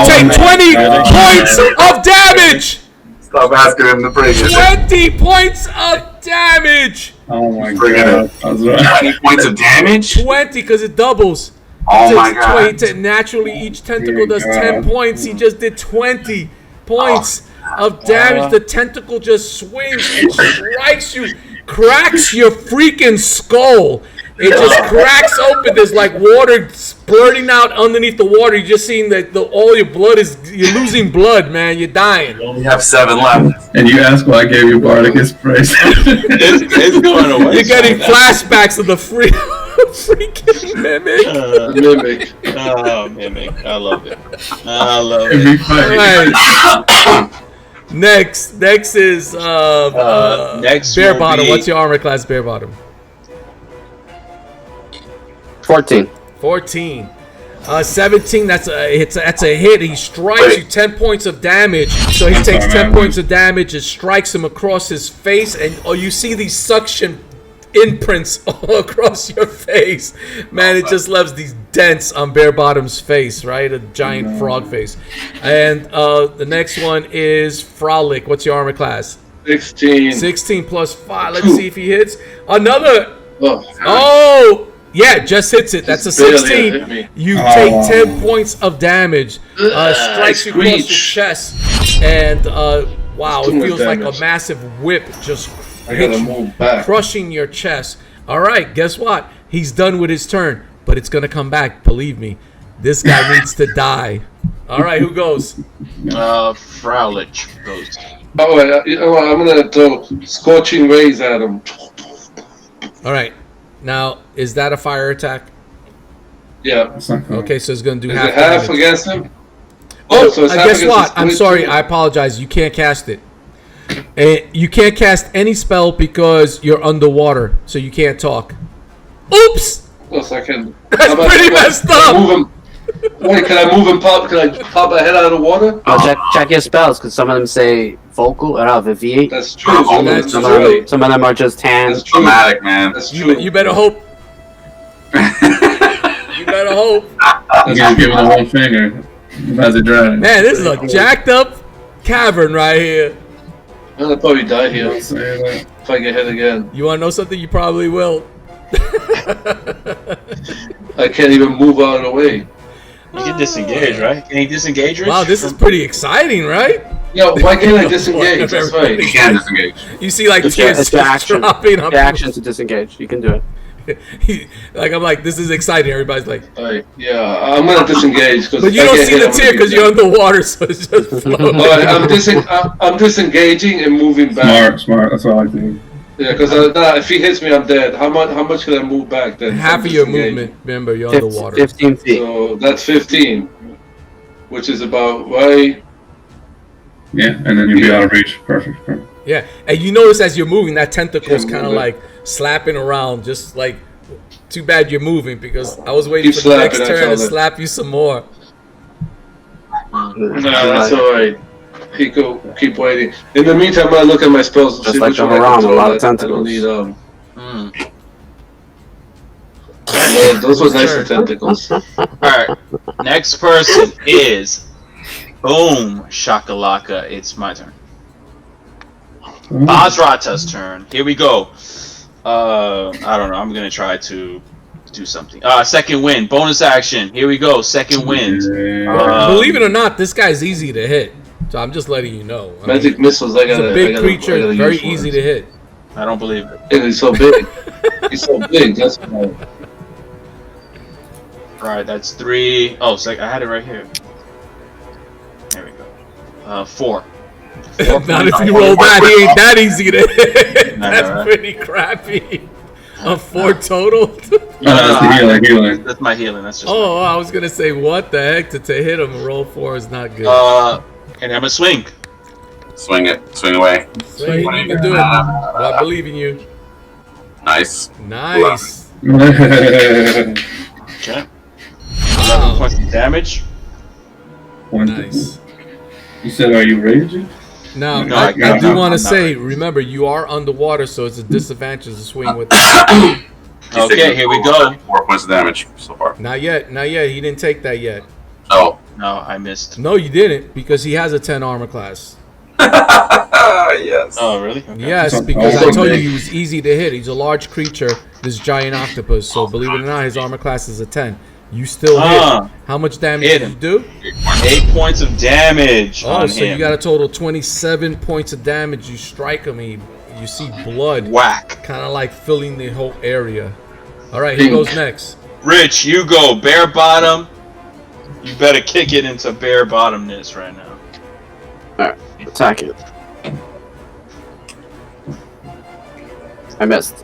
take 20 points of damage. Stop asking him to bring it. 20 points of damage. Oh my Bring god. it. 20 points of damage? 20 because it doubles. Oh my god. Naturally, each tentacle does Dear 10 God. points. He just did 20 points of damage. The tentacle just swings and strikes you, cracks your freaking skull. It just cracks open. There's like water splurting out underneath the water. You're just seeing that all your blood you're losing blood, man. You're dying. We only have 7 left. And you ask why I gave you Bardicus praise. It's going away. You're getting flashbacks of the freaking mimic. Mimic. Oh, mimic. I love it. I love it. Every fight. Right. Next is Next Bare will Bottom. be- What's your armor class, Bare Bottom? 14. 14. 17, that's a hit. He strikes you 10 points of damage. So he takes 10 points of damage and strikes him across his face. And you see these suction imprints all across your face. Man, it just leaves these dents on Bare Bottom's face, right? A giant frog face. And the next one is Freluic. What's your armor class? 16. 16 plus 5. Let's see if he hits. Another. Oh, Oh! Yeah, just hits it. That's a Just barely hit 16. me. You Oh. take 10 points of damage. Strikes you across your screech. chest. And, wow, Too it much feels like a damage. massive whip just I hits gotta you, move back. crushing your chest. All right, guess what? He's done with his turn, but it's going to come back. Believe me. This guy needs to die. All right, who goes? Fraulich goes. Oh, you know what? I'm gonna throw scorching rays at him. All right. Now, is that a fire attack? Yeah. That's not cool. Okay, so it's going to do Is half it half damage. against him? Oh, so it's half guess against what? his I'm sorry. 22. I apologize. You can't cast it. You can't cast any spell because you're underwater, so you can't talk. Oops! Plus, I can. That's pretty messed Can I up. move him? Wait, can I move him? Can I pop my head out of the water? Check your spells, because some of them say vocal, or V8. That's true. Oh, that's Some true. of them are just hands. That's true. Dramatic, man. That's true. You better hope. You better hope. You gotta give him the one finger. That's a drag. Man, this is a jacked up cavern right here. I'm gonna probably die here Don't say that. if I get hit again. You want to know something? You probably will. I can't even move out of the way. You can disengage, right? Can he disengage, Rich? Wow, this is pretty exciting, right? Yo, why can't I disengage? That's right. You can disengage. You see, like, It's your tears just action. dropping on The action to disengage. You can do it. Like, I'm like, this is exciting. Everybody's like, Alright, yeah, I'm gonna disengage because. but you don't see the tear because you're underwater, so it's just floating. Alright, I'm disengaging and moving back. Smart. That's all I do. Yeah, because if he hits me, I'm dead. How much can I move back then? Half I'm of your disengaging. movement, remember, you're 15, underwater. 15 feet. So that's 15, which is about right. Yeah, and then you'll be out of reach. Perfect. Yeah, and you notice as you're moving, that tentacle's Yeah, kind of move it. like slapping around, just like, too bad you're moving because I was waiting Keep for the next slapping, I turn to tell it. slap you some more. No, that's alright. He could keep waiting. In the meantime, I'm gonna look at my spells. And Just see like which the one I can Haram, a throw lot of that I don't tentacles. need, Mm. those were nicer tentacles. Alright. Next person is Boom Shakalaka. It's my turn. Bazrata's turn. Here we go. I don't know. I'm gonna try to do something. Second wind. Bonus action. Here we go. Second wind. Believe it or not, this guy's easy to hit. So I'm just letting you know. I mean, Magic missiles. I he's gotta. a I big gotta- I creature, gotta very use easy ones. to hit. I don't believe it. And he's so big. He's so big. That's why. Alright, that's 3. Oh, I had it right here. There we go. 4. Not if you roll that, he ain't that easy to hit. No, That's right? pretty crappy. A 4 total? That's the healing. That's my healing. That's just. Oh, I was gonna say, what the heck? To hit him, roll 4 is not good. And I'm a swing. Swing it. Swing away. Swing, you can do it. Well, I believe in you. Nice. Nice. Okay. 11 Wow. points of damage. Nice. You said, are you raging? Now, No, I I- do I'm want to not say, ready. remember, you are underwater, so it's a disadvantage to swing with. He's Okay, taking here we go. 4 points of damage so far. Not yet. He didn't take that yet. Oh. No, I missed. No, you didn't, because he has a 10 armor class. Yes. Oh, really? Okay. Yes, So- because so I told you big. he was easy to hit. He's a large creature, this giant octopus. So believe it or not, his armor class is a 10. You still hit. How much damage Hit did him. you do? 8 points of damage Oh, on so him. you got a total 27 points of damage. You strike him, you see blood Whack. kind of like filling the whole area. All right, who goes next? Rich, you go. Bare bottom. You better kick it into bare bottomness right now. Alright, attack it. I missed.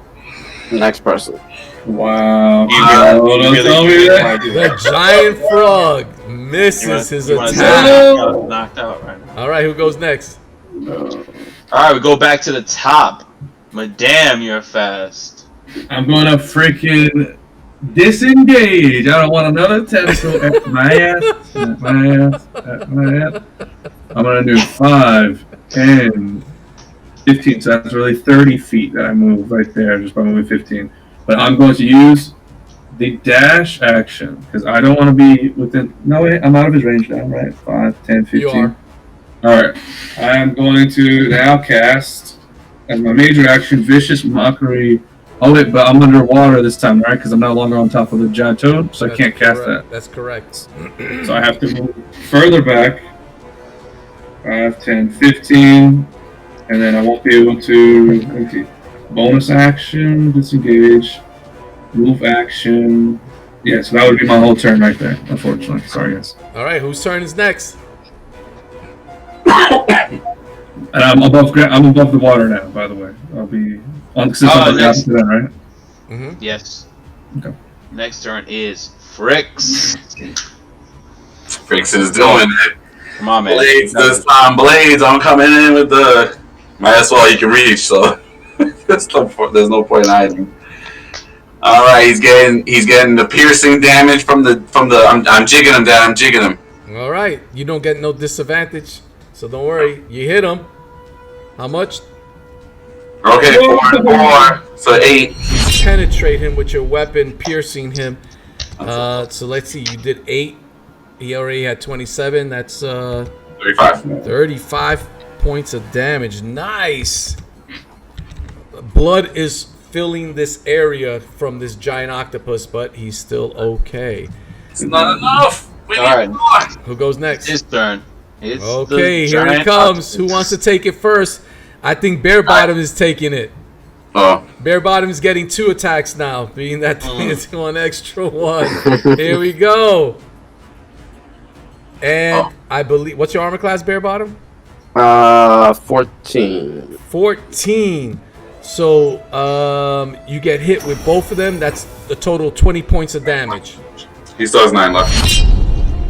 Next person. Wow. You really Tell me that. The giant frog misses his you wanna attack. knocked out right now. All right, who goes next? Alright, we go back to the top. Madame, you're fast. I'm gonna freaking disengage. I don't want another tentacle at my ass. At my ass. At my ass. I'm gonna do 5, 10, 15. So that's really 30 feet that I move right there, just by moving 15. But I'm going to use the dash action because I don't want to be within. No, wait, I'm out of his range now, right? 5, 10, 15. You are. Alright. I am going to now cast, as my major action, Vicious Mockery. Oh, wait, but I'm underwater this time, right? Because I'm no longer on top of the giant toad, so I can't cast that. That's correct. So I have to move further back. 5, 10, 15. And then I won't be able to. Okay. Bonus action, disengage, move action. Yeah, so that would be my whole turn right there, unfortunately. Sorry, guys. All right, whose turn is next? And I'm above the water now, by the way. I'll be on the next. then, right? Mm-hmm. Yes. Okay. Next turn is Frixx. Frixx is doing it. Come on, man. Blades this time. Blades, I'm coming in with the. Might as well you can reach, so there's no point in hiding. All right, he's getting the piercing damage from the. I'm jigging him down. I'm jigging him. All right, you don't get no disadvantage, so don't worry. You hit him. How much? Okay, 4 and 4, so 8. Penetrate him with your weapon, piercing him. So let's see. You did 8. He already had 27. That's 35. 35 points of damage. Nice. Blood is filling this area from this giant octopus, but he's still okay. It's not enough. We need All right. more. Who goes next? His turn. It's Okay, the here it giant comes. octopus. Who wants to take it first? I think Bare Bottom is taking it. Oh, Bare Bottom is getting 2 attacks now, being that thing is one extra 1. Here we go. And I believe, what's your armor class, Bare Bottom? 14. 14. So you get hit with both of them. That's a total 20 points of damage. he still has 9 left.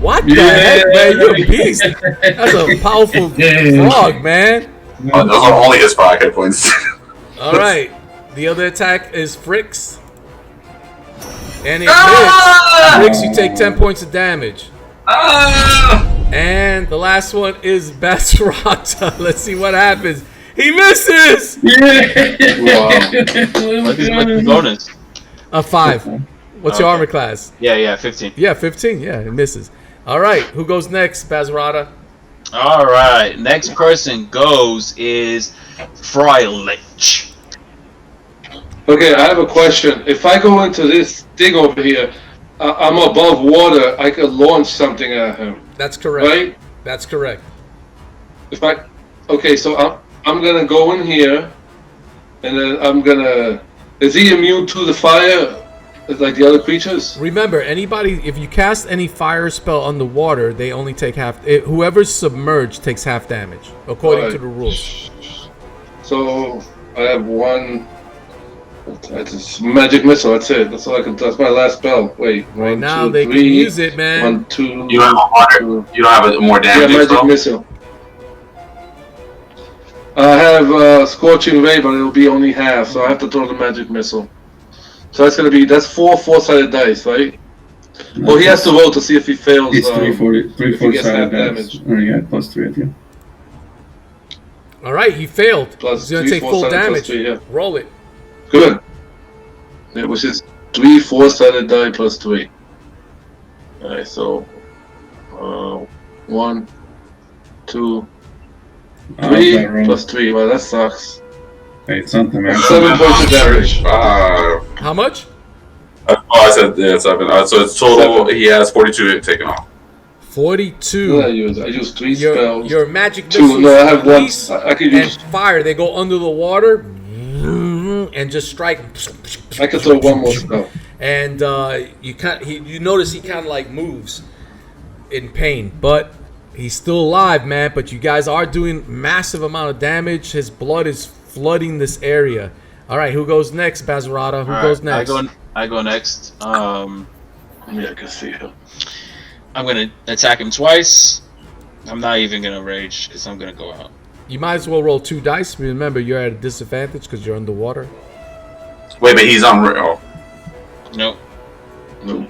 What the heck, man? You're a beast. That's a powerful frog, man. Oh, those are only his 5 hit points. All right. The other attack is Frixx. And it hits. Frixx, you take 10 points of damage. And the last one is Bazrata. Let's see what happens. He misses! What's his bonus? A 5. What's your armor class? Yeah, 15. Yeah, 15. Yeah, it misses. All right. Who goes next, Bazrata? All right, next person goes is Freluic. Okay, I have a question. If I go into this thing over here, I'm above water. I could launch something at him, That's correct. right? That's correct. If I, okay, so I'm gonna go in here, and then I'm gonna. Is he immune to the fire, like the other creatures? Remember, anybody, if you cast any fire spell underwater, they only take half. Whoever's submerged takes half damage, according to the rules. So I have 1. That's magic missile. That's it. That's all I can. That's my last spell. Wait. Right 1, now 2, they 3. can use it, man. 1, 2. You don't have a water. You don't have a more Yeah, damage. magic spell? missile. I have scorching ray, but it'll be only half, so I have to throw the magic missile. So that's 4 4-sided dice, right? Well, he has to roll to see if he fails. It's 3 if he gets half 4-sided dice. damage. Oh, yeah, plus 3 at you. All right, he failed. Plus He's gonna 3 take full 4-sided plus damage. 3, yeah. Roll it. Good. It was just 3 4-sided die plus 3. Alright, so 1, 2, 3 plus 3. Well, that sucks. Hey, it's something, man. 7 points of damage. How much? Oh, I said 7. So it's total. 7. He has 42 taken off. 42. I use 3 spells. Your magic 2. missiles No, I have 1. release I could and use. fire. They go under the water and just strike. I could throw 1 more spell. And you notice he kind of like moves in pain, but he's still alive, man. But you guys are doing massive amount of damage. His blood is flooding this area. All right, who goes next, Bazrata? Who goes next? I go next. Yeah, I can see him. I'm gonna attack him twice. I'm not even gonna rage because I'm gonna go out. You might as well roll 2 dice. Remember, you're at a disadvantage because you're underwater. Wait, but he's on. Oh, Nope. No.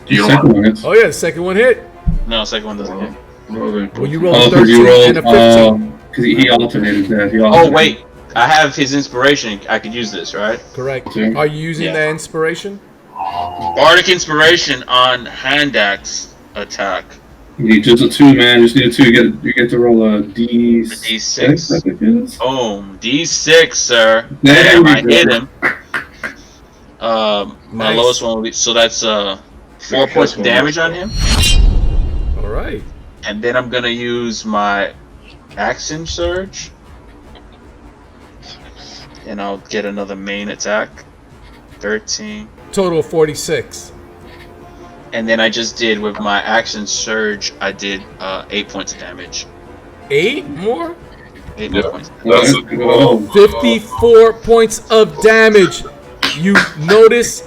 you don't Second want. one hits. Oh yeah, the second one hit. No, second one doesn't hit. Well, you rolled Oh, a 'cause 13 you and a 15. rolled. Because he alternated that. He Oh alternated. wait, I have his inspiration. I could use this, right? Correct. Yeah. Are you using Yeah. that inspiration? Bardic inspiration on hand axe attack. You need just a 2, man. Just need a 2. You get to roll a D6. D6. I think it is. Boom. D6, sir. There Damn, we I go. hit him. My Nice. lowest one will be, so that's 4 points of damage on him. All right. And then I'm gonna use my action surge. And I'll get another main attack. 13. Total of 46. And then I just did with my action surge, I did 8 points of damage. 8 more? 8 Yeah. more points. That's Whoa. 54 points of damage. You notice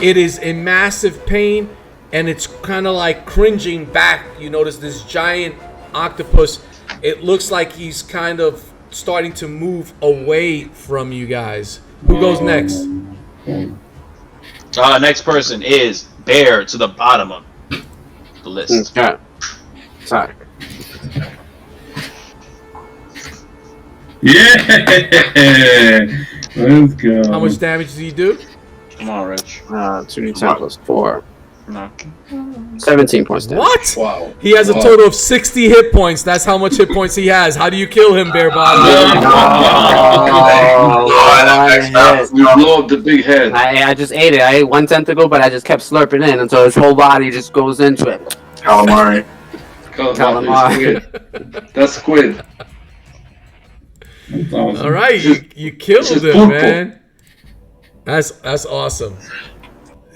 it is in massive pain and it's kind of like cringing back. You notice this giant octopus. It looks like he's kind of starting to move away from you guys. Who goes next? Next person is Bear to the bottom of the list. Okay. Sorry. Yeah! Let's go. How much damage does he do? Come on, Rich. 2d10 plus 4. No. 17 points damage. What? Wow. He has a Wow. total of 60 hit points. That's how much hit points he has. How do you kill him, Bear Bottom? We blow up the big head. I just ate it. I ate 1 tentacle, but I just kept slurping in until his whole body just goes into it. Calamari. Calamari. Squid. That's squid. That's awesome. All right, you killed This is him, purple. man. That's awesome.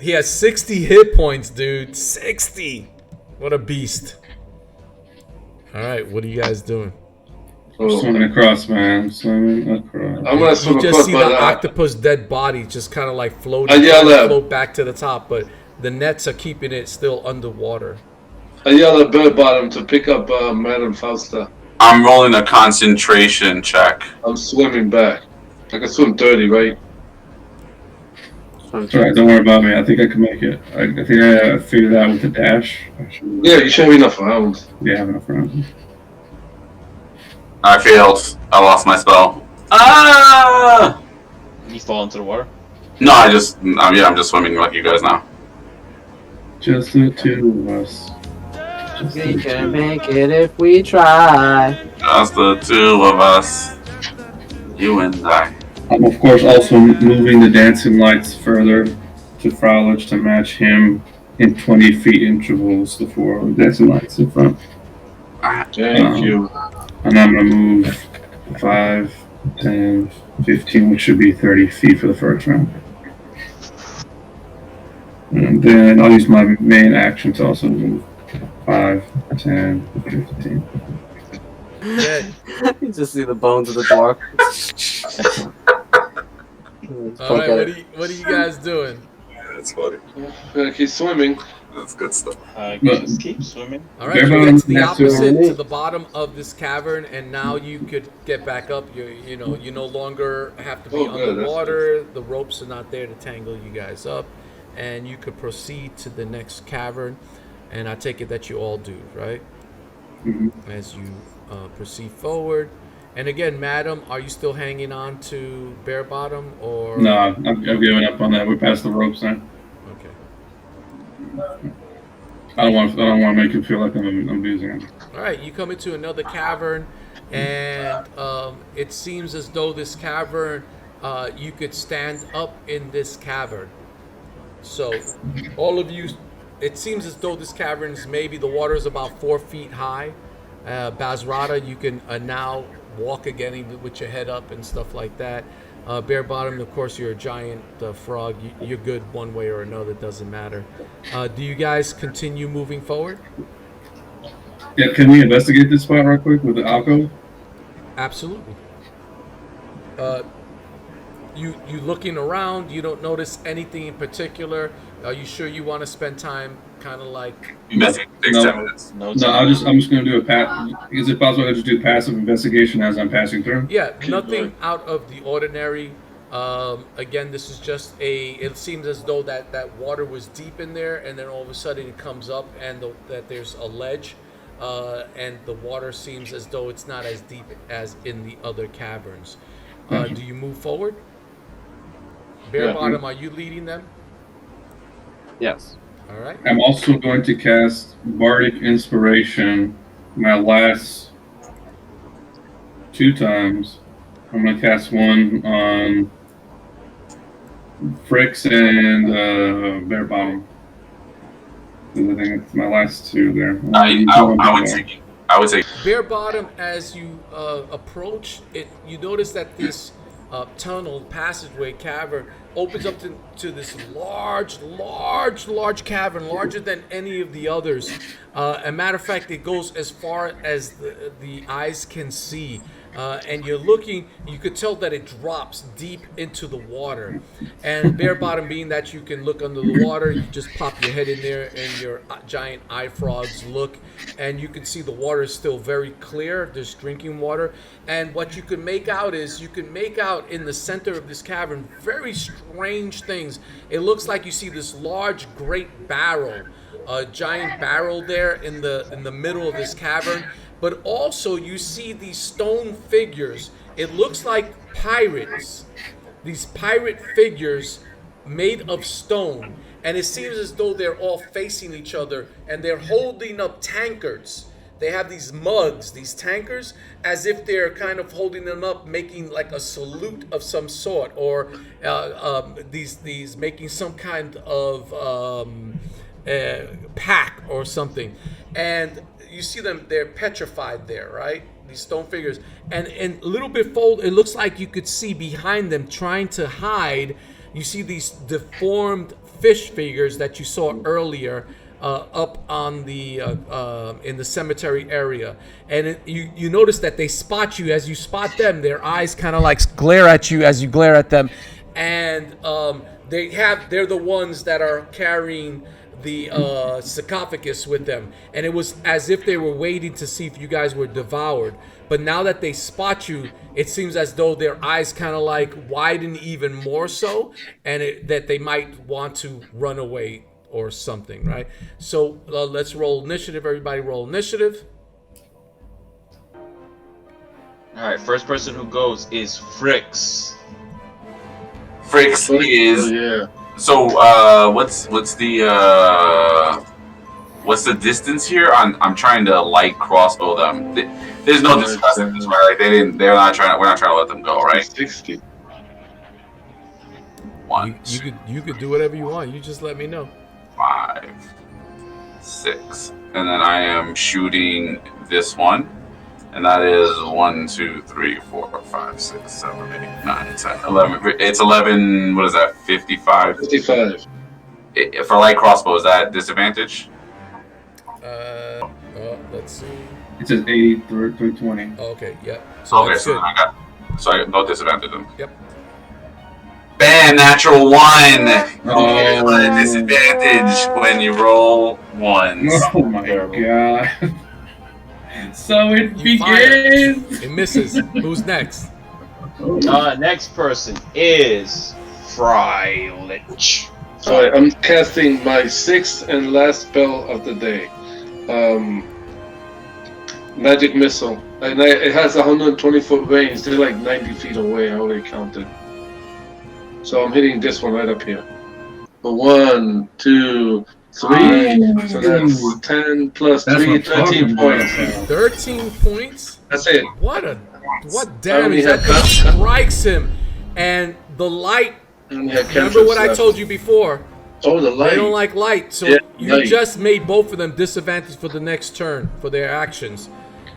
He has 60 hit points, dude. 60. What a beast. All right, what are you guys doing? So, Swimming across, man. Swimming across. I'm gonna swim You just across, see but the octopus dead body just kind of like floating, I yell trying to at- float back to the top, but the nets are keeping it still underwater. I yell at Bird Bottom to pick up Madam Fausta. I'm rolling a concentration check. I'm swimming back. I can swim 30, right? It's alright, don't worry about me. I think I can make it. I think I figured it out with the dash. I should, Yeah, you should have enough rounds. yeah, have enough rounds. I failed. I lost my spell. Ah! You fall into the water. No, I'm just swimming like you guys now. Just the 2 of us. Just We the can 2. make it if we try. Just the 2 of us. You and I. I'm of course also moving the dancing lights further to Fraulich to match him in 20 feet intervals, the 4 dancing lights in front. Thank you. And I'm going to move 5, 10, 15, which should be 30 feet for the first round. And then I'll use my main action to also move 5, 10, 15. Yeah. You just see the bones of the dwarf. All right, what are you guys doing? That's funny. He's swimming. That's good stuff. Just keep swimming. All right, Bear you Bottom get to the next to opposite, me. to the bottom of this cavern, and now you could get back up. You no longer have to be Oh, good, that's underwater. The ropes are not there to tangle you guys up, and you could proceed to the next cavern. And I take it that you all do, right? Mhm. As you proceed forward. And again, madam, are you still hanging on to Bear Bottom, or No, I'm giving up on that. We're past the ropes now. Okay. I don't want to make him feel like I'm abusing him. All right, you come into another cavern, and it seems as though this cavern, you could stand up in this cavern. So, all of you, it seems as though this cavern is maybe the water is about 4 feet high. Bazrata, you can now walk again even with your head up and stuff like that. Bare Bottom, of course, you're a giant frog. You're good one way or another. It doesn't matter. Do you guys continue moving forward? Yeah, can we investigate this spot right quick with the alcove? Absolutely. You looking around, you don't notice anything in particular. Are you sure you want to spend time kind of like... Investigate 10 minutes. No, I'm just going to do a is it possible to just do passive investigation as I'm passing through? Yeah, nothing out of the ordinary. Again, this is just it seems as though that water was deep in there, and then all of a sudden it comes up and that there's a ledge, and the water seems as though it's not as deep as in the other caverns. Do you move forward? Bare Bottom, are you leading them? Yes. All right. I'm also going to cast Bardic Inspiration my last 2 times. I'm going to cast one on Frixx and Bare Bottom. I think it's my last 2 there. I would say Bare Bottom, as you approach it, you notice that this tunnel, passageway, cavern opens up to this large cavern, larger than any of the others. A matter of fact, it goes as far as the eyes can see. And you're looking, you could tell that it drops deep into the water. And Bare Bottom, being that you can look under the water, you just pop your head in there and your giant eye frogs look, and you can see the water is still very clear. There's drinking water. And what you can make out is, you can make out in the center of this cavern very strange things. It looks like you see this large, great barrel, a giant barrel there in the middle of this cavern. But also you see these stone figures. It looks like pirates. These pirate figures made of stone. And it seems as though they're all facing each other and they're holding up tankards. They have these mugs, these tankards, as if they're kind of holding them up, making like a salute of some sort, or these making some kind of pack or something. And you see them, they're petrified there, right? These stone figures. And a little bit forward, it looks like you could see behind them, trying to hide, you see these deformed fish figures that you saw earlier up on the in the cemetery area. And you notice that they spot you. As you spot them, their eyes kind of like glare at you as you glare at them. And they're the ones that are carrying the sarcophagus with them, and it was as if they were waiting to see if you guys were devoured. But now that they spot you, it seems as though their eyes kind of like widen even more so, and that they might want to run away or something, right? So let's roll initiative. Everybody roll initiative. All right, first person who goes is Frixx. Frixx is. Yeah. So what's the distance here? I'm trying to light crossbow them. There's no discussing this, right? Like we're not trying to let them go, right? 60. You could do whatever you want. You just let me know. 5, 6, and then I am shooting this one, and that is 1, 2, 3, 4, 5, 6, 7, 8, 9, 10, 11. It's 11. What is that? 55. 55. For light crossbow, is that disadvantage? Let's see. It says 80 through 20. Oh, okay, yep. So okay, That's so good. I got no disadvantage then. Yep. Bam! Natural 1. Oh. Disadvantage when you roll ones. Oh my god. So it You fire. begins! It misses. Who's next? Next person is Freluic. Alright, I'm casting my 6th and last spell of the day. Magic Missile. And it has 120-foot range. They're like 90 feet away. I already counted. So I'm hitting this one right up here. 1, 2, 3. So that's 10 plus That's 3, what I'm 13 talking points. about. 13 points? That's it. What I only damage have that that. strikes him. And the light, And we have remember what I cantrips told left. you before, Oh, the light. They don't like light, so Yeah, you light. just made both of them disadvantaged for the next turn for their actions.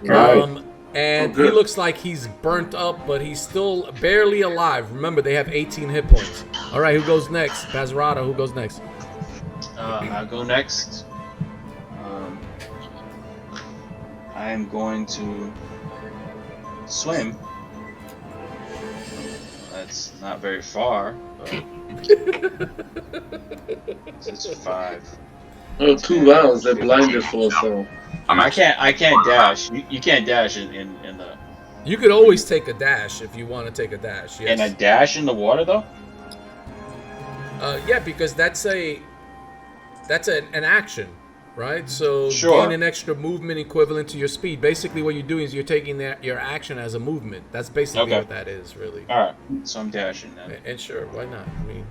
Right. And Oh, he good. looks like he's burnt up, but he's still barely alive. Remember, they have 18 hit points. All right, who goes next? Bazrata, who goes next? I'll go next. I am going to swim. That's not very far, but it's 5. Oh, 2 rounds. They're blinded for so. I can't dash. You can't dash in the. You could always take a dash if you want to take a dash. Yes. And a dash in the water though. Yeah, because that's an action, right? So Sure. gain an extra movement equivalent to your speed. Basically, what you're doing is you're taking your action as a movement. That's basically Okay. what that is, really. All right, so I'm dashing then. And sure, why not? I mean,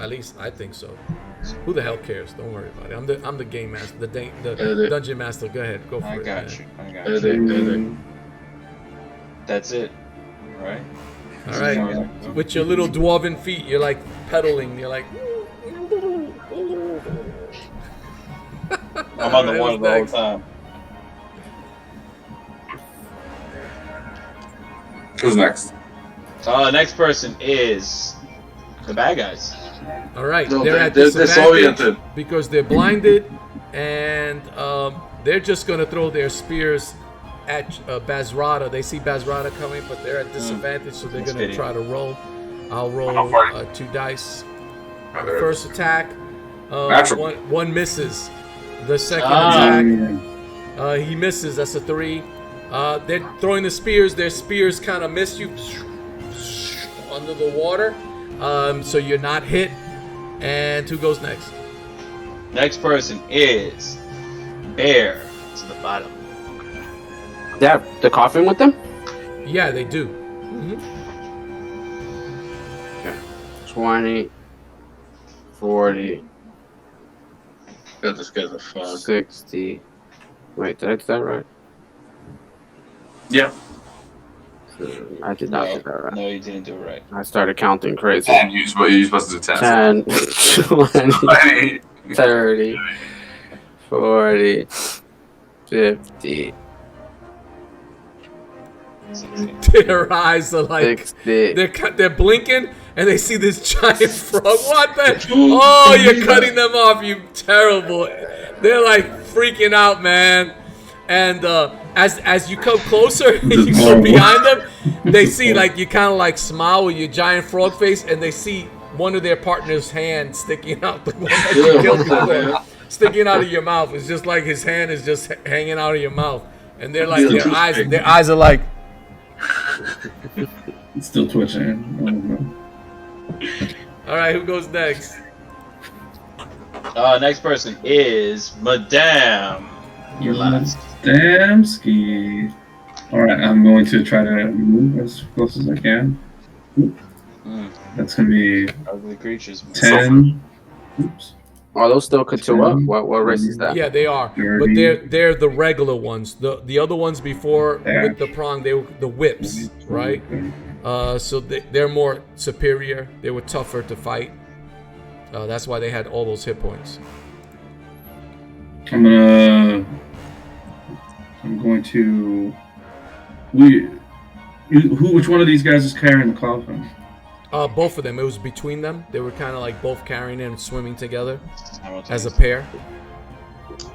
at least I think so. Who the hell cares? Don't worry about it. I'm the game master, the dungeon master. Go ahead, go for I it. got man. you. I got you. That's it, right? All right, with your little dwarven feet, you're like pedaling. You're like. I'm on the water the whole time. Who's next? Next person is the bad guys. All right, No, they're at they're disadvantage disoriented. because they're blinded, and they're just gonna throw their spears at Bazrata. They see Bazrata coming, but they're at disadvantage, so they're That's gonna pity. try to roll. I'll roll How far? 2 dice. The first attack, Natural. one misses. The second Ah. attack, he misses. That's a 3. They're throwing the spears. Their spears kind of miss you under the water, so you're not hit. And who goes next? Next person is Bear to the bottom. They have the coffin with them? Yeah, they do. 20, 40, God, this guy's a fuck. 60. Wait, did I do that right? Yeah. I did not do that right. No, you didn't do it right. I started counting crazy. And you're supposed to do 10. 10, 20, 30, 40, 50, Their eyes are like 60. they're blinking, and they see this giant frog. What the? Oh, you're cutting them off. You terrible. They're like freaking out, man. And as you come closer, and you go behind them, they see like you kind of like smile with your giant frog face, and they see one of their partner's hand sticking out the one that you killed before, sticking out of your mouth. It's just like his hand is just hanging out of your mouth, and they're like their eyes are like. It's still twitching. All right, who goes next? Next person is Madame. You're last. Damn ski. Alright, I'm going to try to move as close as I can. Oop. That's going to be Ugly creatures. 10. Oops. Are those still Kuo-Toa? What race is that? Yeah, they are, but they're the regular ones. The other ones before with the prong, they were the whips, right? So they're more superior. They were tougher to fight. That's why they had all those hit points. I'm going to. Which one of these guys is carrying the coffin? Both of them. It was between them. They were kind of like both carrying it and swimming together As as a pair.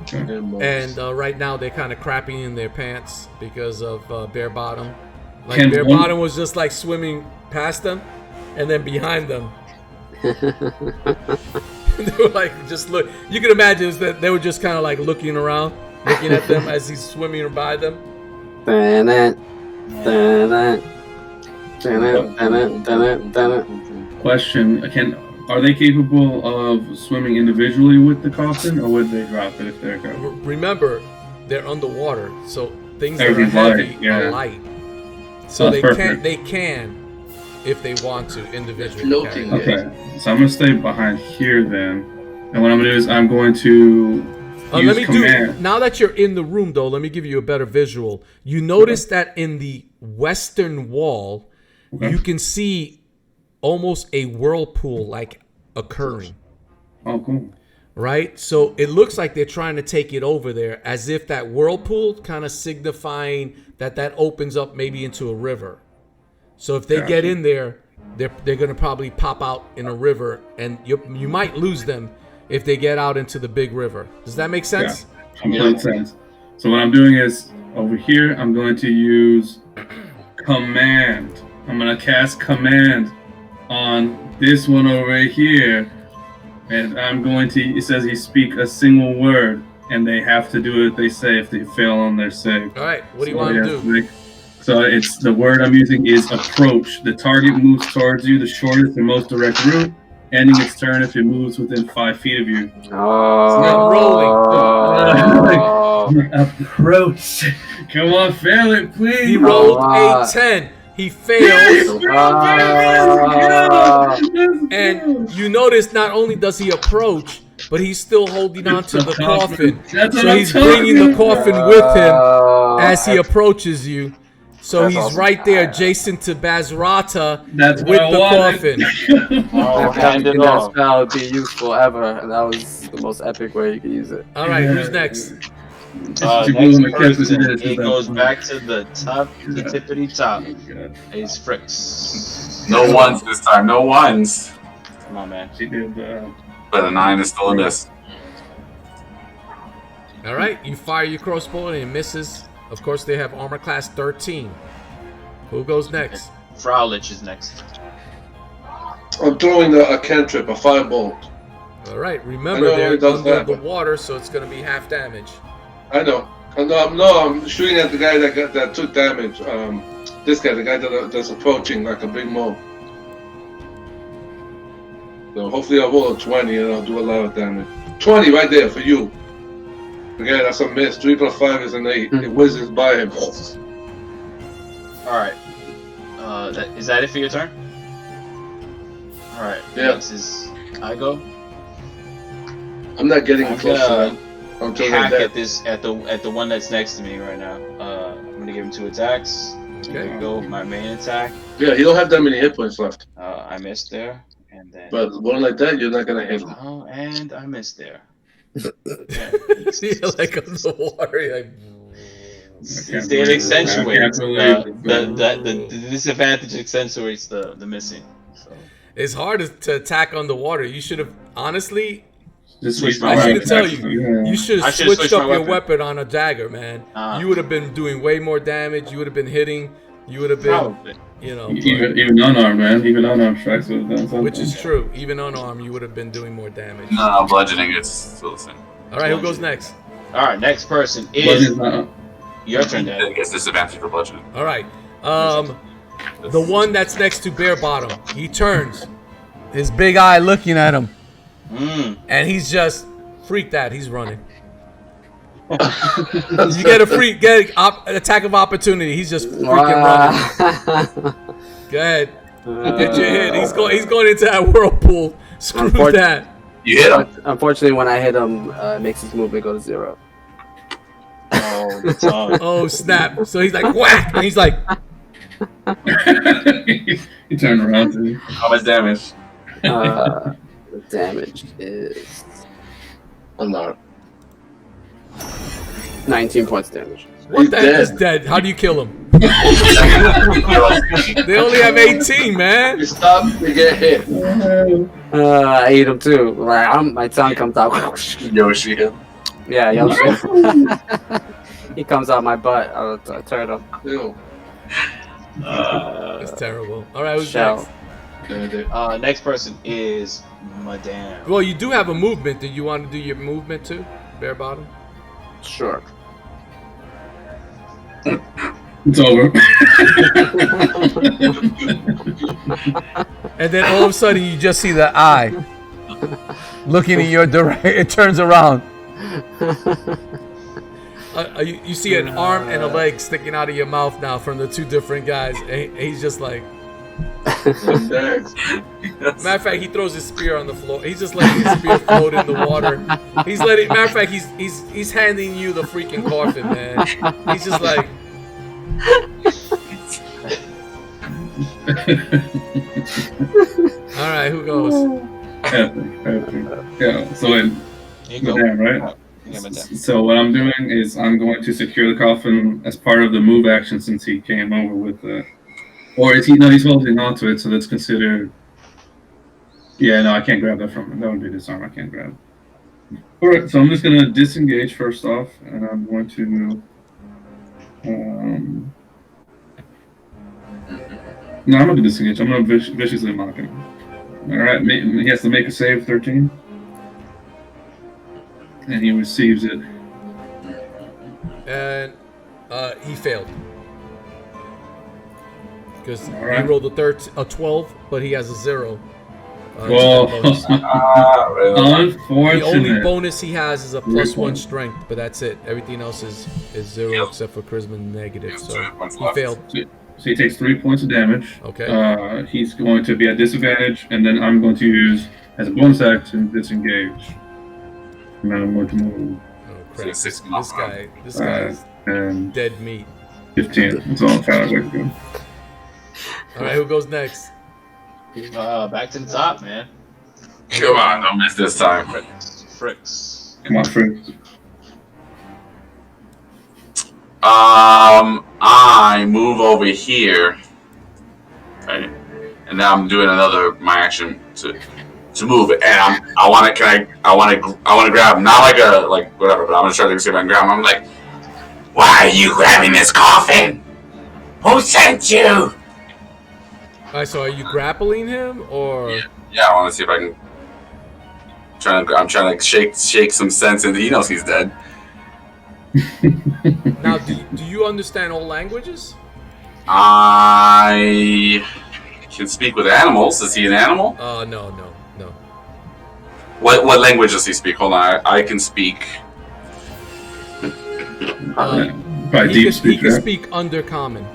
Okay. And right now they're kind of crapping in their pants because of Bare Bottom. Like Can Bare one- Bottom was just like swimming past them, and then behind them. They were like just look. You can imagine is that they were just kind of like looking around, looking at them as he's swimming by them. Question: Are they capable of swimming individually with the coffin, or would they drop it if they're going? Remember, they're underwater, so things that are Everything's heavy light, yeah. are light. So Oh, they perfect. can, if they want to, individually. Floating. carry it. Okay, so I'm gonna stay behind here then, and what I'm gonna do is I'm going to use Let me command. now that you're in the room, though, let me give you a better visual. You notice that in the western wall, Okay. you can see almost a whirlpool like occurring. Oh, cool. Right? So it looks like they're trying to take it over there, as if that whirlpool kind of signifying that opens up maybe into a river. So if they get in there, they're going to probably pop out in a river, and you might lose them if they get out into the big river. Does that make sense? Yeah, complete sense. So what I'm doing is, over here, I'm going to use command. I'm going to cast command on this one over here. And I'm going to, it says you speak a single word, and they have to do what they say if they fail on their save. All right, what do you want to do? So it's, the word I'm using is approach. The target moves towards you, the shortest and most direct route, ending its turn if it moves within 5 feet of you. Approach. Come on, fail it, please. He rolled a 10. He fails. And you notice not only does he approach, but he's still holding on to the coffin. So he's bringing the coffin with him as he approaches you. So he's right there adjacent to Bazrata with the coffin. That spell would be useful ever, and that was the most epic way you could use it. All right, who's next? Next person, it goes back to the top, the tippity top. It's Frixx. No ones this time. No ones. Come on, man. But a 9 is still a miss. All right, you fire your crossbow and it misses. Of course, they have armor class 13. Who goes next? Fraulich is next. I'm throwing a cantrip, a firebolt. All right, remember they're under the water, so it's going to be half damage. I know. I'm shooting at the guy that took damage. This guy, the guy that's approaching like a big mob. So hopefully I'll roll a 20 and I'll do a lot of damage. 20 right there for you. Again, that's a miss. 3 plus 5 is an 8. It whizzes by him. Alright. Is that it for your turn? Alright. Yeah. Next is I go. I'm not getting close to them. I'm hack at the one that's next to me right now. I'm gonna give him 2 attacks. Okay. There we go. My main attack. Yeah, you don't have that many hit points left. I missed there, and then. But one like that, you're not gonna hit him. Oh, and I missed there. You're like on the water. You're like... It accentuates the disadvantage. Accentuates the missing. So. It's hard to attack on the water. You should have honestly. Just I should tell you. You should have switched up your weapon on a dagger, man. You would have been doing way more damage. You would have been hitting. You would have been, you know. Even unarmed, man. Even unarmed strikes would have done something. Which is true. Even unarmed, you would have been doing more damage. No, bludgeoning. It's still the same. All right, who goes next? All right, next person is your turn, Dad. It gets disadvantage for bludgeoning. All right. The one that's next to Bare Bottom. He turns, his big eye looking at him. And he's just freaked out. He's running. You get an attack of opportunity. He's just freaking running. Go ahead. Get your hit. He's going into that whirlpool. Screw that. You hit him. Unfortunately, when I hit him, it makes his movement go to 0. Oh snap! So he's like whack, and he's like. He turned around to you. How much damage? The damage is Unarmed. 19 points damage. What the heck is dead? How do you kill him? They only have 18, man. You stop, you get hit. I ate him too. My tongue comes out. Yoshi. Yeah, Yoshi. He comes out my butt. I turn him. Ew. That's terrible. All right, who's Shell. next? Next person is Madame. Well, you do have a movement. Do you want to do your movement too, Bare Bottom? Sure. It's over. And then all of a sudden, you just see the eye looking in your direction. It turns around. You see an arm and a leg sticking out of your mouth now from the 2 different guys. And he's just like. Matter of fact, he throws his spear on the floor. He's just letting his spear float in the water. Matter of fact, he's handing you the freaking coffin, man. He's just like. All right, who goes? Epic. Yeah. So in Here you go. Madame, right? Yeah, Madame. So what I'm doing is I'm going to secure the coffin as part of the move action since he came over with the. Or is he? No, he's holding onto it, so that's considered. Yeah, no, I can't grab that from him. That would be disarm. I can't grab. All right, so I'm just gonna disengage first off, and I'm going to. No, I'm gonna disengage. I'm gonna viciously mock him. All right, he has to make a save 13, and he receives it. And he failed. Because he Alright. rolled a 12, but he has a 0. Whoa. The only Unfortunate. bonus he has is a +1 strength, but that's it. Everything else is 0 except for charisma negative. So he failed. So he takes 3 points of damage. Okay. He's going to be at disadvantage, and then I'm going to use, as a bonus action, disengage. And then I'm going to move. Oh crap! This Uh, guy's and dead meat. 15. That's all I'm trying to do. All right, who goes next? Back to the top, man. Come on, don't miss this time. Frixx. Come on, Frixx. I move over here. Okay. And now I'm doing my action to move it. And I want to grab, not like whatever, but I'm gonna try to see if I can grab him. I'm like, why are you grabbing this coffin? Who sent you? Alright, so are you grappling him or? Yeah, I want to see if I can. I'm trying to shake some sense into. He knows he's dead. Now, do you understand all languages? I can speak with animals. Is he an animal? No. What language does he speak? Hold on, I can speak. Probably deep He speak, can right? speak Undercommon.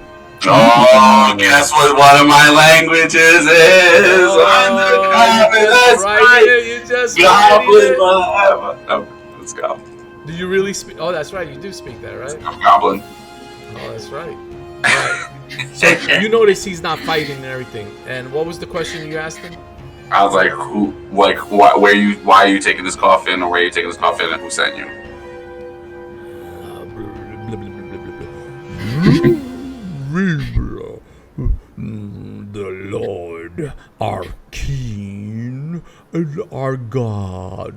Oh, guess what one of my languages is? Undercommon, that's right. Here, you just Goblin, oh, let's go. Do you really speak? Oh, that's right. You do speak that, right? I'm Goblin. Oh, that's right. Right. So you notice he's not fighting and everything. And what was the question you asked him? I was like, why are you taking this coffin, or where are you taking this coffin, and who sent you? The Lord, our King, and our God,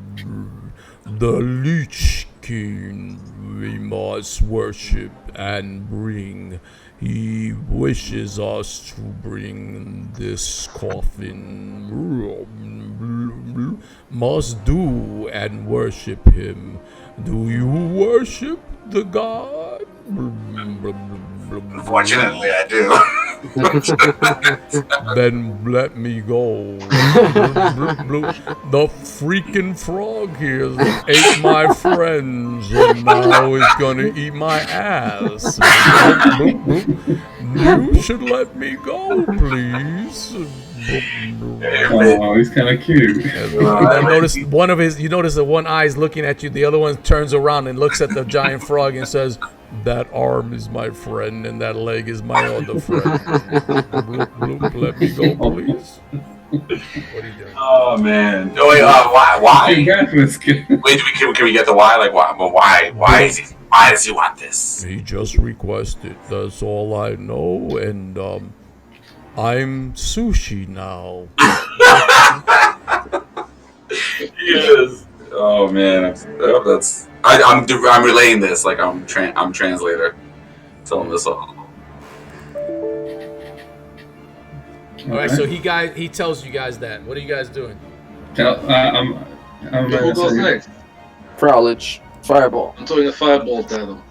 the Lich King, we must worship and bring. He wishes us to bring this coffin. Must do and worship him. Do you worship the God? Unfortunately, I do. Then let me go. The freaking frog here ate my friends and now is gonna eat my ass. You should let me go, please. Oh, he's kind of cute. I noticed you notice that one eye is looking at you, the other one turns around and looks at the giant frog and says, "That arm is my friend and that leg is my other friend. Let me go, please." What are you doing? Oh man! Oh wait, why? Wait, can we get the why? Like why? Why does he want this? He just requested. That's all I know, and I'm sushi now. Yes. Oh man, I'm relaying this like I'm translator. Tell him this all. All right, so he tells you guys that. What are you guys doing? I'm Who goes next? Frowlich. Fireball. I'm throwing a fireball at him.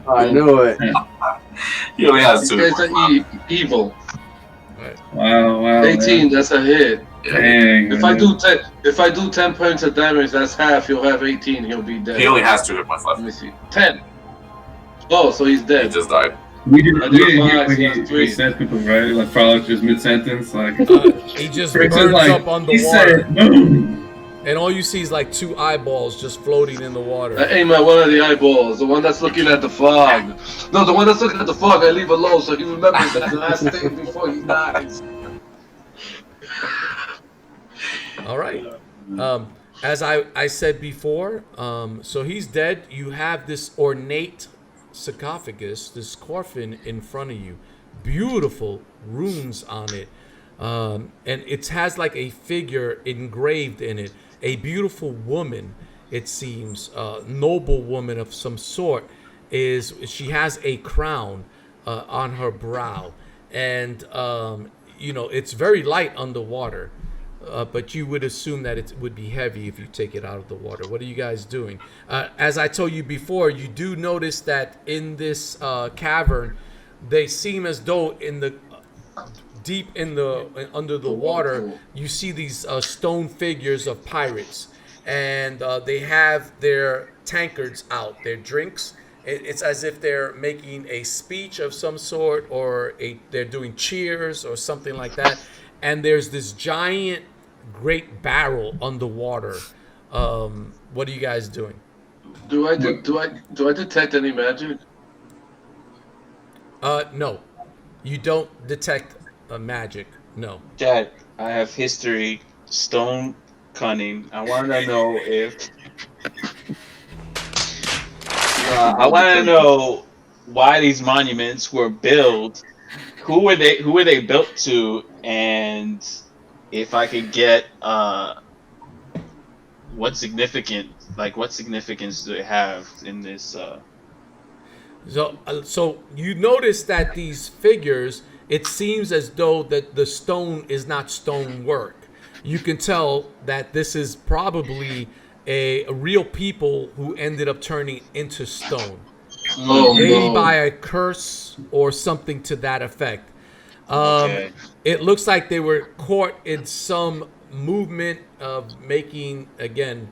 I knew it. He only has These two. guys are evil. Wow. 18, that's a hit. Dang. If I do 10 points of damage, that's half. He'll have 18. He'll be dead. He only has 2 hit points Let left. me see. 10. Oh, so he's He dead. just died. We didn't I did hear five, when so that's he three. said people, right? Like, Frolic just mid-sentence, like... He just Frixx is burns like, up on the he water, said, boom! and all you see is like 2 eyeballs just floating in the water. I aim at one of the eyeballs, the one that's looking at the fog. No, the one that's looking at the fog, I leave alone so he remembers that last thing before he dies. All right. As I said before, so he's dead. You have this ornate sarcophagus, this coffin in front of you. Beautiful runes on it. And it has like a figure engraved in it. A beautiful woman, it seems, noble woman of some sort. She has a crown on her brow. And, it's very light underwater. But you would assume that it would be heavy if you take it out of the water. What are you guys doing? As I told you before, you do notice that in this cavern, they seem as though deep under the water, you see these stone figures of pirates, and they have their tankards out, their drinks. It's as if they're making a speech of some sort, or they're doing cheers or something like that. And there's this giant, great barrel underwater. What are you guys doing? Do I detect any magic? No, you don't detect magic. No. Dad, I have history, stone cunning. I want to know if. I want to know why these monuments were built. Who were they built to? And if I could get what significance do they have in this? So you notice that these figures, it seems as though that the stone is not stone work. You can tell that this is probably a real people who ended up turning into stone, maybe by a curse or something to that effect. Okay. It looks like they were caught in some movement of making, again,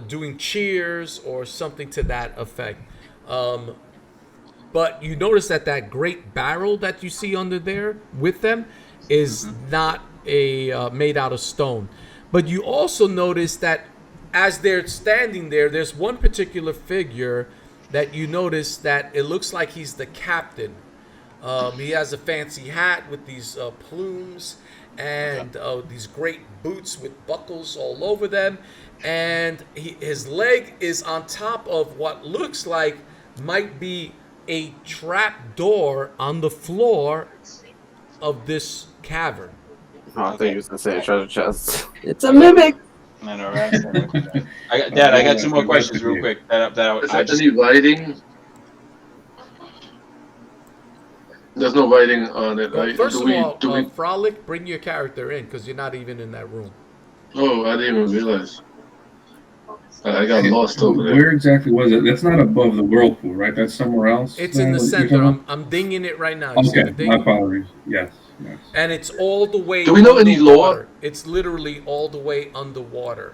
doing cheers or something to that effect. But you notice that great barrel that you see under there with them is not made out of stone. But you also notice that as they're standing there, there's one particular figure that you notice that it looks like he's the captain. He has a fancy hat with these plumes and these great boots with buckles all over them. And his leg is on top of what looks like might be a trap door on the floor of this cavern. Oh, I thought you was going to say a treasure chest. It's a mimic! I know, right? Dad, I got two more questions real quick. Is there any writing? There's no writing on it, right? First of all, Frolic, bring your character in, because you're not even in that room. Oh, I didn't even realize. I got lost over there. Where exactly was it? That's not above the whirlpool, right? That's somewhere else. It's in the center. I'm dinging it right now. Okay, my apologies. Yes. And it's all the way. Do we know any lore? It's literally all the way underwater.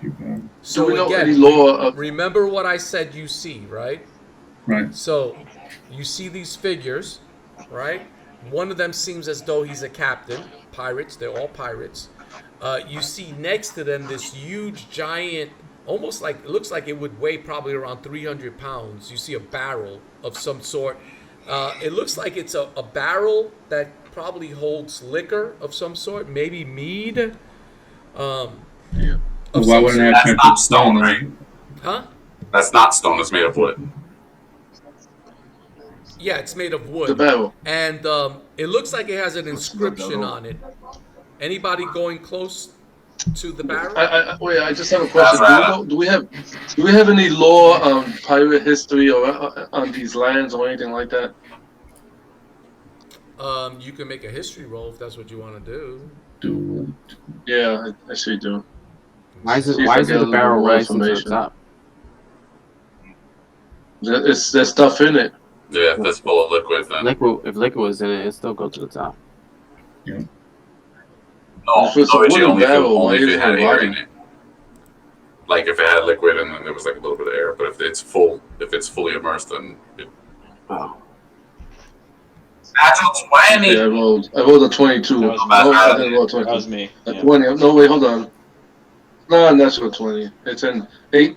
Okay. So do we know again, any lore remember what I said you see, right? Right. So you see these figures, right? One of them seems as though he's a captain. Pirates. They're all pirates. You see next to them this huge, giant, almost like, it looks like it would weigh probably around 300 pounds. You see a barrel of some sort. It looks like it's a barrel that probably holds liquor of some sort, maybe mead. Why wouldn't it have That's not stone, right? Huh? That's not stone. It's made of wood. Yeah, it's made of wood. the barrel? And it looks like it has an inscription on it. Anybody going close to the barrel? Wait, I just have a question. Do we have any lore on pirate history or on these lands or anything like that? You can make a history roll if that's what you want to Do Yeah, I actually do. Why is See if why I is get a the little barrel more rising to the information. top? There's stuff in it. Yeah, if it's full of liquid, then. If liquid was in it, it still go to the top. yeah. No, If it's a no, wooden only barrel, why if is it it had air rotting? in it. Like if it had liquid and then there was like a little bit of air. But if it's fully immersed, then it. Oh. Natural 20! Yeah, I rolled a 22. That was No, bad. I didn't roll a 22. That was me. A Yeah. 20. No, wait, hold on. No, natural 20. It's an 18.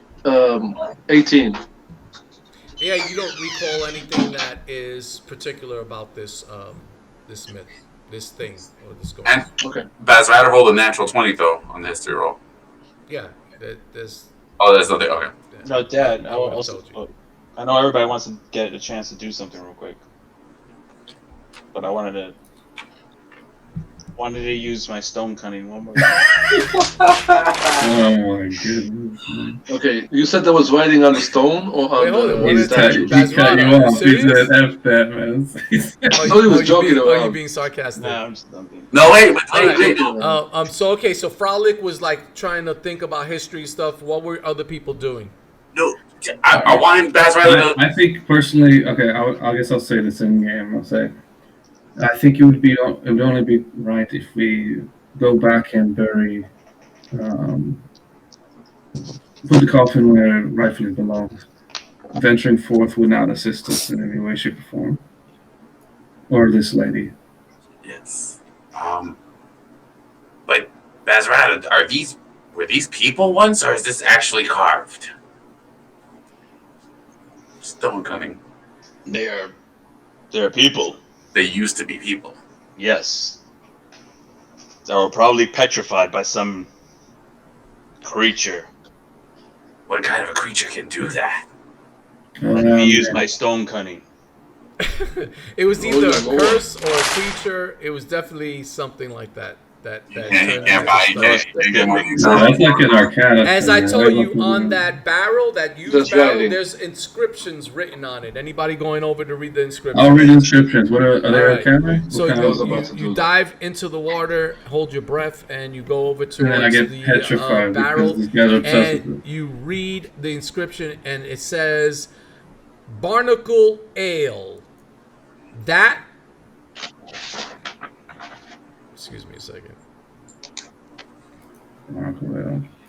Yeah, you don't recall anything that is particular about this this myth. this thing or this ghost. And Okay. Bazrata rolled a natural 20 though on the history roll. Yeah, there's. Oh, there's nothing. Okay. No, Dad. I would've told you. I know everybody wants to get a chance to do something real quick, but I wanted to use my stone cunning one more time. Oh my goodness. Okay, you said there was writing on the stone or on Wait, hold on, the He cut statue? Bazrata, you are you off. He serious? said, F that, man. I thought he was joking Are you around. being sarcastic? Nah, I'm just dumping. No, wait, but All right. wait. So okay, so Fraulic was like trying to think about history stuff. What were other people doing? No, I want Bazrata to. I think personally, okay, I guess I'll say this in game. I'll say, I think it would only be right if we go back and bury, put the coffin where it rightfully belongs. Venturing forth would not assist us in any way, shape, or form. Or this lady. Yes. But Bazrata, were these people once, or is this actually carved? Stone cutting. They're people. They used to be people. Yes. They were probably petrified by some creature. What kind of a creature can do that? Let me use my stone cunning. It was either a Lord. curse or a creature. It was definitely something like that. That Yeah, turned yeah, into stuff. That's like an arcana. As thing, I man. told you, Everyone- on that barrel, that huge That's barrel, right. there's inscriptions written on it. Anybody going over to read the inscriptions? I'll read the inscriptions. What are they Alright. arcana? So What kind I was of- about to do you that. dive into the water, hold your breath, and you go over to and then I get the petrified barrel, because these guys are obsessed with and it. you read the inscription, and it says, "Barnacle Ale." That. Excuse me a second.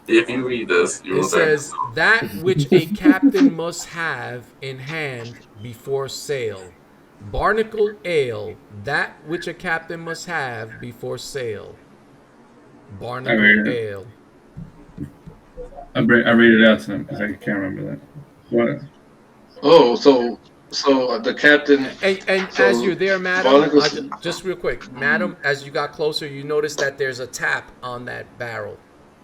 If you read this, you will It says, "That which a captain must have in hand before sail. Barnacle Ale, that which a captain must have before sail. Barnacle read it. Ale." I read it out to them because I can't remember that. What? Oh, so the captain. And So, as you're there, madam, Barnacle's- just real quick, madam, as you got closer, you notice that there's a tap on that barrel.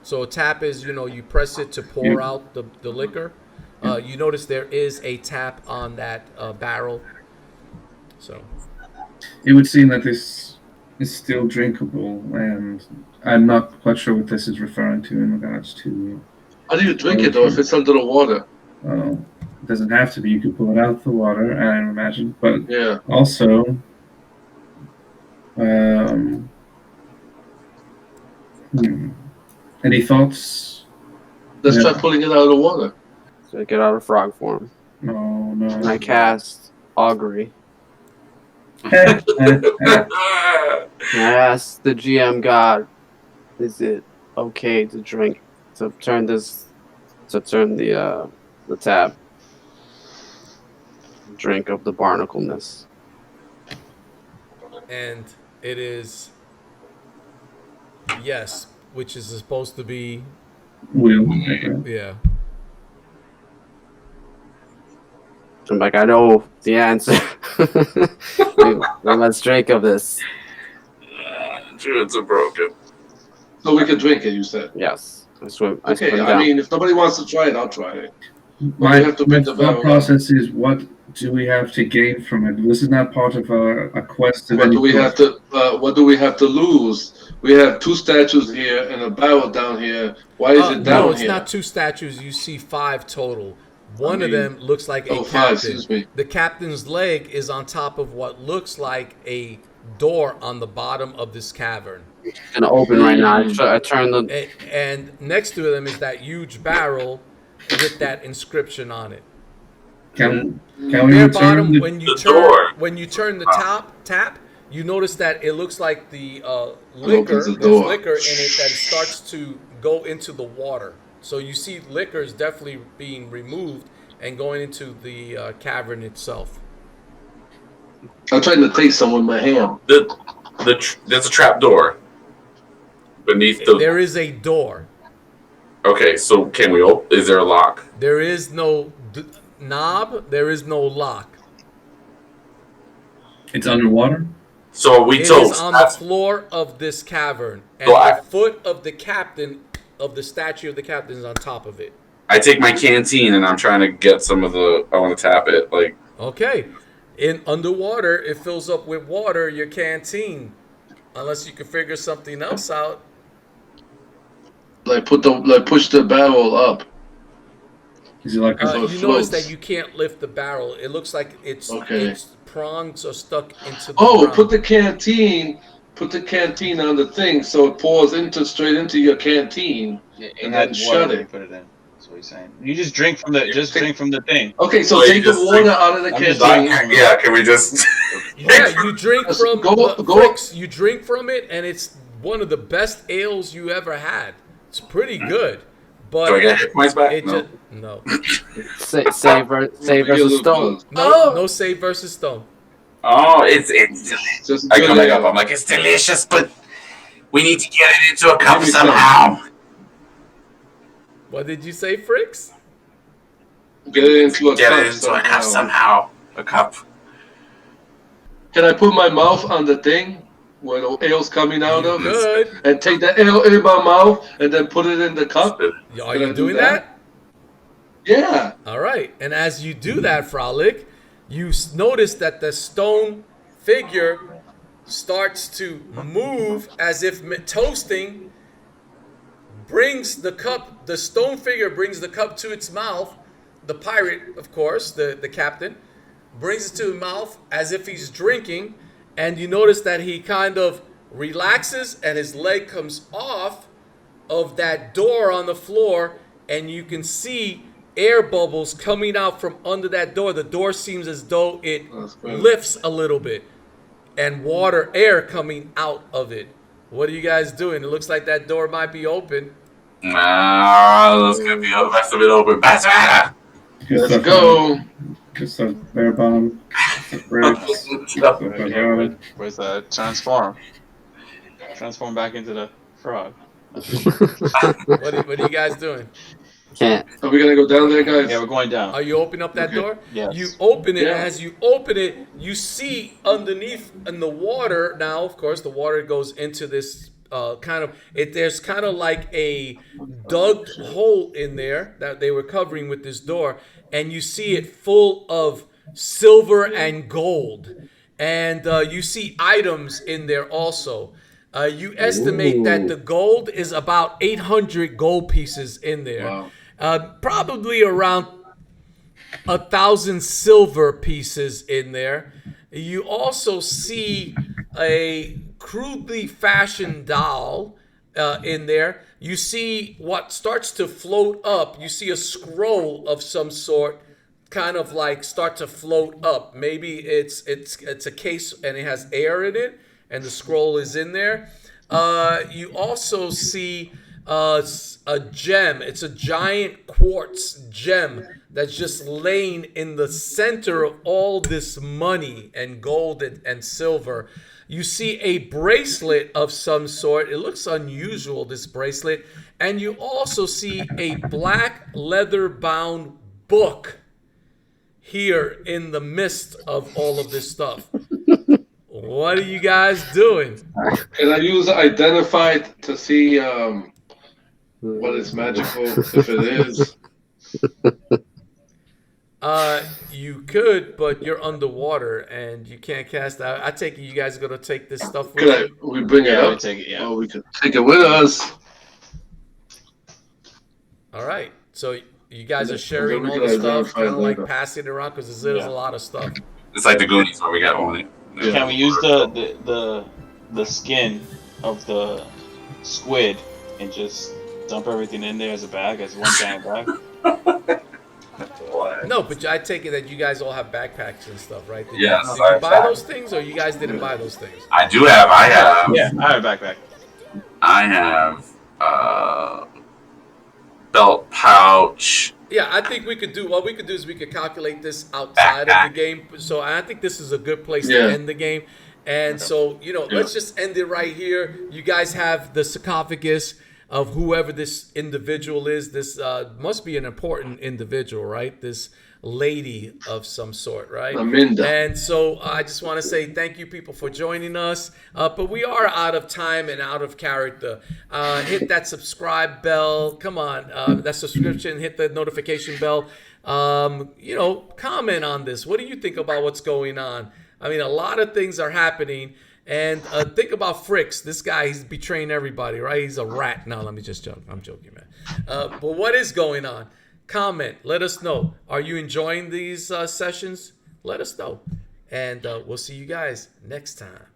So a tap is, you press it to pour out the liquor. You notice there is a tap on that barrel. So It would seem that this is still drinkable, and I'm not quite sure what this is referring to in regards to. How do you drink it though if it's under the water? It doesn't have to be. You could pull it out of the water, I imagine. But Yeah. also, any thoughts? Let's Yeah. try pulling it out of the water. So I get out of frog form. No, And no. I cast augury. Eh. And I ask the GM God, is it okay to drink, to turn the tab? Drink of the barnacleness. and it is yes, which is supposed to be Will. yeah. I'm like, I know the answer. Let's drink of this. Druids are broken. So we can drink it, you said. Yes. I swim Okay, down. I mean, if nobody wants to try it, I'll try it. My, we have to my make the thought vow. process is, what do we have to gain from it? This is not part of a quest. of What any do we sort. have to? What do we have to lose? We have two statues here and a barrel down here. Why is it down No, it's here? not 2 statues. You see 5 total. One of mean- them looks like a Oh, captain. 5, excuse me. The captain's leg is on top of what looks like a door on the bottom of this cavern. It's gonna open right now. I turn the. And next to them is that huge barrel with that inscription on it. Can we Near return bottom, the, when you the door. turn the tap, you notice that it looks like the liquor. opens the There's door. liquor in it that starts to go into the water. So you see liquor is definitely being removed and going into the cavern itself. I'm trying to taste some with my hand. There's a trap door beneath the. There is a door. Okay, so can we open? Is there a lock? There is no knob. There is no lock. it's underwater? So we It toast. is on the floor of this cavern, and So the foot of the captain, of the statue of the captain, is on top of it. I take my canteen and I'm trying to get some of the. I want to tap it. Like, Okay. In underwater, it fills up with water, your canteen. Unless you can figure something else out. Like push the barrel up. Is it like So it You notice floats. that you can't lift the barrel. It looks like its prongs are stuck into the ground. Put the canteen on the thing so it pours straight into your canteen, and then shut it. Put it in. That's what he's saying. You just drink from the thing. Okay, so you take the just water drink- out of the I'm just canteen. yeah, can we just? Yeah, you drink from Go- Frixx, you drink from it, and it's one of the best ales you ever had. It's pretty good, but Do I get hit points back? it No. just no, Save versus stone. no save versus stone. Oh, it's. Just I good come back ale. up. I'm like, it's delicious, but we need to get it into a cup Give me some. somehow. What did you say, Frixx? Get it into a Get cup it into a cup somehow. somehow. A cup. Can I put my mouth on the thing where the ale's coming out of, Good. and take the ale in my mouth and then put it in the cup? Are Can I you do doing that? that? Yeah. All right. And as you do that, Fraulic, you notice that the stone figure starts to move as if toasting. Brings the cup. The stone figure brings the cup to its mouth. The pirate, of course, the captain, brings it to his mouth as if he's drinking, and you notice that he kind of relaxes and his leg comes off of that door on the floor, and you can see air bubbles coming out from under that door. The door seems as though it That's good. lifts a little bit, and air coming out of it. What are you guys doing? It looks like that door might be open. That's gonna be the rest of it open. Bazrata! Let's go. Just some bear bomb. Where's the transform? Transform back into the frog. What are you guys doing? Can't. Are we gonna go down there, guys? Yeah, we're going down. Are you opening up that Okay. door? Yes. You open it, Yeah. and as you open it, you see underneath in the water. Now, of course, the water goes into this there's kind of like a dug hole in there that they were covering with this door, and you see it full of silver and gold, and you see items in there also. You estimate that the gold is about 800 gold pieces in there. Wow. Probably around 1,000 silver pieces in there. You also see a crudely fashioned doll in there. You see what starts to float up. You see a scroll of some sort, kind of like start to float up. Maybe it's a case and it has air in it, and the scroll is in there. You also see a gem. It's a giant quartz gem that's just laying in the center of all this money and gold and silver. You see a bracelet of some sort. It looks unusual, this bracelet. And you also see a black leather-bound book here in the midst of all of this stuff. What are you guys doing? Can I use identified to see what is magical, if it is? You could, but you're underwater and you can't cast that. I take it you guys are gonna take this stuff with Could you. we bring it Yeah, we up? take it, yeah. Oh, we could take it with us. All right. So you guys are Yeah, sharing we all can the stuff, identify kind of like later. passing it around because there's Yeah. a lot of stuff. It's like the Goonies where we got only. Yeah. Can we use the skin of the squid and just dump everything in there as a bag, as one giant bag? No, but I take it that you guys all have backpacks and stuff, right? Did Yes, you, did you buy those things, or you guys didn't buy those things? I have. Yeah, I have a backpack. I have belt pouch. Yeah, I think we could do. What we could do is we could calculate this outside of the game. So I think this is a good place Yeah. to end the game. And so, let's just end it right here. You guys have the sarcophagus of whoever this individual is. This must be an important individual, right? This lady of some sort, right? Aminda. And so I just want to say thank you, people, for joining us. But we are out of time and out of character. Hit that subscribe bell. Come on, that subscription. Hit the notification bell. Comment on this. What do you think about what's going on? I mean, a lot of things are happening. And think about Frixx. This guy, he's betraying everybody, right? He's a rat. No, let me just joke. I'm joking, man. But what is going on? Comment. Let us know. Are you enjoying these sessions? Let us know. And we'll see you guys next time.